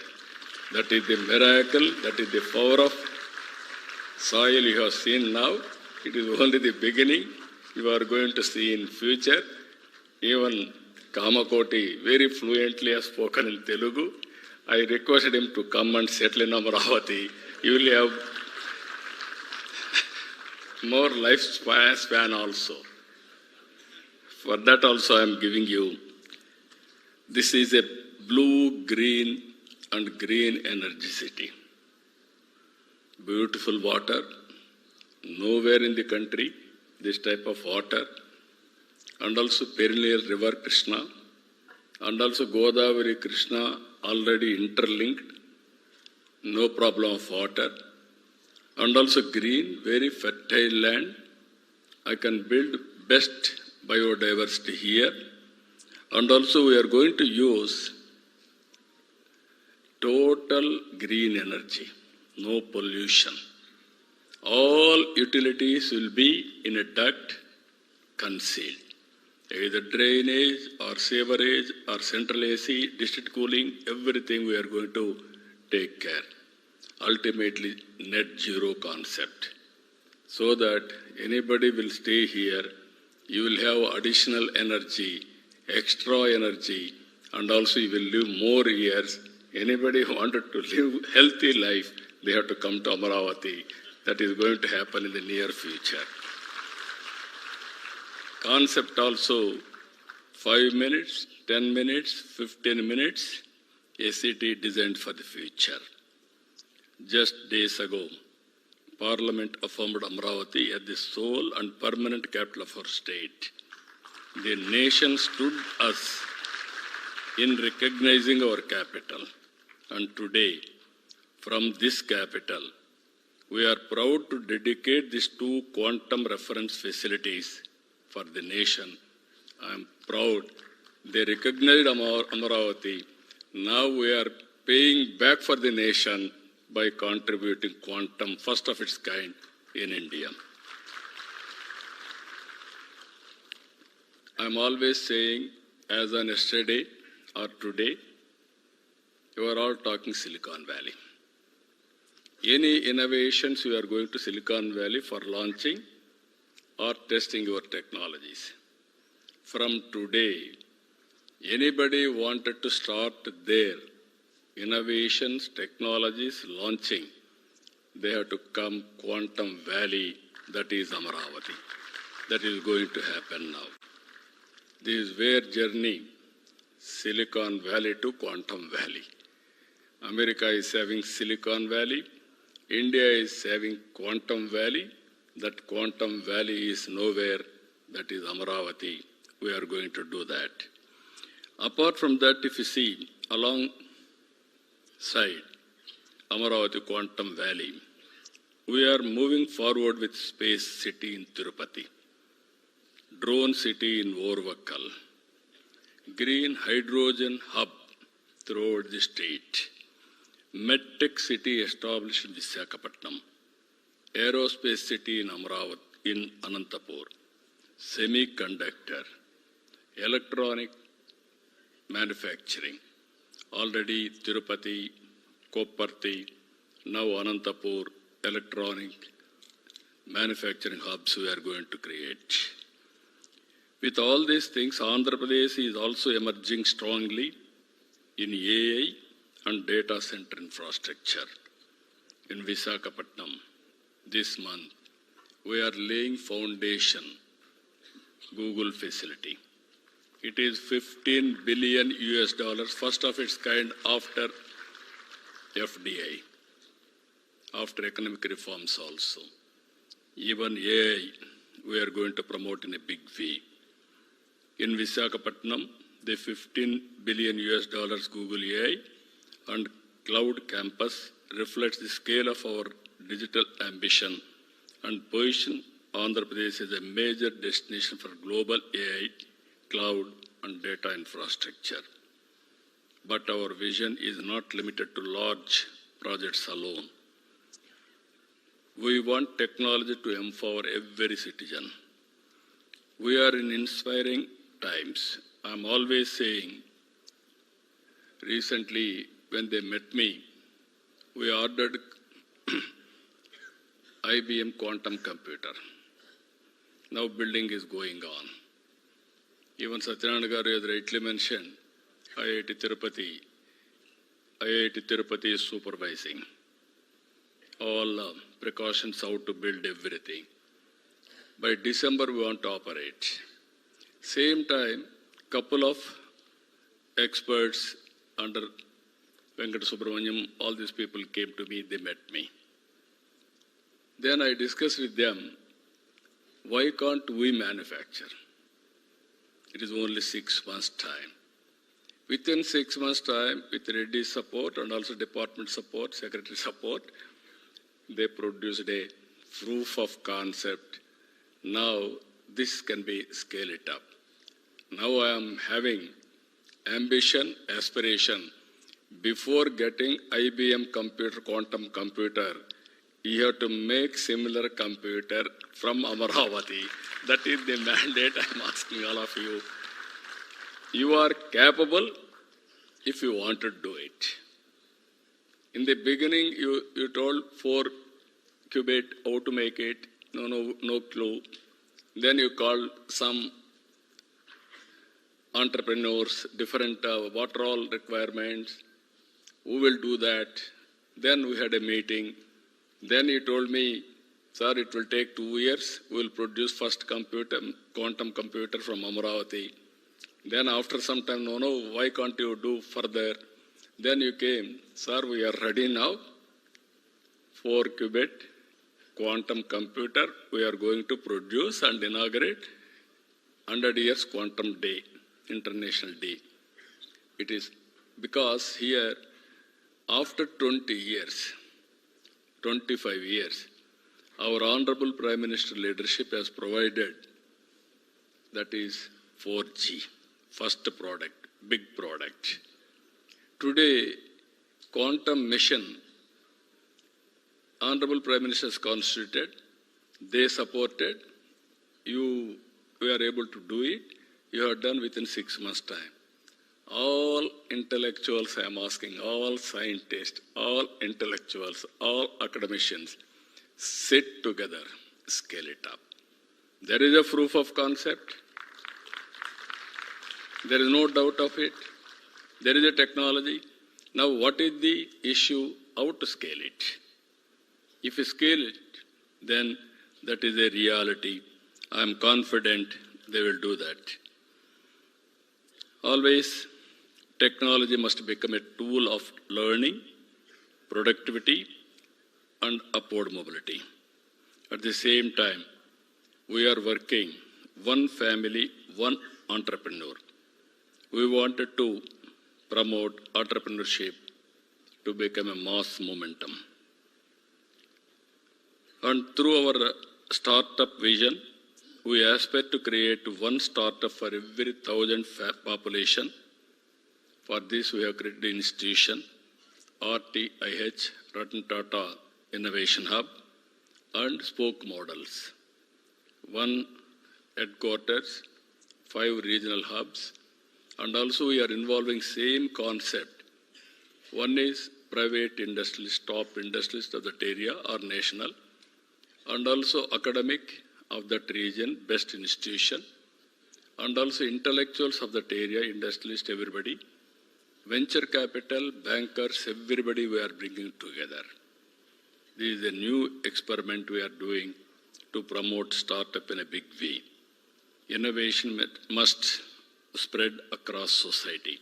That is the miracle, that is the power of soil you have seen now. It is only the beginning. You are going to see in future. Even Kamakoti very fluently has spoken in Telugu. I requested him to come and settle in Amaravati. You will have more lifespan also. For that also I am giving you. This is a blue, green and green energy city. Beautiful water. Nowhere in the country this type of water. And also perennial river Krishna. And also Godavari Krishna already interlinked. No problem of water. And also green, very fertile land. I can build best biodiversity here. And also we are going to use total green energy, no pollution. All utilities will be in a duct concealed. Either drainage or sewerage or central AC, district cooling, everything we are going to take care. Ultimately, net zero concept. So that anybody will stay here, you will have additional energy, extra energy, and also you will live more years. Anybody who wanted to live healthy life, they have to come to Amaravati. That is going to happen in the near future. Concept also 5 minutes, 10 minutes, 15 minutes, a city designed for the future. Just days ago, Parliament affirmed Amaravati as the sole and permanent capital of our state. The nation stood us in recognizing our capital. And today, from this capital, we are proud to dedicate these 2 quantum reference facilities for the nation. I am proud. They recognized Amaravati. Now we are paying back for the nation by contributing quantum, first of its kind in India. I am always saying, as on yesterday or today, you are all talking Silicon Valley. Any innovations you are going to Silicon Valley for launching or testing your technologies. From today, anybody wanted to start their innovations, technologies, launching, they have to come Quantum Valley, that is Amaravati. That is going to happen now. This is where journey, Silicon Valley to Quantum Valley. America is having Silicon Valley. India is having Quantum Valley. That Quantum Valley is nowhere. That is Amaravati. We are going to do that. Apart from that, if you see along side, Amaravati Quantum Valley, we are moving forward with Space City in Tirupati, Drone City in Orvakkal, Green Hydrogen Hub throughout the state, MedTech City established in Visakhapatnam, Aerospace City in Amaravati, in Anantapur, Semiconductor, Electronic Manufacturing, already Tirupati, Kopparthi, now Anantapur, electronic manufacturing hubs we are going to create. With all these things, Andhra Pradesh is also emerging strongly in AI and data center infrastructure. In Visakhapatnam, this month, we are laying foundation Google facility. It is 15 billion US dollars, first of its kind after FDI, after economic reforms also. Even AI, we are going to promote in a big way. In Visakhapatnam, the 15 billion US dollars Google AI and Cloud Campus reflects the scale of our digital ambition and position Andhra Pradesh as a major destination for global AI, cloud and data infrastructure. But our vision is not limited to large projects alone. We want technology to empower every citizen. We are in inspiring times. I'm always saying, recently when they met me, we ordered IBM quantum computer. Now building is going on. Even Satyanarayana Garu has rightly mentioned, IIT Tirupati is supervising all precautions how to build everything. By December we want to operate. Same time, couple of experts under Venkata Subramaniam, all these people came to me, they met me. Then I discussed with them, why can't we manufacture? It is only 6 months' time. Within 6 months' time, with Reddy's support and also department support, secretary support, they produced a proof of concept. Now this can be scale it up. Now I am having ambition, aspiration. Before getting IBM computer, quantum computer, you have to make similar computer from Amaravati. That is the mandate I am asking all of you. You are capable if you want to do it. In the beginning, you told 4 qubit, how to make it, no clue. Then you called some entrepreneurs, different what are all requirements, who will do that. Then we had a meeting. Then he told me, sir, it will take 2 years. We will produce first computer, quantum computer from Amaravati. Then after some time, no, why can't you do further? Then you came, sir, we are ready now. 4 qubit quantum computer we are going to produce and inaugurate 100 years quantum day, international day. It is because here, after 20 years, 25 years, our Honorable Prime Minister leadership has provided, that is 4G, first product, big product. Today, quantum mission, Honorable Prime Minister has constituted, they supported, we are able to do it, you have done within 6 months' time. All intellectuals, I am asking, all scientists, all intellectuals, all academicians, sit together, scale it up. There is a proof of concept. There is no doubt of it. There is a technology. Now what is the issue? How to scale it? If you scale it, then that is a reality. I am confident they will do that. Always, technology must become a tool of learning, productivity, and upward mobility. At the same time, we are working one family, one entrepreneur. We wanted to promote entrepreneurship to become a mass momentum. And through our startup vision, we aspire to create one startup for every 1,000 population. For this, we have created an institution, RTIH, Ratan Tata Innovation Hub, and spoke models. 1 headquarters, 5 regional hubs, and also we are involving same concept. One is private industrialists, top industrialists of that area or national, and also academic of that region, best institution, and also intellectuals of that area, industrialists, everybody. Venture capital, bankers, everybody we are bringing together. This is a new experiment we are doing to promote startup in a big way. Innovation must spread across society,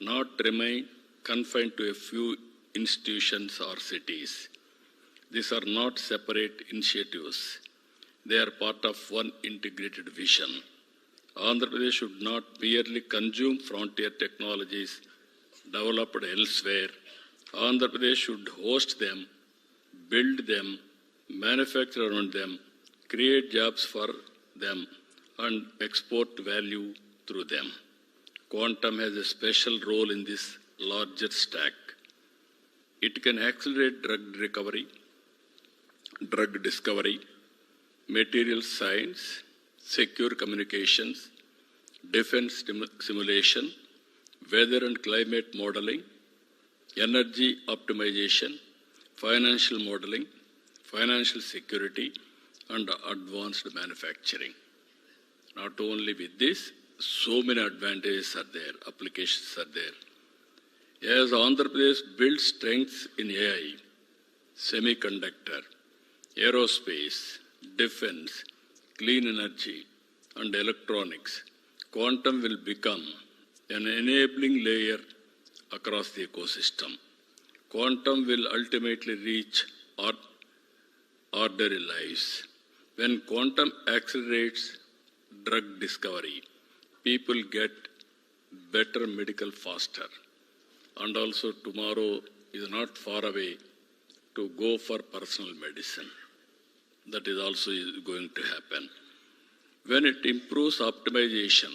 not remain confined to a few institutions or cities. These are not separate initiatives. They are part of one integrated vision. Andhra Pradesh should not merely consume frontier technologies developed elsewhere. Andhra Pradesh should host them, build them, manufacture around them, create jobs for them, and export value through them. Quantum has a special role in this larger stack. It can accelerate drug discovery, material science, secure communications, defense simulation, weather and climate modeling, energy optimization, financial modeling, financial security, and advanced manufacturing. Not only with this, so many advantages are there, applications are there. As Andhra Pradesh builds strengths in AI, semiconductor, aerospace, defense, clean energy, and electronics, quantum will become an enabling layer across the ecosystem. Quantum will ultimately reach ordinary lives. When quantum accelerates drug discovery, people get better medical faster. And also tomorrow is not far away to go for personal medicine. That is also going to happen. When it improves optimization,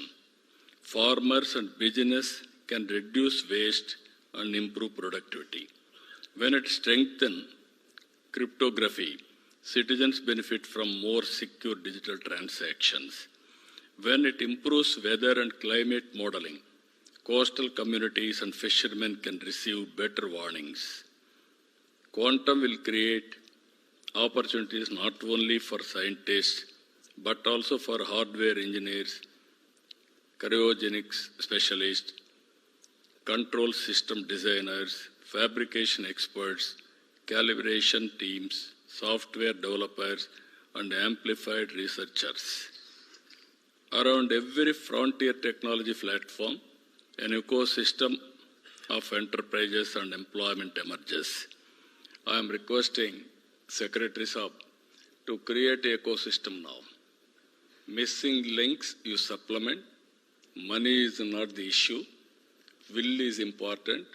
farmers and business can reduce waste and improve productivity. When it strengthens cryptography, citizens benefit from more secure digital transactions. When it improves weather and climate modeling, coastal communities and fishermen can receive better warnings. Quantum will create opportunities not only for scientists, but also for hardware engineers, cryogenics specialists, control system designers, fabrication experts, calibration teams, software developers, and amplified researchers. Around every frontier technology platform, an ecosystem of enterprises and employment emerges. I am requesting Secretary Saab to create an ecosystem now. Missing links you supplement. Money is not the issue. Will is important.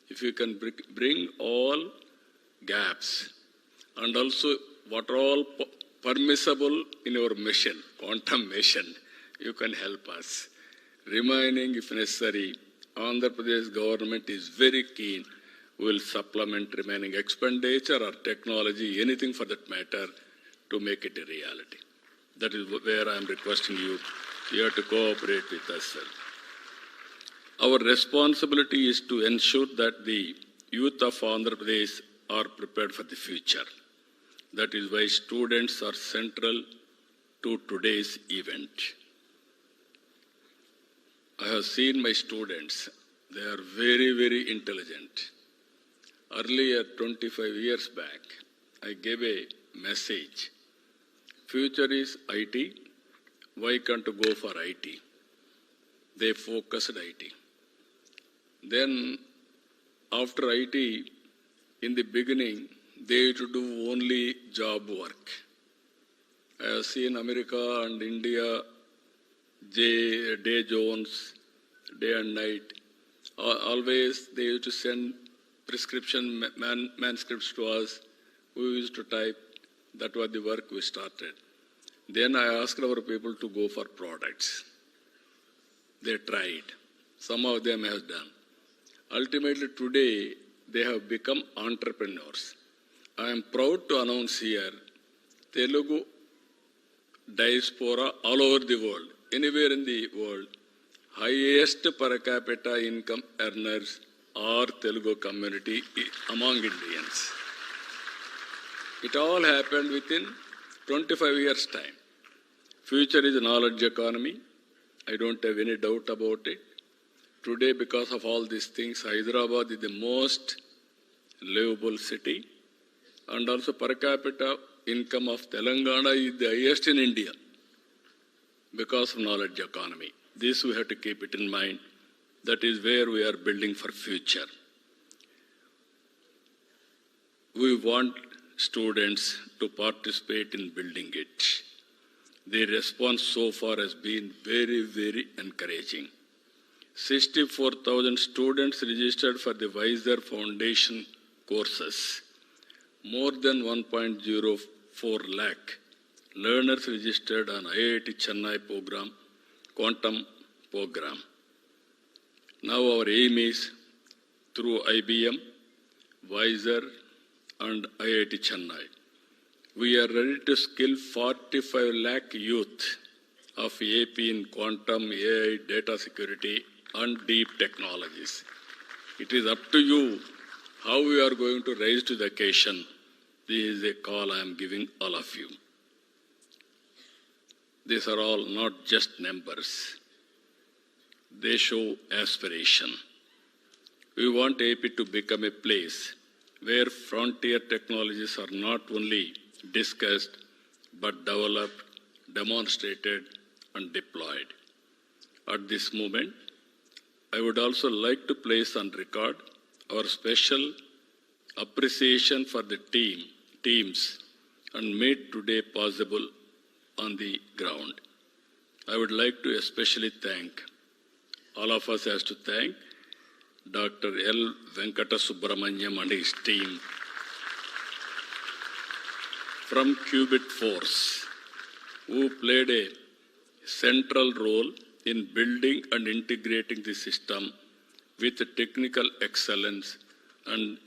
If you can bring all gaps and also what are all permissible in your mission, quantum mission, you can help us. Remaining, if necessary, Andhra Pradesh government is very keen. We will supplement remaining expenditure or technology, anything for that matter, to make it a reality. That is where I am requesting you. You have to cooperate with us, sir. Our responsibility is to ensure that the youth of Andhra Pradesh are prepared for the future. That is why students are central to today's event. I have seen my students. They are very, very intelligent. Earlier, 25 years back, I gave a message. Future is IT. Why can't you go for IT? They focused IT. Then, after IT, in the beginning, they used to do only job work. I have seen America and India, day zones, day and night. Always they used to send prescription manuscripts to us. We used to type. That was the work we started. Then I asked our people to go for products. They tried. Some of them have done. Ultimately today, they have become entrepreneurs. I am proud to announce here, Telugu diaspora all over the world, anywhere in the world, highest per capita income earners are Telugu community among Indians. It all happened within 25 years' time. Future is a knowledge economy. I don't have any doubt about it. Today, because of all these things, Hyderabad is the most livable city, and also per capita income of Telangana is the highest in India because of knowledge economy. This we have to keep it in mind. That is where we are building for future. We want students to participate in building it. The response so far has been very, very encouraging. 64,000 students registered for the Wiser Foundation courses. More than 1.04 lakh learners registered on IIT Chennai program, quantum program. Now our aim is through IBM, Wiser and IIT Chennai. We are ready to skill 45 lakh youth of AP in quantum, AI, data security and deep technologies. It is up to you how we are going to rise to the occasion. This is a call I am giving all of you. These are all not just numbers. They show aspiration. We want AP to become a place where frontier technologies are not only discussed but developed, demonstrated and deployed. At this moment, I would also like to place on record our special appreciation for the teams and made today possible on the ground. I would like to especially thank, all of us has to thank Dr. L. Venkata Subramanyam and his team from Qubit Force, who played a central role in building and integrating the system with technical excellence and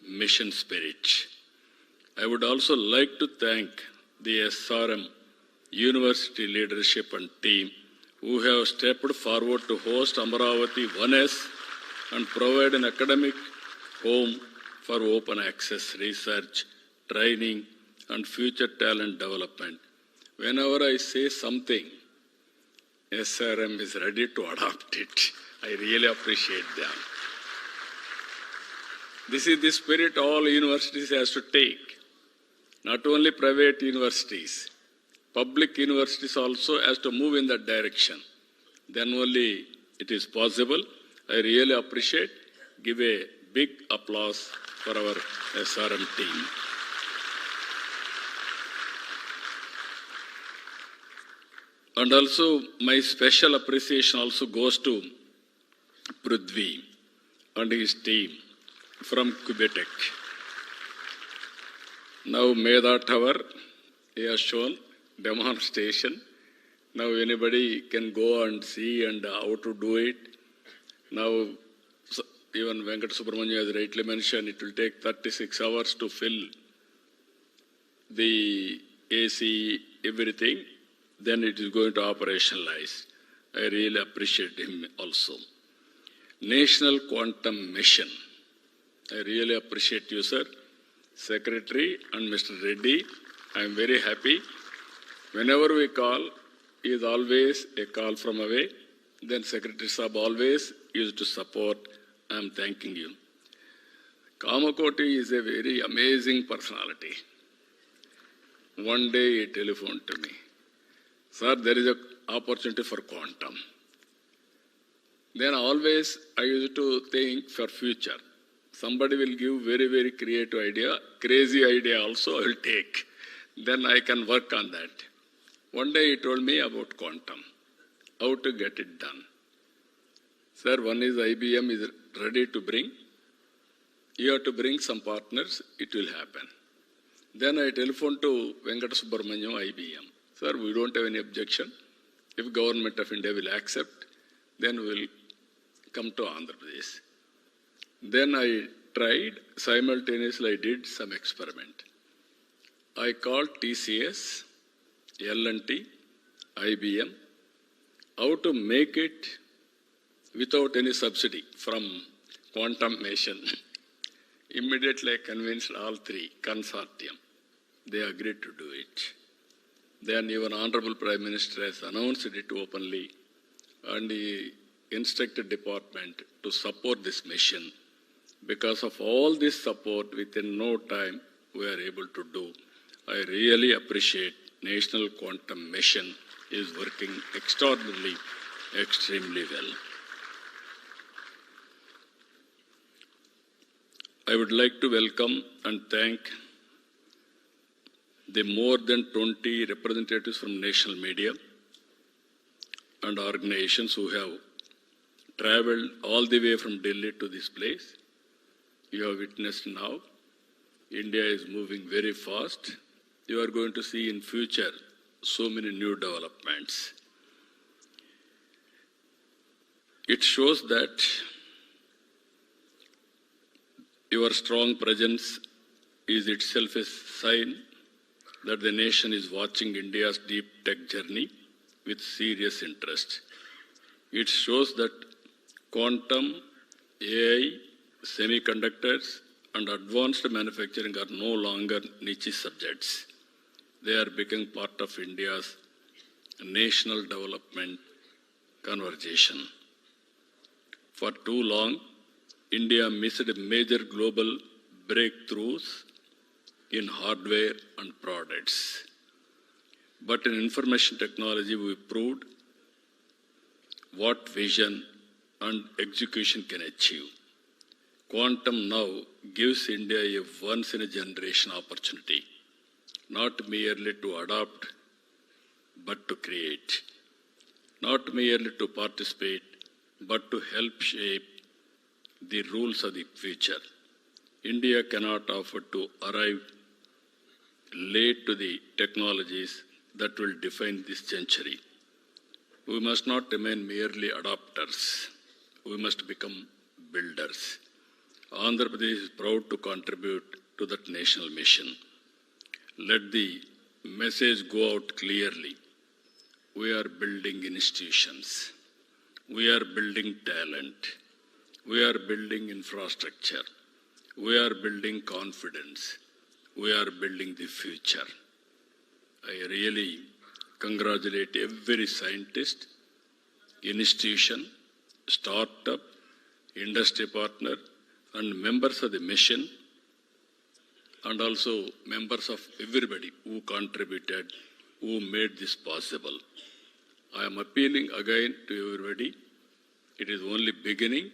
mission spirit. I would also like to thank the SRM University leadership and team who have stepped forward to host Amaravati 1S and provide an academic home for open access research, training and future talent development. Whenever I say something, SRM is ready to adopt it. I really appreciate them. This is the spirit all universities has to take. Not only private universities, public universities also has to move in that direction. Then only it is possible. I really appreciate. Give a big applause for our SRM team. And also my special appreciation also goes to Prithvi and his team from Quebec. Now Meda Tower, he has shown demonstration. Now anybody can go and see and how to do it. Now even Venkat Subramanya has rightly mentioned, it will take 36 hours to fill the AC, everything. Then it is going to operationalize. I really appreciate him also. National Quantum Mission. I really appreciate you, sir. Secretary and Mr. Reddy. I am very happy. Whenever we call, he is always a call from away. Then Secretary Saab always used to support. I am thanking you. Kamakoti is a very amazing personality. One day he telephoned to me. Sir, there is an opportunity for quantum. Then always I used to think for future. Somebody will give very, very creative idea, crazy idea also I will take. Then I can work on that. One day he told me about quantum, how to get it done. Sir, one is IBM is ready to bring. You have to bring some partners, it will happen. Then I telephoned to Venkata Subramanyam, IBM. Sir, we don't have any objection. If Government of India will accept, then we will come to Andhra Pradesh. Then I tried, simultaneously I did some experiment. I called TCS, L&T, IBM, how to make it without any subsidy from quantum mission. Immediately I convinced all three, consortium. They agreed to do it. Then even Honorable Prime Minister has announced it openly and he instructed department to support this mission. Because of all this support, within no time, we are able to do. I really appreciate National Quantum Mission is working extraordinarily, extremely well. I would like to welcome and thank the more than 20 representatives from national media and organizations who have traveled all the way from Delhi to this place. You have witnessed now, India is moving very fast. You are going to see in future so many new developments. It shows that your strong presence is itself a sign that the nation is watching India's deep tech journey with serious interest. It shows that quantum, AI, semiconductors, and advanced manufacturing are no longer niche subjects. They are becoming part of India's national development conversation. For too long, India missed major global breakthroughs in hardware and products. But in information technology, we proved what vision and execution can achieve. Quantum now gives India a once-in-a-generation opportunity, not merely to adopt, but to create. Not merely to participate, but to help shape the rules of the future. India cannot afford to arrive late to the technologies that will define this century. We must not remain merely adopters. We must become builders. Andhra Pradesh is proud to contribute to that national mission. Let the message go out clearly. We are building institutions. We are building talent. We are building infrastructure. We are building confidence. We are building the future. I really congratulate every scientist, institution, startup, industry partner, and members of the mission, and also members of everybody who contributed, who made this possible. I am appealing again to everybody. It is only beginning.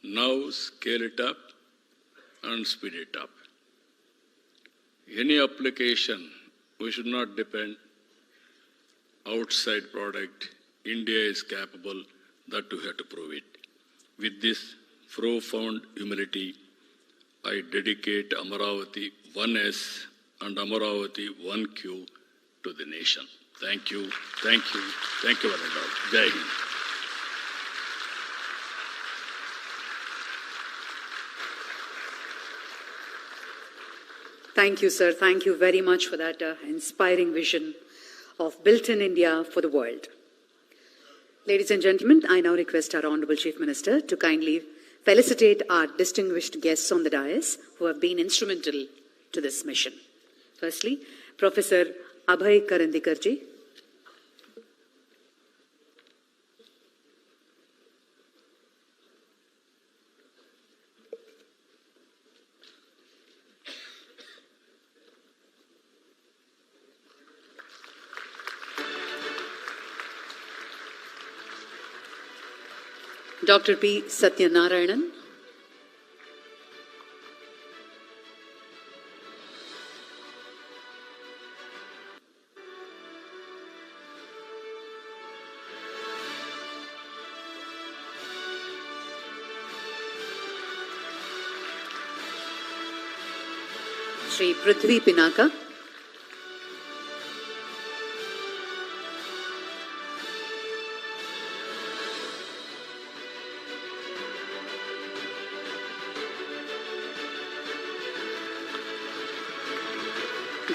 Now scale it up and speed it up. Any application, we should not depend outside product. India is capable, that we have to prove it. With this profound humility, I dedicate Amaravati 1S and Amaravati 1Q to the nation. Thank you, thank you, thank you, Varnadal. Jai Hind. Thank you, sir. Thank you very much for that inspiring vision of Built in India for the world. Ladies and gentlemen, I now request our Honorable Chief Minister to kindly felicitate our distinguished guests on the dais who have been instrumental to this mission. Firstly, Professor Abhay Karandikarji. Dr. P. Satyanarayanan. Shri Prithvi Pinaka.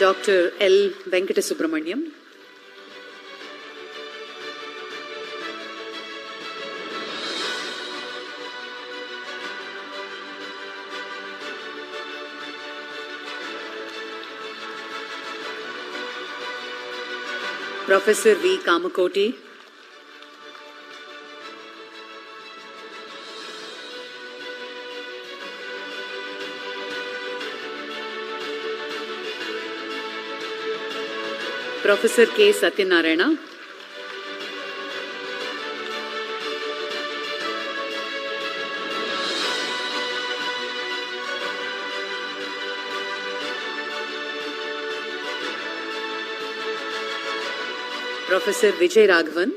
Dr. L. Venkatasubramaniam. Professor V. Kamakoti. Professor K. Satyanarayana. Professor Vijay Raghavan.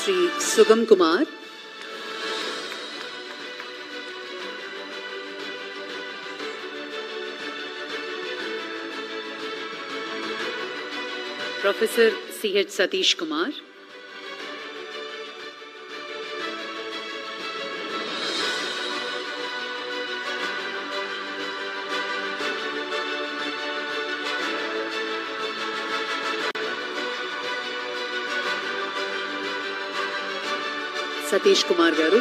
Sri Sugam Kumar. Professor C.H. Satish Kumar. Satish Kumar Garu.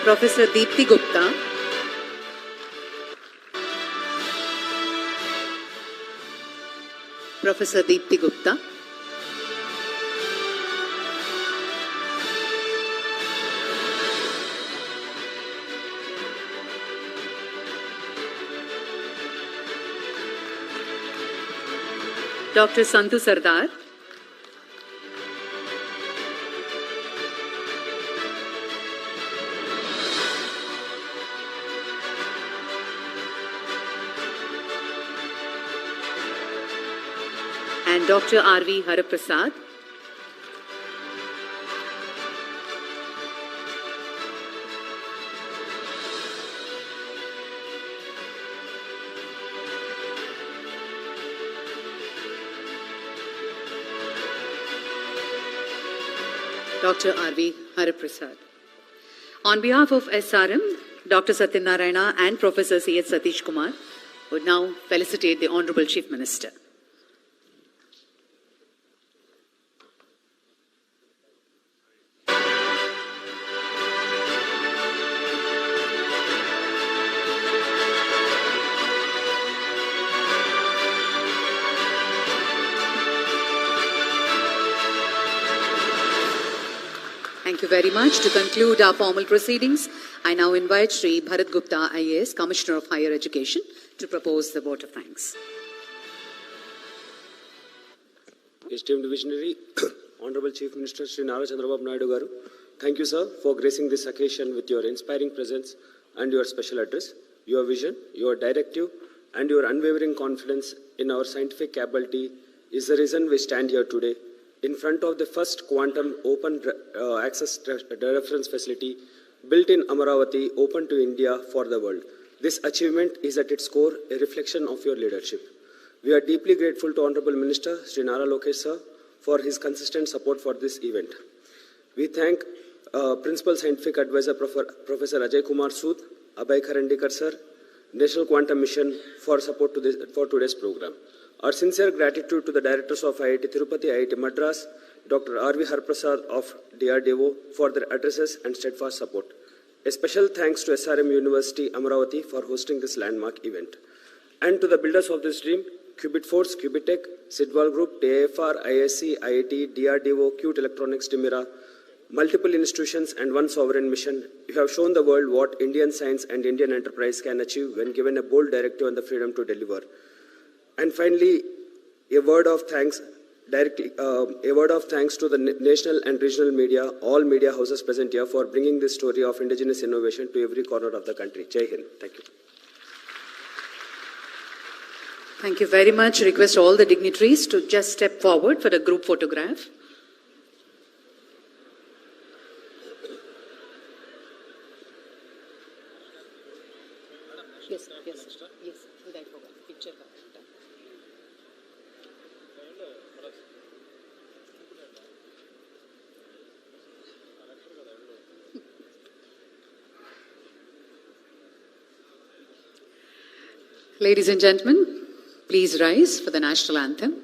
Professor Deepthi Gupta. Professor Deepthi Gupta. Dr. Santu Sardar. And Dr. R.V. Haraprasad. Dr. R.V. Haraprasad. On behalf of SRM, Dr. Satyanarayana and Professor C.H. Satish Kumar would now felicitate the Honorable Chief Minister. Thank you very much. To conclude our formal proceedings, I now invite Sri Bharat Gupta, IAS, Commissioner of Higher Education, to propose the vote of thanks. Esteemed visionary, Honorable Chief Minister Sri Nara Chandrababu Naidu Garu, thank you, sir, for gracing this occasion with your inspiring presence and your special address. Your vision, your directive, and your unwavering confidence in our scientific ability is the reason we stand here today, in front of the first quantum open access reference facility built in Amaravati, open to India for the world. This achievement is at its core a reflection of your leadership. We are deeply grateful to Honorable Minister Sri Nara Lokesh sir for his consistent support for this event. We thank Principal Scientific Advisor Professor Ajay Kumar Sood, Abhay Kharandikar sir, National Quantum Mission for support for today's program. Our sincere gratitude to the directors of IIT Tirupati, IIT Madras, Dr. R.V. Haraprasad of DRDO for their addresses and steadfast support. A special thanks to SRM University, Amaravati for hosting this landmark event. And to the builders of this dream, Qubit Force, Qubitech, Sidwal Group, TAFR, ISC, IIT, DRDO, Qt Electronics, Timira, multiple institutions and one sovereign mission, you have shown the world what Indian science and Indian enterprise can achieve when given a bold directive and the freedom to deliver. And finally, a word of thanks to the national and regional media, all media houses present here for bringing this story of indigenous innovation to every corner of the country. Jai Hind. Thank you. Thank you very much. Request all the dignitaries to just step forward for the group photograph. Yes. Picture. Ladies and gentlemen, please rise for the national anthem.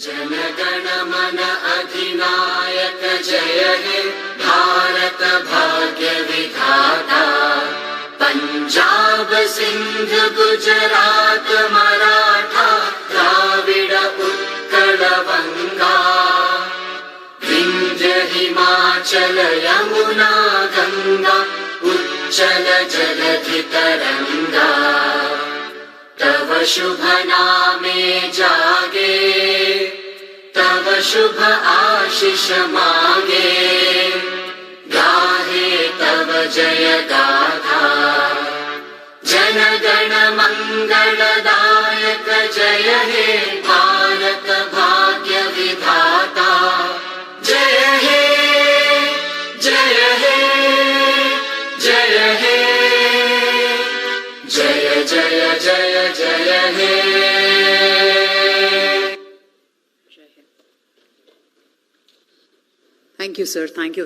जनगण मन अधिनायक जय हे भारत भाग्य विधाता पंजाब सिंध गुजरात मराठा द्राविड उत्कल बंगा विंध्य हिमाचल यमुना गंगा उच्चल जलधि तरंगा तव शुभ नामे जागे तव शुभ आशीष मांगे गाहे तव जय गाथा जनगण मंगलदायक जय हे भारत भाग्य विधाता जय हे जय हे जय हे जय जय जय जय हे Thank you, sir. Thank you.